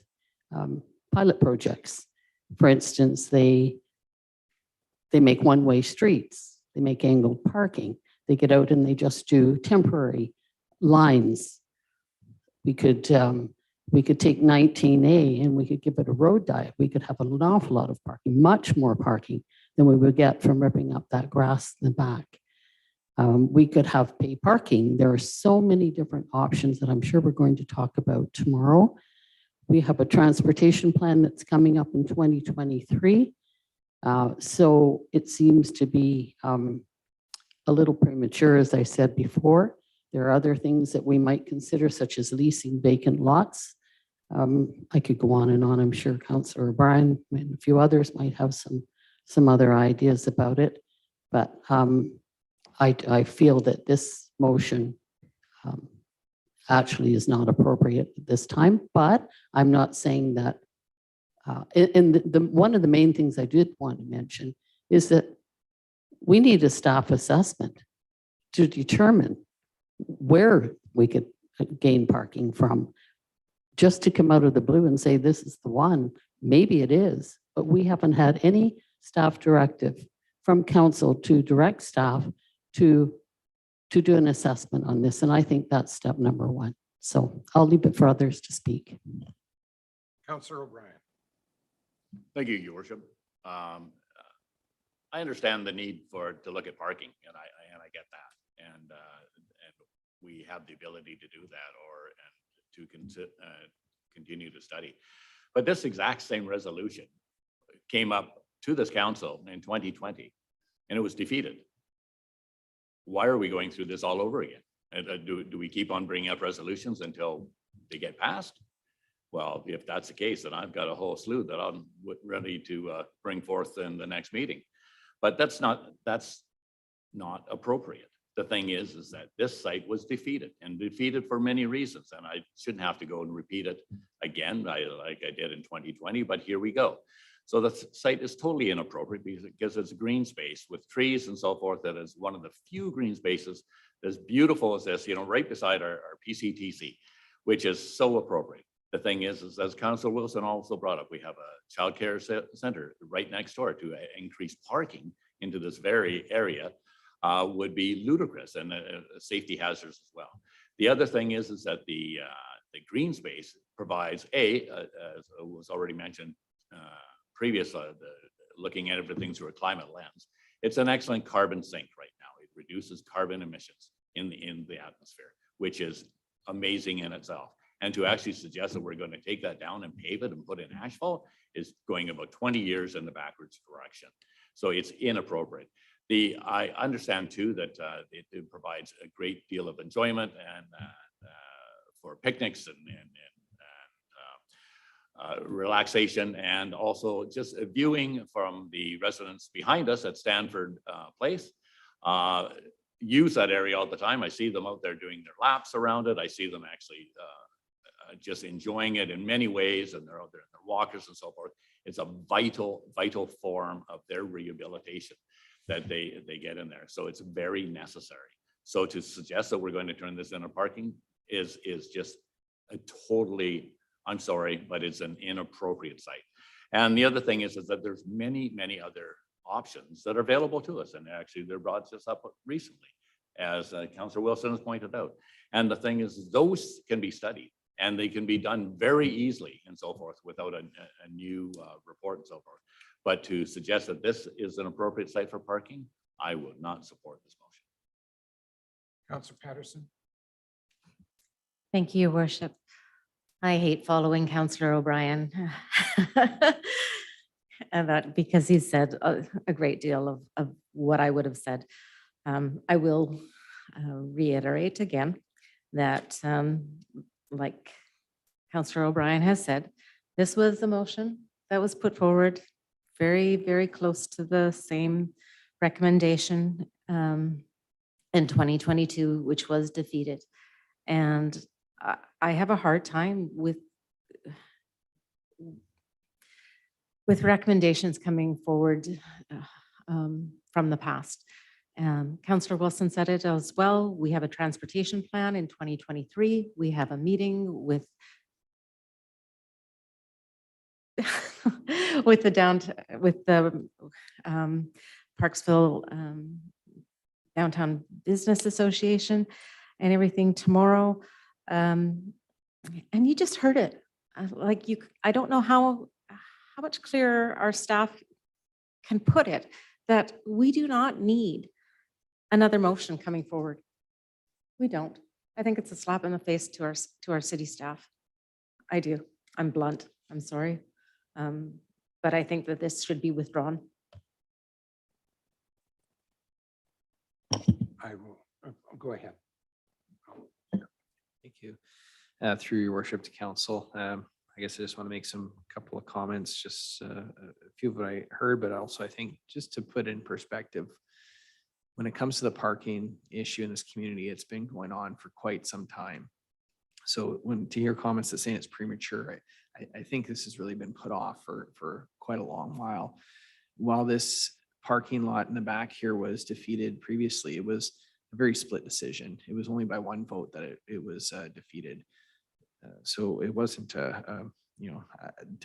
Speaker 3: pilot projects. For instance, they make one-way streets, they make angled parking, they get out and they just do temporary lines. We could take 19A and we could give it a road diet. We could have an awful lot of parking, much more parking than we would get from ripping up that grass in the back. We could have pay parking. There are so many different options that I'm sure we're going to talk about tomorrow. We have a transportation plan that's coming up in 2023. So it seems to be a little premature, as I said before. There are other things that we might consider, such as leasing vacant lots. I could go on and on. I'm sure Councillor O'Brien and a few others might have some other ideas about it. But I feel that this motion actually is not appropriate at this time. But I'm not saying that. One of the main things I did want to mention is that we need a staff assessment to determine where we could gain parking from. Just to come out of the blue and say this is the one, maybe it is, but we haven't had any staff directive from council to direct staff to do an assessment on this. And I think that's step number one. So I'll leave it for others to speak.
Speaker 1: Councillor O'Brien.
Speaker 4: Thank you, Your Worship. I understand the need to look at parking, and I get that, and we have the ability to do that, and to continue to study. But this exact same resolution came up to this council in 2020, and it was defeated. Why are we going through this all over again? And do we keep on bringing up resolutions until they get passed? Well, if that's the case, then I've got a whole slew that I'm ready to bring forth in the next meeting. But that's not appropriate. The thing is that this site was defeated and defeated for many reasons. And I shouldn't have to go and repeat it again, like I did in 2020, but here we go. So the site is totally inappropriate because it's green space with trees and so forth. That is one of the few green spaces as beautiful as this, right beside our PCTC, which is so appropriate. The thing is as Councillor Wilson also brought up, we have a childcare center right next door. To increase parking into this very area would be ludicrous and safety hazards as well. The other thing is that the green space provides as was already mentioned previously, looking at everything through a climate lens. It's an excellent carbon sink right now. It reduces carbon emissions in the atmosphere, which is amazing in itself. And to actually suggest that we're going to take that down and pave it and put in asphalt is going about 20 years in the backwards direction. So it's inappropriate. I understand too that it provides a great deal of enjoyment and for picnics and relaxation, and also just viewing from the residents behind us at Stanford Place. Use that area all the time. I see them out there doing their laps around it. I see them actually just enjoying it in many ways, and they're out there in their walkers and so forth. It's a vital form of their rehabilitation that they get in there. So it's very necessary. So to suggest that we're going to turn this into parking is just a totally, I'm sorry, but it's an inappropriate site. And the other thing is that there's many other options that are available to us. And actually they're brought this up recently, as Councillor Wilson has pointed out. And the thing is, those can be studied and they can be done very easily and so forth without a new report and so forth. But to suggest that this is an appropriate site for parking, I would not support this motion.
Speaker 1: Councillor Patterson.
Speaker 5: Thank you, Your Worship. I hate following Councillor O'Brien. And that because he said a great deal of what I would have said. I will reiterate again that like Councillor O'Brien has said, this was the motion that was put forward, very close to the same recommendation in 2022, which was defeated. And I have a hard time with recommendations coming forward from the past. Councillor Wilson said it as well. We have a transportation plan in 2023. We have a meeting with the Parksville Downtown Business Association and everything tomorrow. And you just heard it. I don't know how much clearer our staff can put it, that we do not need another motion coming forward. We don't. I think it's a slap in the face to our city staff. I do. I'm blunt. I'm sorry. But I think that this should be withdrawn.
Speaker 1: I will go ahead.
Speaker 15: Thank you. Through your worship to council, I guess I just want to make some couple of comments, just a few of what I heard, but also I think just to put in perspective, when it comes to the parking issue in this community, it's been going on for quite some time. So to hear comments that saying it's premature, I think this has really been put off for quite a long while. While this parking lot in the back here was defeated previously, it was a very split decision. It was only by one vote that it was defeated. So it wasn't, to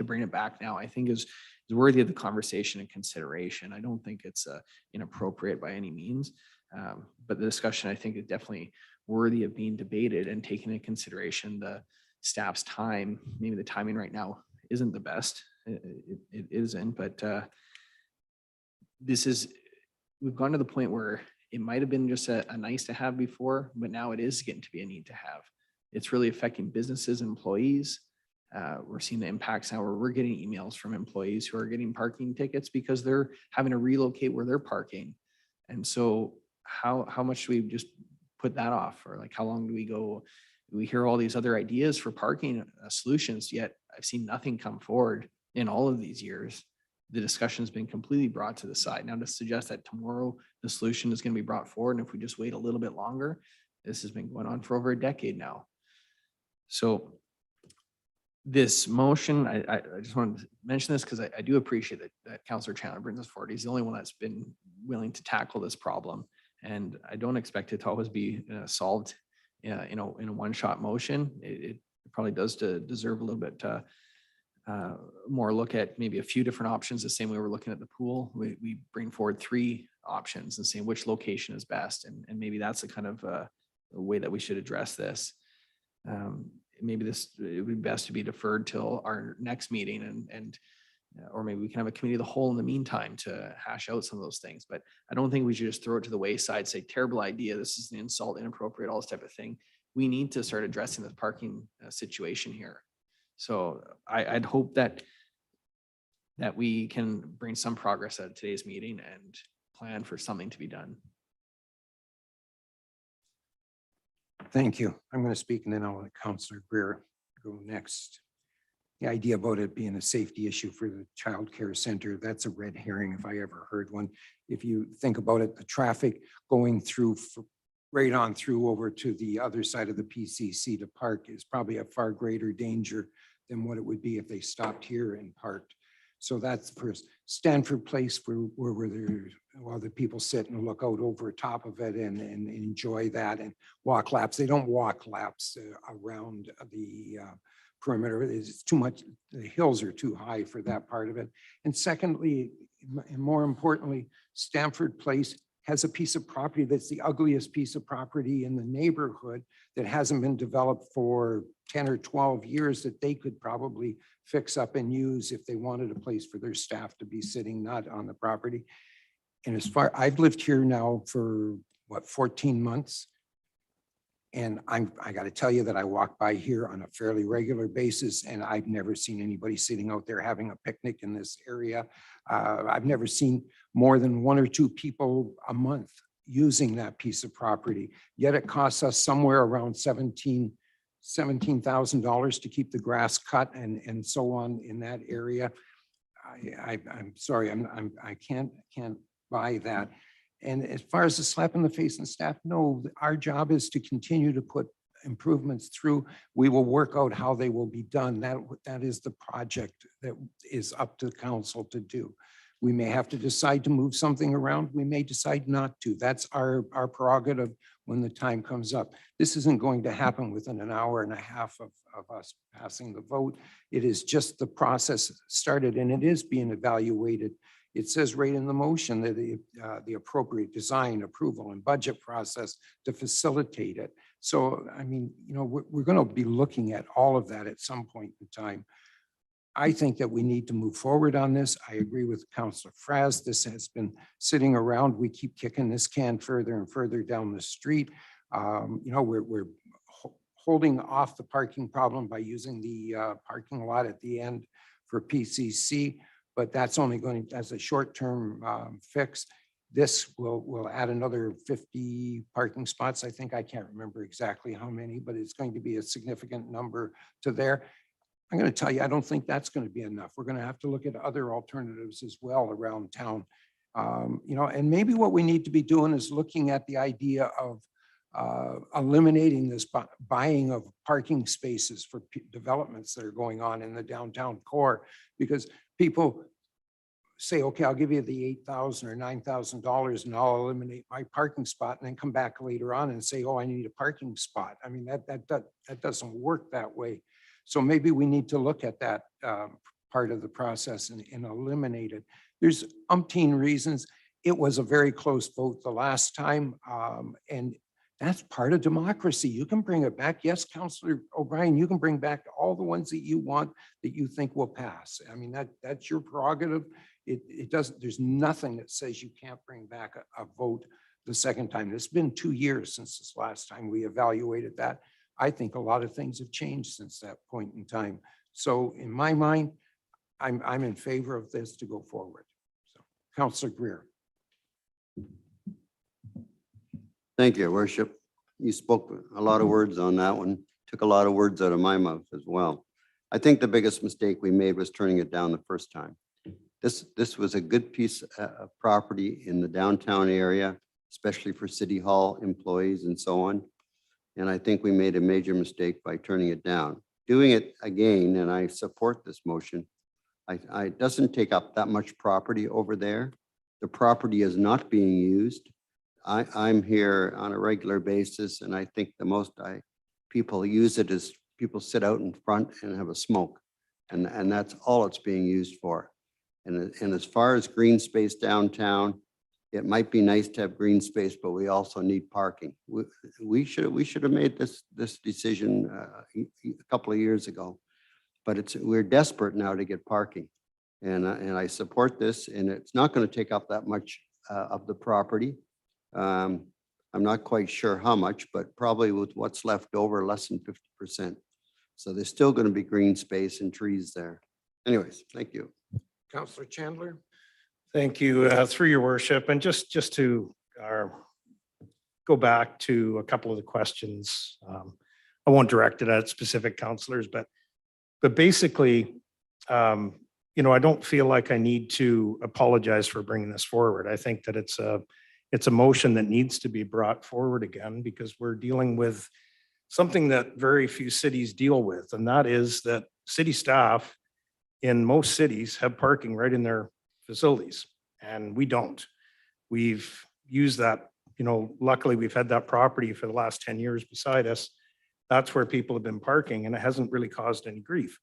Speaker 15: bring it back now, I think is worthy of the conversation and consideration. I don't think it's inappropriate by any means, but the discussion I think is definitely worthy of being debated and taking into consideration the staff's time. Maybe the timing right now isn't the best. It isn't, but we've gone to the point where it might have been just a nice to have before, but now it is getting to be a need to have. It's really affecting businesses and employees. We're seeing the impacts now where we're getting emails from employees who are getting parking tickets because they're having to relocate where they're parking. And so how much do we just put that off? Or like, how long do we go? We hear all these other ideas for parking solutions, yet I've seen nothing come forward in all of these years. the discussion's been completely brought to the side. Now to suggest that tomorrow the solution is going to be brought forward, and if we just wait a little bit longer, this has been going on for over a decade now. So this motion, I just wanted to mention this because I do appreciate that Councillor Chandler brings us forward. He's the only one that's been willing to tackle this problem. And I don't expect it to always be solved in a one-shot motion. It probably does deserve a little bit more look at maybe a few different options, the same way we're looking at the pool. We bring forward 3 options and saying which location is best. And maybe that's the kind of way that we should address this. Maybe it would be best to be deferred till our next meeting or maybe we can have a committee of the whole in the meantime to hash out some of those things. But I don't think we should just throw it to the wayside, say terrible idea, this is an insult, inappropriate, all this type of thing. We need to start addressing the parking situation here. So I'd hope that we can bring some progress at today's meeting and plan for something to be done.
Speaker 1: Thank you. I'm going to speak and then I'll let Councillor Greer go next. The idea about it being a safety issue for the child care center, that's a red herring if I ever heard one. If you think about it, the traffic going through right on through over to the other side of the PCC to park is probably a far greater danger than what it would be if they stopped here and parked. So that's first. Stanford Place where the people sit and look out over top of it and enjoy that and walk laps. They don't walk laps around the perimeter. It's too much. The hills are too high for that part of it. And secondly, and more importantly, Stanford Place has a piece of property that's the ugliest piece of property in the neighborhood that hasn't been developed for 10 or 12 years that they could probably fix up and use if they wanted a place for their staff to be sitting, not on the property. And as far, I've lived here now for what, 14 months. And I got to tell you that I walk by here on a fairly regular basis and I've never seen anybody sitting out there having a picnic in this area. I've never seen more than 1 or 2 people a month using that piece of property. Yet it costs us somewhere around $17,000 to keep the grass cut and so on in that area. I'm sorry, I can't buy that. And as far as the slap in the face and staff, no, our job is to continue to put improvements through. We will work out how they will be done. That is the project that is up to council to do. We may have to decide to move something around. We may decide not to. That's our prerogative when the time comes up. This isn't going to happen within an hour and a half of us passing the vote. It is just the process started and it is being evaluated. It says right in the motion that the appropriate design, approval, and budget process to facilitate it. So, I mean, you know, we're going to be looking at all of that at some point in time. I think that we need to move forward on this. I agree with Councillor Fraz. This has been sitting around. We keep kicking this can further and further down the street. You know, we're holding off the parking problem by using the parking lot at the end for PCC. But that's only going as a short-term fix. This will add another 50 parking spots. I think I can't remember exactly how many, but it's going to be a significant number to there. I'm going to tell you, I don't think that's going to be enough. We're going to have to look at other alternatives as well around town. You know, and maybe what we need to be doing is looking at the idea of eliminating this buying of parking spaces for developments that are going on in the downtown core, because people say, okay, I'll give you the $8,000 or $9,000 and I'll eliminate my parking spot, and then come back later on and say, oh, I need a parking spot. I mean, that doesn't work that way. So maybe we need to look at that part of the process and eliminate it. There's umpteen reasons. It was a very close vote the last time, and that's part of democracy. You can bring it back. Yes, Councillor O'Brien, you can bring back all the ones that you want that you think will pass. I mean, that's your prerogative. It doesn't, there's nothing that says you can't bring back a vote the second time. It's been 2 years since this last time we evaluated that. I think a lot of things have changed since that point in time. So in my mind, I'm in favor of this to go forward. So, Councillor Greer.
Speaker 17: Thank you, Worship. You spoke a lot of words on that one, took a lot of words out of my mouth as well. I think the biggest mistake we made was turning it down the first time. This was a good piece of property in the downtown area, especially for City Hall employees and so on. And I think we made a major mistake by turning it down. Doing it again, and I support this motion, it doesn't take up that much property over there. The property is not being used. I'm here on a regular basis, and I think the most people use it is people sit out in front and have a smoke. And that's all it's being used for. And as far as green space downtown, it might be nice to have green space, but we also need parking. We should have made this decision a couple of years ago, but we're desperate now to get parking. And I support this, and it's not going to take up that much of the property. I'm not quite sure how much, but probably with what's left over, less than 50%. So there's still going to be green space and trees there. Anyways, thank you.
Speaker 1: Councillor Chandler.
Speaker 14: Thank you, through your worship. And just to go back to a couple of the questions. I won't direct it at specific councillors, but basically, I don't feel like I need to apologize for bringing this forward. I think that it's a motion that needs to be brought forward again, because we're dealing with something that very few cities deal with, and that is that city staff in most cities have parking right in their facilities, and we don't. We've used that, luckily we've had that property for the last 10 years beside us. That's where people have been parking, and it hasn't really caused any grief.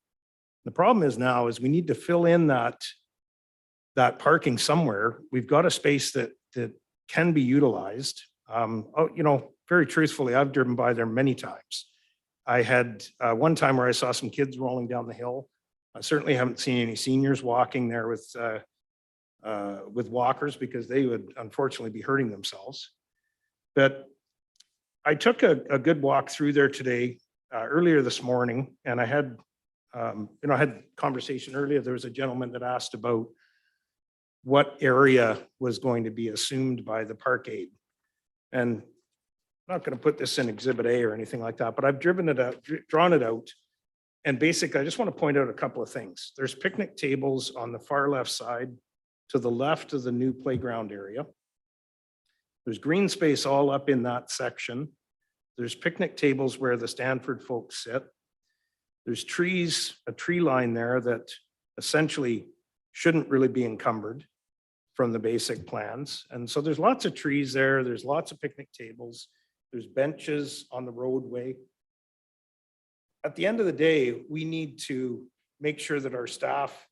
Speaker 14: The problem is now is we need to fill in that parking somewhere. We've got a space that can be utilized. Very truthfully, I've driven by there many times. I had one time where I saw some kids rolling down the hill. I certainly haven't seen any seniors walking there with walkers, because they would unfortunately be hurting themselves. But I took a good walk through there today, earlier this morning, and I had conversation earlier. There was a gentleman that asked about what area was going to be assumed by the park aid. And I'm not going to put this in Exhibit A or anything like that, but I've drawn it out. And basically, I just want to point out a couple of things. There's picnic tables on the far left side to the left of the new playground area. There's green space all up in that section. There's picnic tables where the Stanford folks sit. There's trees, a tree line there that essentially shouldn't really be encumbered from the basic plans. And so there's lots of trees there. There's lots of picnic tables. There's benches on the roadway. At the end of the day, we need to make sure that our staff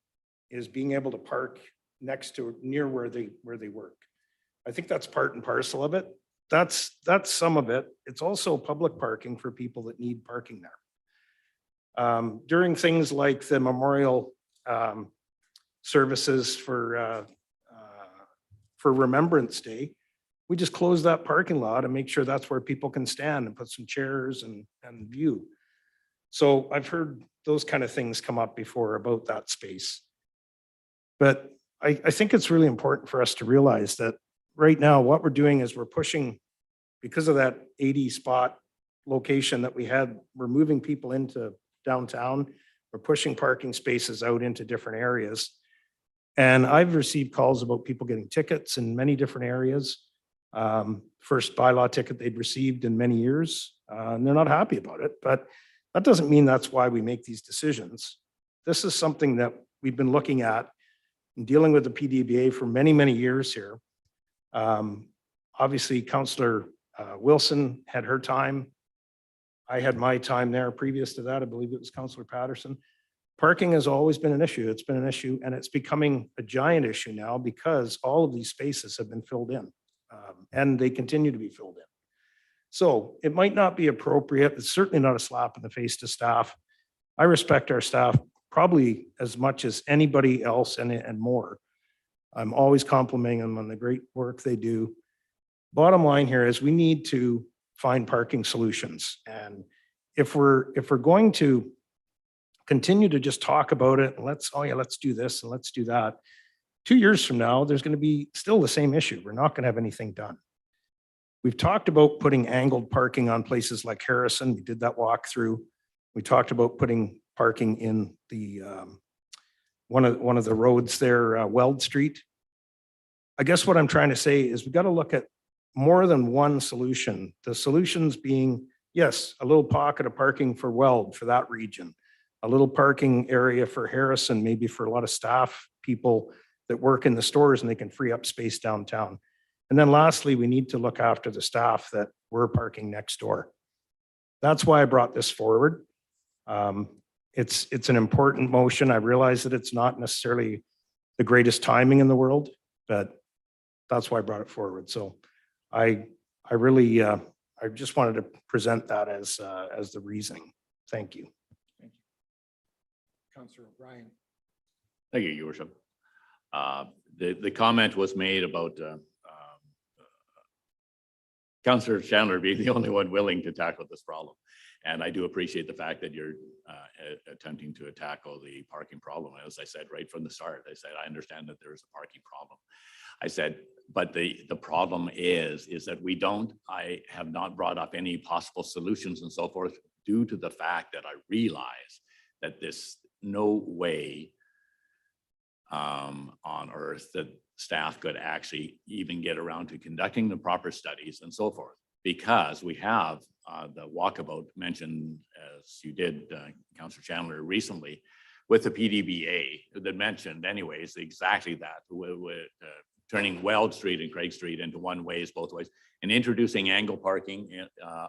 Speaker 14: is being able to park near where they work. I think that's part and parcel of it. That's some of it. It's also public parking for people that need parking there. During things like the memorial services for Remembrance Day, we just close that parking lot and make sure that's where people can stand and put some chairs and view. So I've heard those kind of things come up before about that space. But I think it's really important for us to realize that right now what we're doing is we're pushing, because of that 80 spot location that we had, we're moving people into downtown. We're pushing parking spaces out into different areas. And I've received calls about people getting tickets in many different areas. First bylaw ticket they'd received in many years, and they're not happy about it. But that doesn't mean that's why we make these decisions. This is something that we've been looking at and dealing with the PDBA for many, many years here. Obviously, Councillor Wilson had her time. I had my time there. Previous to that, I believe it was Councillor Patterson. Parking has always been an issue. It's been an issue, and it's becoming a giant issue now because all of these spaces have been filled in, and they continue to be filled in. So it might not be appropriate. It's certainly not a slap in the face to staff. I respect our staff probably as much as anybody else and more. I'm always complimenting them on the great work they do. Bottom line here is we need to find parking solutions. And if we're going to continue to just talk about it and let's do this and let's do that, 2 years from now, there's going to be still the same issue. We're not going to have anything done. We've talked about putting angled parking on places like Harrison. We did that walkthrough. We talked about putting parking in the one of the roads there, Weld Street. I guess what I'm trying to say is we got to look at more than one solution. The solutions being, yes, a little pocket of parking for Weld for that region, a little parking area for Harrison, maybe for a lot of staff people that work in the stores and they can free up space downtown. And then lastly, we need to look after the staff that we're parking next door. That's why I brought this forward. It's an important motion. I realize that it's not necessarily the greatest timing in the world, but that's why I brought it forward. So I really, I just wanted to present that as the reasoning. Thank you.
Speaker 1: Councillor O'Brien.
Speaker 4: Thank you, Your Worship. The comment was made about Councillor Chandler being the only one willing to tackle this problem. And I do appreciate the fact that you're attempting to tackle the parking problem. As I said right from the start, I said, I understand that there is a parking problem. I said, but the problem is that I have not brought up any possible solutions and so forth due to the fact that I realize that there's no way on earth that staff could actually even get around to conducting the proper studies and so forth, because we have the walkabout mentioned, as you did, Councillor Chandler, recently with the PDBA that mentioned anyways, exactly that, with turning Weld Street and Craig Street into one ways, both ways, and introducing angle parking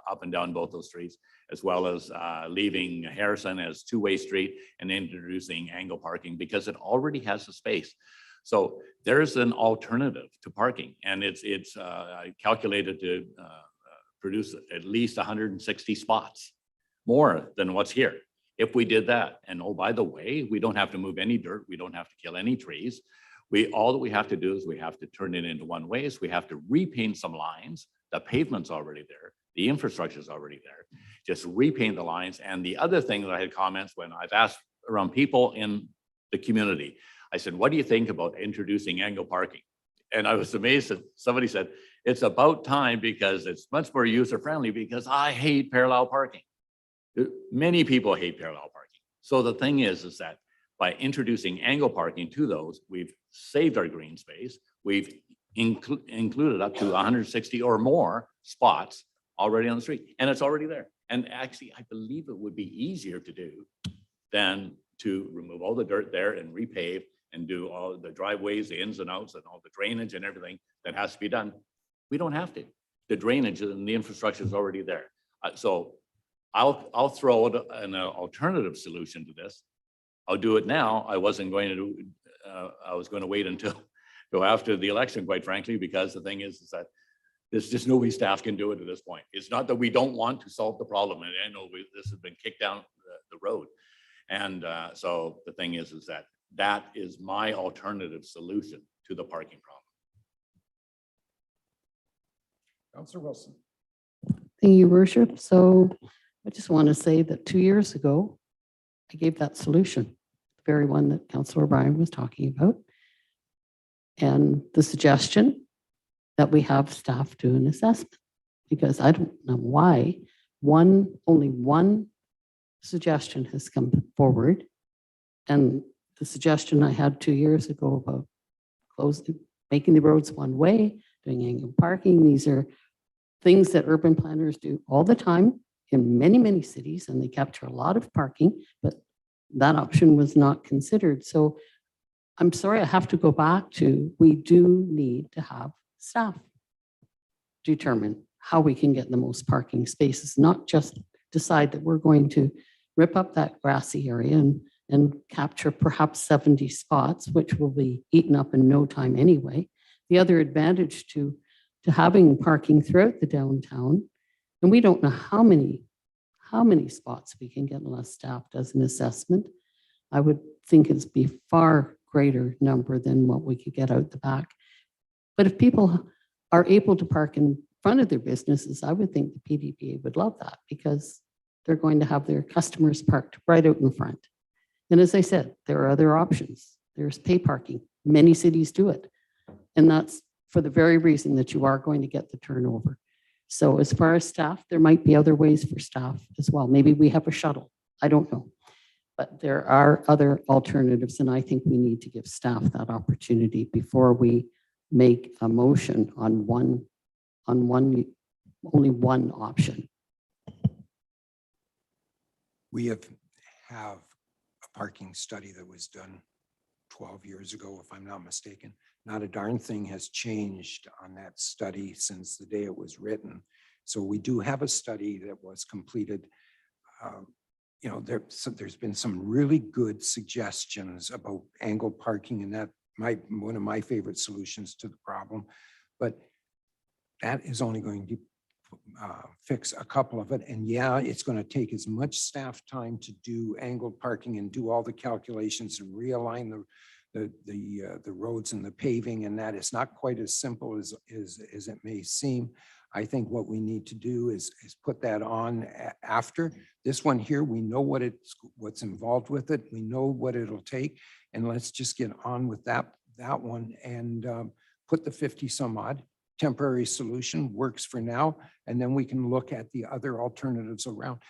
Speaker 4: up and down both those streets, as well as leaving Harrison as two-way street and introducing angle parking because it already has the space. So there's an alternative to parking, and it's calculated to produce at least 160 spots, more than what's here. If we did that, and oh, by the way, we don't have to move any dirt, we don't have to kill any trees. All that we have to do is we have to turn it into one ways. We have to repaint some lines. The pavement's already there. The infrastructure is already there. Just repaint the lines. And the other thing that I had comments when I've asked around people in the community, I said, what do you think about introducing angle parking? And I was amazed that somebody said, it's about time because it's much more user-friendly because I hate parallel parking. Many people hate parallel parking. So the thing is that by introducing angle parking to those, we've saved our green space. We've included up to 160 or more spots already on the street, and it's already there. And actually, I believe it would be easier to do than to remove all the dirt there and repave and do all the driveways, the ins and outs, and all the drainage and everything that has to be done. We don't have to. The drainage and the infrastructure is already there. So I'll throw an alternative solution to this. I'll do it now. I wasn't going to do, I was going to wait until after the election, quite frankly, because the thing is that there's just no way staff can do it at this point. It's not that we don't want to solve the problem. And I know this has been kicked down the road. And so the thing is that is my alternative solution to the parking problem.
Speaker 1: Councillor Wilson.
Speaker 3: Thank you, Your Worship. So I just want to say that 2 years ago, I gave that solution, the very one that Councillor O'Brien was talking about. And the suggestion that we have staff do an assessment, because I don't know why only one suggestion has come forward. And the suggestion I had 2 years ago about making the roads one way, doing angle parking, these are things that urban planners do all the time in many, many cities, and they capture a lot of parking, but that option was not considered. So I'm sorry, I have to go back to, we do need to have staff determine how we can get the most parking spaces, not just decide that we're going to rip up that grassy area and capture perhaps 70 spots, which will be eaten up in no time anyway. The other advantage to having parking throughout the downtown, and we don't know how many spots we can get unless staff does an assessment. I would think it's be far greater number than what we could get out the back. But if people are able to park in front of their businesses, I would think the PDPA would love that because they're going to have their customers parked right out in front. And as I said, there are other options. There's pay parking. Many cities do it. And that's for the very reason that you are going to get the turnover. So as far as staff, there might be other ways for staff as well. Maybe we have a shuttle. I don't know. But there are other alternatives, and I think we need to give staff that opportunity before we make a motion on only one option.
Speaker 1: We have a parking study that was done 12 years ago, if I'm not mistaken. Not a darn thing has changed on that study since the day it was written. So we do have a study that was completed. You know, there's been some really good suggestions about angled parking, and that one of my favorite solutions to the problem. But that is only going to fix a couple of it. And yeah, it's going to take as much staff time to do angled parking and do all the calculations and realign the roads and the paving, and that is not quite as simple as it may seem. I think what we need to do is put that on after this one here. We know what's involved with it. We know what it'll take, and let's just get on with that one and put the 50 some odd. Temporary solution works for now, and then we can look at the other alternatives around.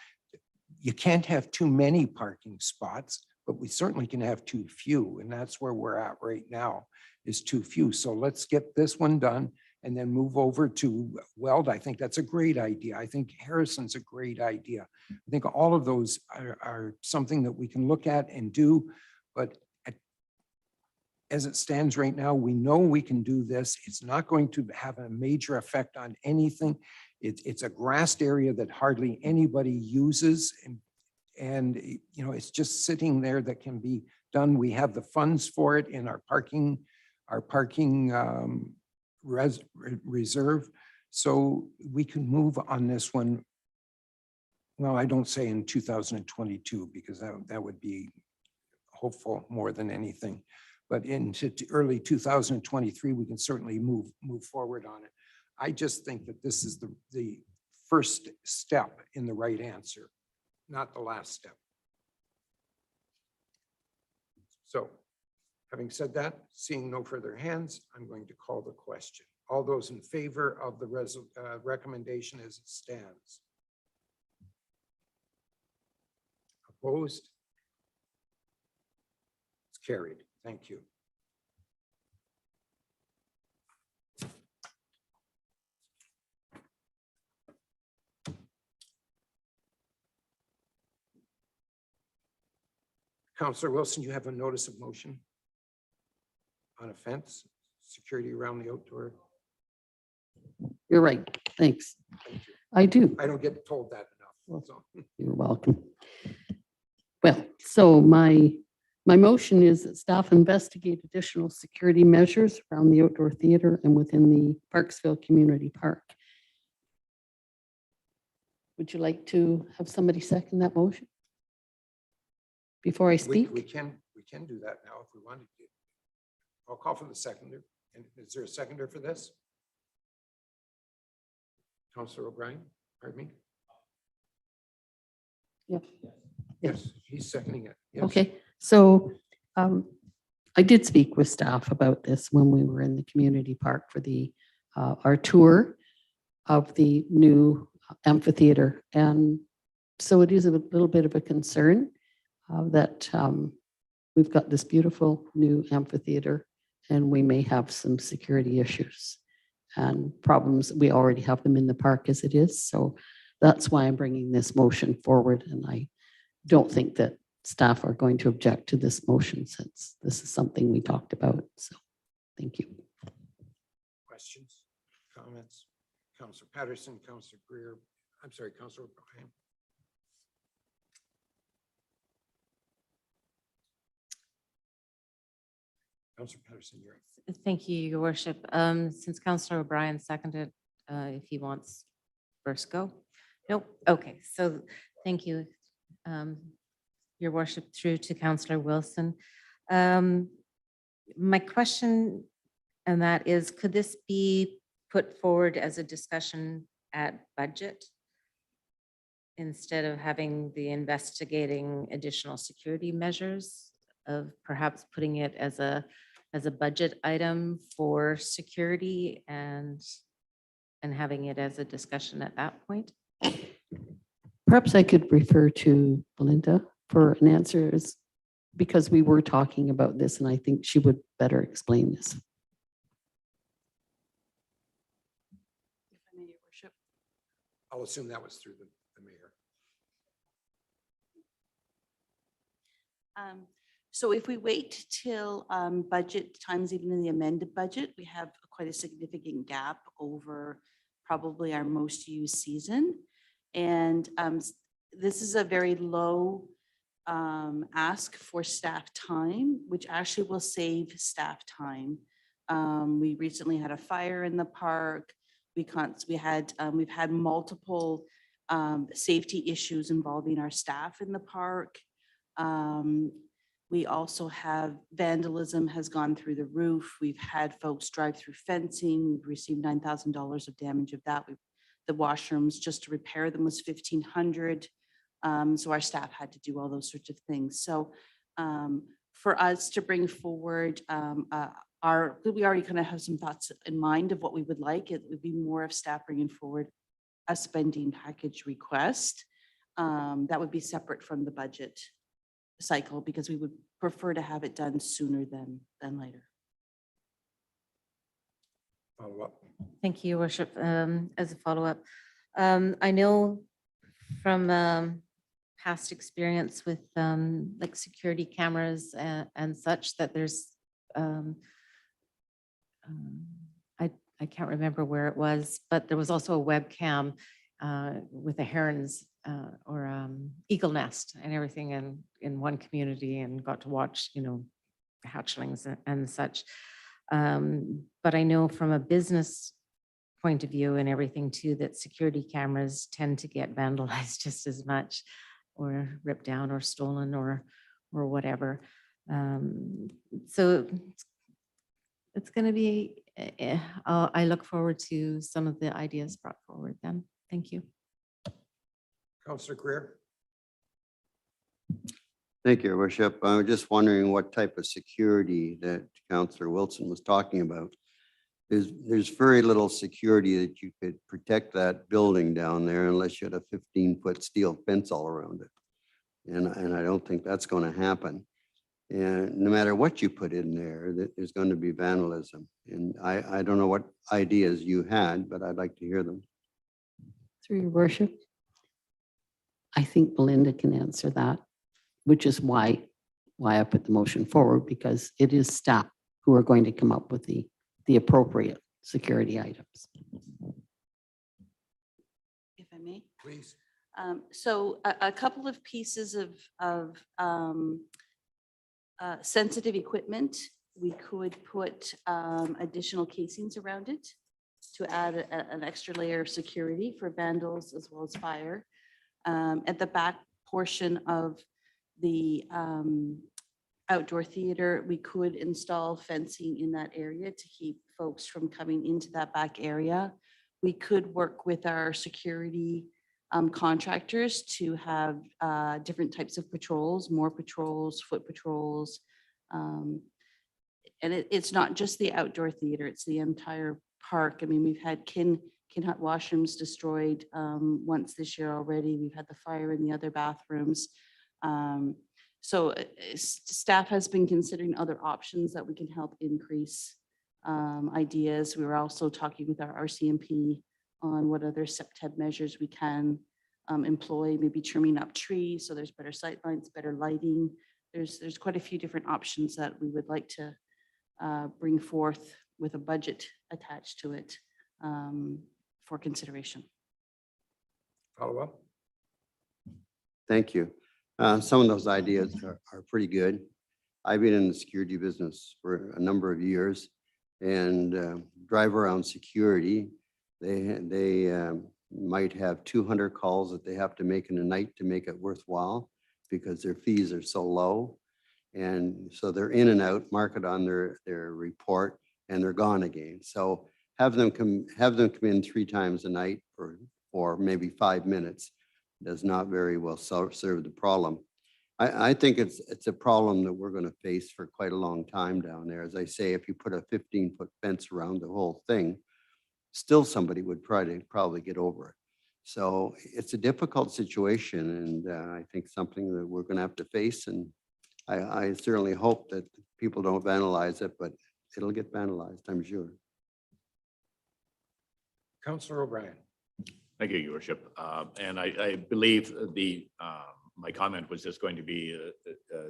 Speaker 1: You can't have too many parking spots, but we certainly can have too few, and that's where we're at right now, is too few. So let's get this one done and then move over to Weld. I think that's a great idea. I think Harrison's a great idea. I think all of those are something that we can look at and do, but as it stands right now, we know we can do this. It's not going to have a major effect on anything. It's a grassed area that hardly anybody uses. And you know, it's just sitting there that can be done. We have the funds for it in our parking reserve. So we can move on this one. Well, I don't say in 2022, because that would be hopeful more than anything. But into early 2023, we can certainly move forward on it. I just think that this is the first step in the right answer, not the last step. So having said that, seeing no further hands, I'm going to call the question. All those in favor of the recommendation as it stands? Opposed? It's carried. Thank you. Councillor Wilson, you have a notice of motion on a fence, security around the outdoor.
Speaker 3: You're right. Thanks. I do.
Speaker 1: I don't get told that enough. So.
Speaker 3: You're welcome. Well, so my motion is that staff investigate additional security measures around the outdoor theater and within the Parksville Community Park. Would you like to have somebody second that motion before I speak?
Speaker 1: We can do that now if we wanted to. I'll call for the seconder. And is there a seconder for this? Councillor O'Brien, pardon me?
Speaker 3: Yep.
Speaker 1: Yes, he's seconding it. Yes.
Speaker 3: Okay, so I did speak with staff about this when we were in the community park for our tour of the new amphitheater. And so it is a little bit of a concern that we've got this beautiful new amphitheater and we may have some security issues and problems. We already have them in the park as it is. So that's why I'm bringing this motion forward. And I don't think that staff are going to object to this motion since this is something we talked about. So thank you.
Speaker 1: Questions, comments? Councillor Patterson, Councillor Greer. I'm sorry, Councillor O'Brien. Councillor Patterson, you're up.
Speaker 5: Thank you, Your Worship. Since Councillor O'Brien seconded, if he wants first go. Nope. Okay, so thank you, Your Worship, through to Councillor Wilson. My question, and that is, could this be put forward as a discussion at budget instead of having the investigating additional security measures, of perhaps putting it as a budget item for security and having it as a discussion at that point?
Speaker 3: Perhaps I could refer to Belinda for an answer is because we were talking about this and I think she would better explain this.
Speaker 18: If I may, Your Worship.
Speaker 1: I'll assume that was through the mayor.
Speaker 18: So if we wait till budget times, even in the amended budget, we have quite a significant gap over probably our most used season. And this is a very low ask for staff time, which actually will save staff time. We recently had a fire in the park. We've had multiple safety issues involving our staff in the park. We also have vandalism has gone through the roof. We've had folks drive through fencing. We've received $9,000 of damage of that. The washrooms, just to repair them, was $1,500. So our staff had to do all those sorts of things. So for us to bring forward we already kind of have some thoughts in mind of what we would like. It would be more of staff bringing forward a spending package request. That would be separate from the budget cycle because we would prefer to have it done sooner than later.
Speaker 1: Follow up.
Speaker 5: Thank you, Your Worship. As a follow-up, I know from past experience with like security cameras and such that there's, I can't remember where it was, but there was also a webcam with a heron's or eagle nest and everything in one community, and got to watch, hatchlings and such. But I know from a business point of view and everything too, that security cameras tend to get vandalized just as much, or ripped down or stolen or whatever. So it's going to be, I look forward to some of the ideas brought forward then. Thank you.
Speaker 1: Councillor Greer.
Speaker 17: Thank you, Your Worship. I was just wondering what type of security that Councillor Wilson was talking about. There's very little security that you could protect that building down there unless you had a 15-foot steel fence all around it. And I don't think that's going to happen. And no matter what you put in there, there's going to be vandalism. And I don't know what ideas you had, but I'd like to hear them.
Speaker 3: Through Your Worship, I think Belinda can answer that, which is why I put the motion forward, because it is staff who are going to come up with the appropriate security items.
Speaker 18: If I may.
Speaker 1: Please.
Speaker 18: So a couple of pieces of sensitive equipment, we could put additional casings around it to add an extra layer of security for vandals as well as fire. At the back portion of the outdoor theater, we could install fencing in that area to keep folks from coming into that back area. We could work with our security contractors to have different types of patrols, more patrols, foot patrols. And it's not just the outdoor theater, it's the entire park. I mean, we've had Kinhut washrooms destroyed once this year already. We've had the fire in the other bathrooms. So staff has been considering other options that we can help increase ideas. We were also talking with our RCMP on what other SEPTEB measures we can employ, maybe trimming up trees so there's better sight lines, better lighting. There's quite a few different options that we would like to bring forth with a budget attached to it for consideration.
Speaker 1: Follow up.
Speaker 17: Thank you. Some of those ideas are pretty good. I've been in the security business for a number of years and drive around security. They might have 200 calls that they have to make in a night to make it worthwhile because their fees are so low. And so they're in and out, mark it on their report, and they're gone again. So have them come in 3 times a night for maybe 5 minutes does not very well serve the problem. I think it's a problem that we're going to face for quite a long time down there. As I say, if you put a 15-foot fence around the whole thing, still somebody would probably get over it. So it's a difficult situation, and I think something that we're going to have to face. And I certainly hope that people don't vandalize it, but it'll get vandalized, I'm sure.
Speaker 1: Councillor O'Brien.
Speaker 4: Thank you, Your Worship. And I believe my comment was just going to be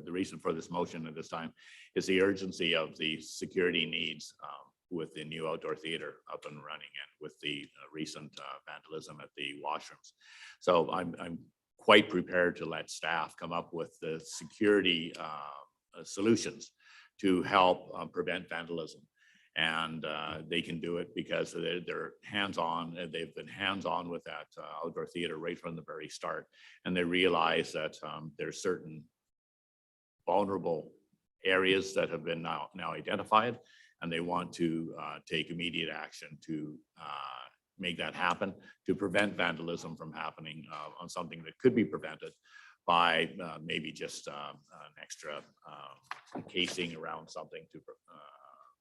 Speaker 4: the reason for this motion at this time is the urgency of the security needs with the new outdoor theater up and running and with the recent vandalism at the washrooms. So I'm quite prepared to let staff come up with the security solutions to help prevent vandalism. And they can do it because they're hands-on. They've been hands-on with that outdoor theater right from the very start. And they realize that there's certain vulnerable areas that have been now identified, and they want to take immediate action to make that happen, to prevent vandalism from happening on something that could be prevented by maybe just an extra casing around something to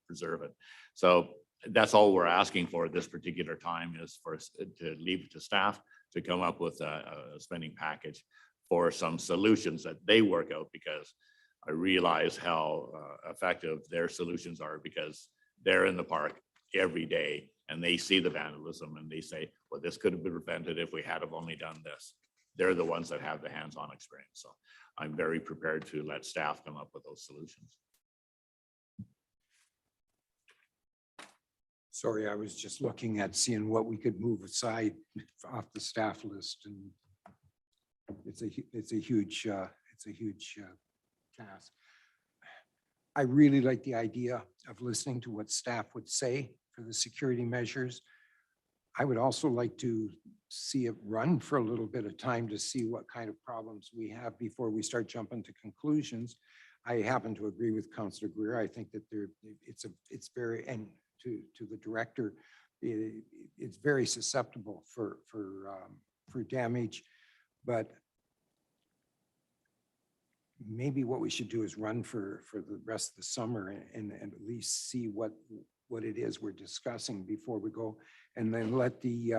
Speaker 4: preserve it. So that's all we're asking for at this particular time, is for us to leave it to staff to come up with a spending package for some solutions that they work out, because I realize how effective their solutions are, because they're in the park every day and they see the vandalism and they say, well, this could have been prevented if we had have only done this. They're the ones that have the hands-on experience. So I'm very prepared to let staff come up with those solutions.
Speaker 1: Sorry, I was just looking at seeing what we could move aside off the staff list, and it's a huge task. I really like the idea of listening to what staff would say for the security measures. I would also like to see it run for a little bit of time to see what kind of problems we have before we start jumping to conclusions. I happen to agree with Councillor Greer. I think that it's very, and to the director, it's very susceptible for damage, but maybe what we should do is run for the rest of the summer and at least see what it is we're discussing before we go, and then let the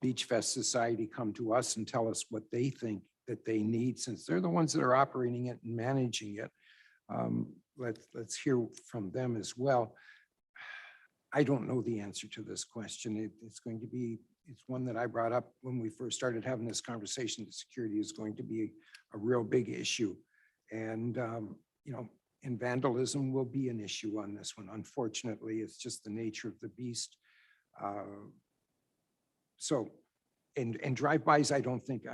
Speaker 1: Beach Fest Society come to us and tell us what they think that they need, since they're the ones that are operating it and managing it. Let's hear from them as well. I don't know the answer to this question. It's one that I brought up when we first started having this conversation. The security is going to be a real big issue. And, and vandalism will be an issue on this one. Unfortunately, it's just the nature of the beast. And drive-bys, I don't think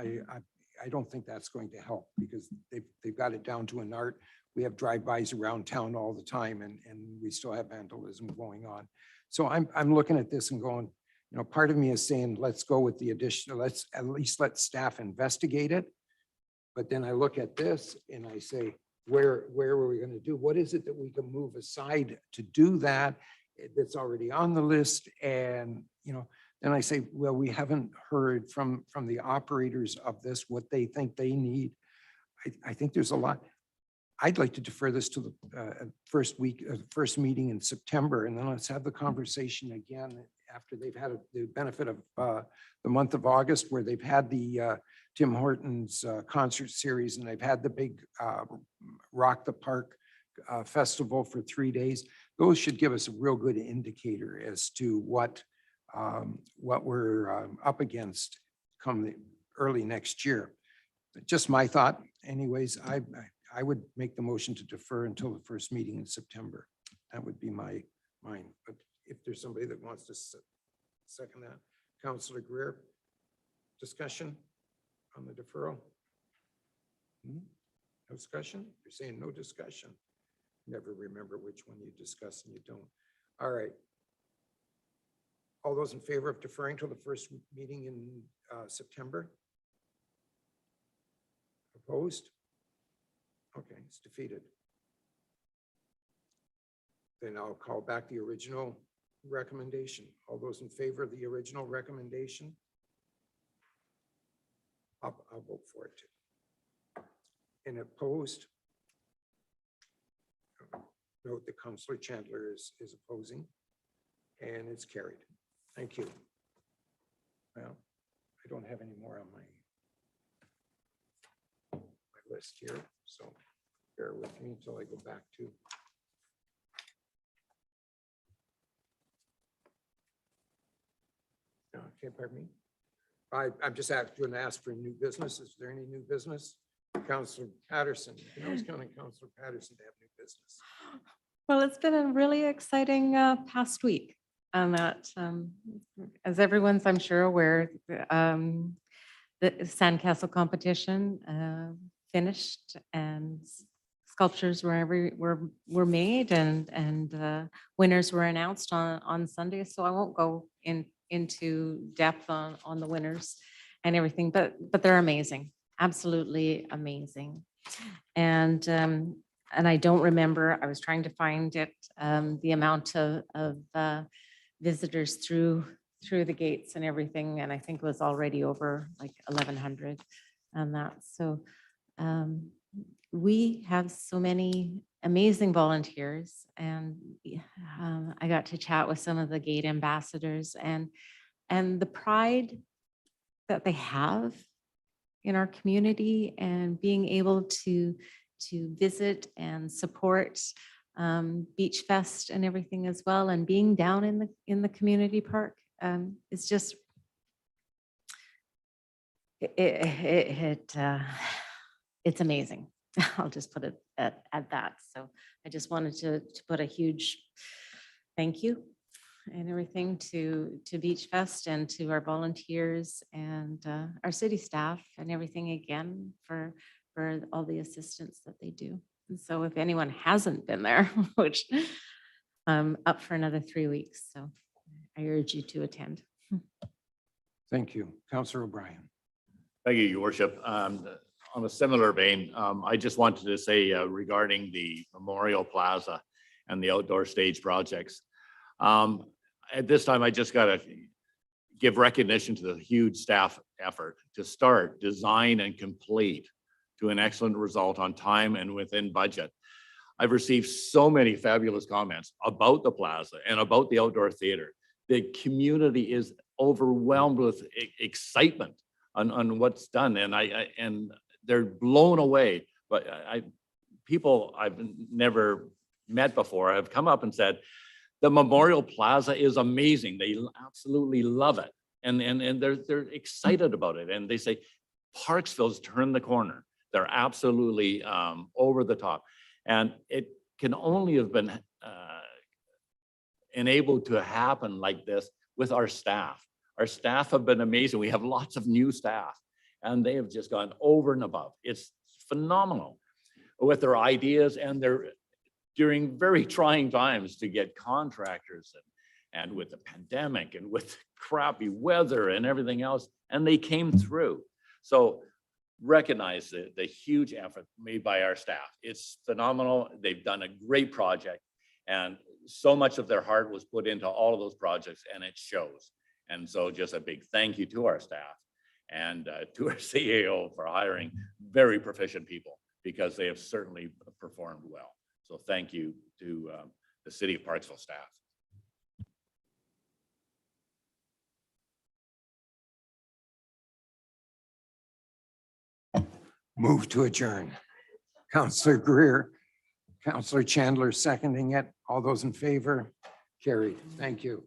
Speaker 1: that's going to help, because they've got it down to an art. We have drive-bys around town all the time, and we still have vandalism going on. So I'm looking at this and going, part of me is saying, let's go with the additional, let's at least let staff investigate it. But then I look at this and I say, where are we going to do? What is it that we can move aside to do that that's already on the list? And, then I say, well, we haven't heard from the operators of this, what they think they need. I think there's a lot. I'd like to defer this to the first meeting in September, and then let's have the conversation again after they've had the benefit of the month of August, where they've had the Tim Hortons concert series, and they've had the big Rock the Park festival for 3 days. Those should give us a real good indicator as to what we're up against come early next year. But just my thought. Anyways, I would make the motion to defer until the first meeting in September. That would be mine. But if there's somebody that wants to second that, Councillor Greer, discussion on the deferral? No discussion? You're saying no discussion. Never remember which one you discuss and you don't. All right. All those in favor of deferring till the first meeting in September? Opposed? Okay, it's defeated. Then I'll call back the original recommendation. All those in favor of the original recommendation? I'll vote for it too. And opposed? Note that Councillor Chandler is opposing, and it's carried. Thank you. Well, I don't have any more on my list here, so bear with me until I go back to. Okay, pardon me. I'm just going to ask for new business. Is there any new business? Councillor Patterson, you can always count on Councillor Patterson to have new business.
Speaker 5: Well, it's been a really exciting past week. And that, as everyone's, I'm sure, aware, the sandcastle competition finished and sculptures were made and winners were announced on Sunday. So I won't go into depth on the winners and everything, but they're amazing, absolutely amazing. And I don't remember, I was trying to find it, the amount of visitors through the gates and everything, and I think it was already over like 1,100 and that. So we have so many amazing volunteers, and I got to chat with some of the gate ambassadors and the pride that they have in our community and being able to visit and support Beach Fest and everything as well, and being down in the community park is just it's amazing. I'll just put it at that. So I just wanted to put a huge thank you and everything to Beach Fest and to our volunteers and our city staff and everything again for all the assistance that they do. And so if anyone hasn't been there, which I'm up for another 3 weeks, so I urge you to attend.
Speaker 1: Thank you. Councillor O'Brien.
Speaker 4: Thank you, Your Worship. On a similar vein, I just wanted to say regarding the Memorial Plaza and the outdoor stage projects. At this time, I just got to give recognition to the huge staff effort to start, design, and complete to an excellent result on time and within budget. I've received so many fabulous comments about the plaza and about the outdoor theater. The community is overwhelmed with excitement on what's done, and they're blown away. But people I've never met before have come up and said, the Memorial Plaza is amazing. They absolutely love it. And they're excited about it. And they say, Parksville's turned the corner. They're absolutely over the top. And it can only have been enabled to happen like this with our staff. Our staff have been amazing. We have lots of new staff, and they have just gone over and above. It's phenomenal with their ideas, and they're during very trying times to get contractors and with the pandemic and with crappy weather and everything else, and they came through. So recognize the huge effort made by our staff. It's phenomenal. They've done a great project, and so much of their heart was put into all of those projects, and it shows. And so just a big thank you to our staff and to our CAO for hiring very proficient people, because they have certainly performed well. So thank you to the City of Parksville staff.
Speaker 1: Move to adjourn. Councillor Greer, Councillor Chandler seconding it. All those in favor? Carried. Thank you.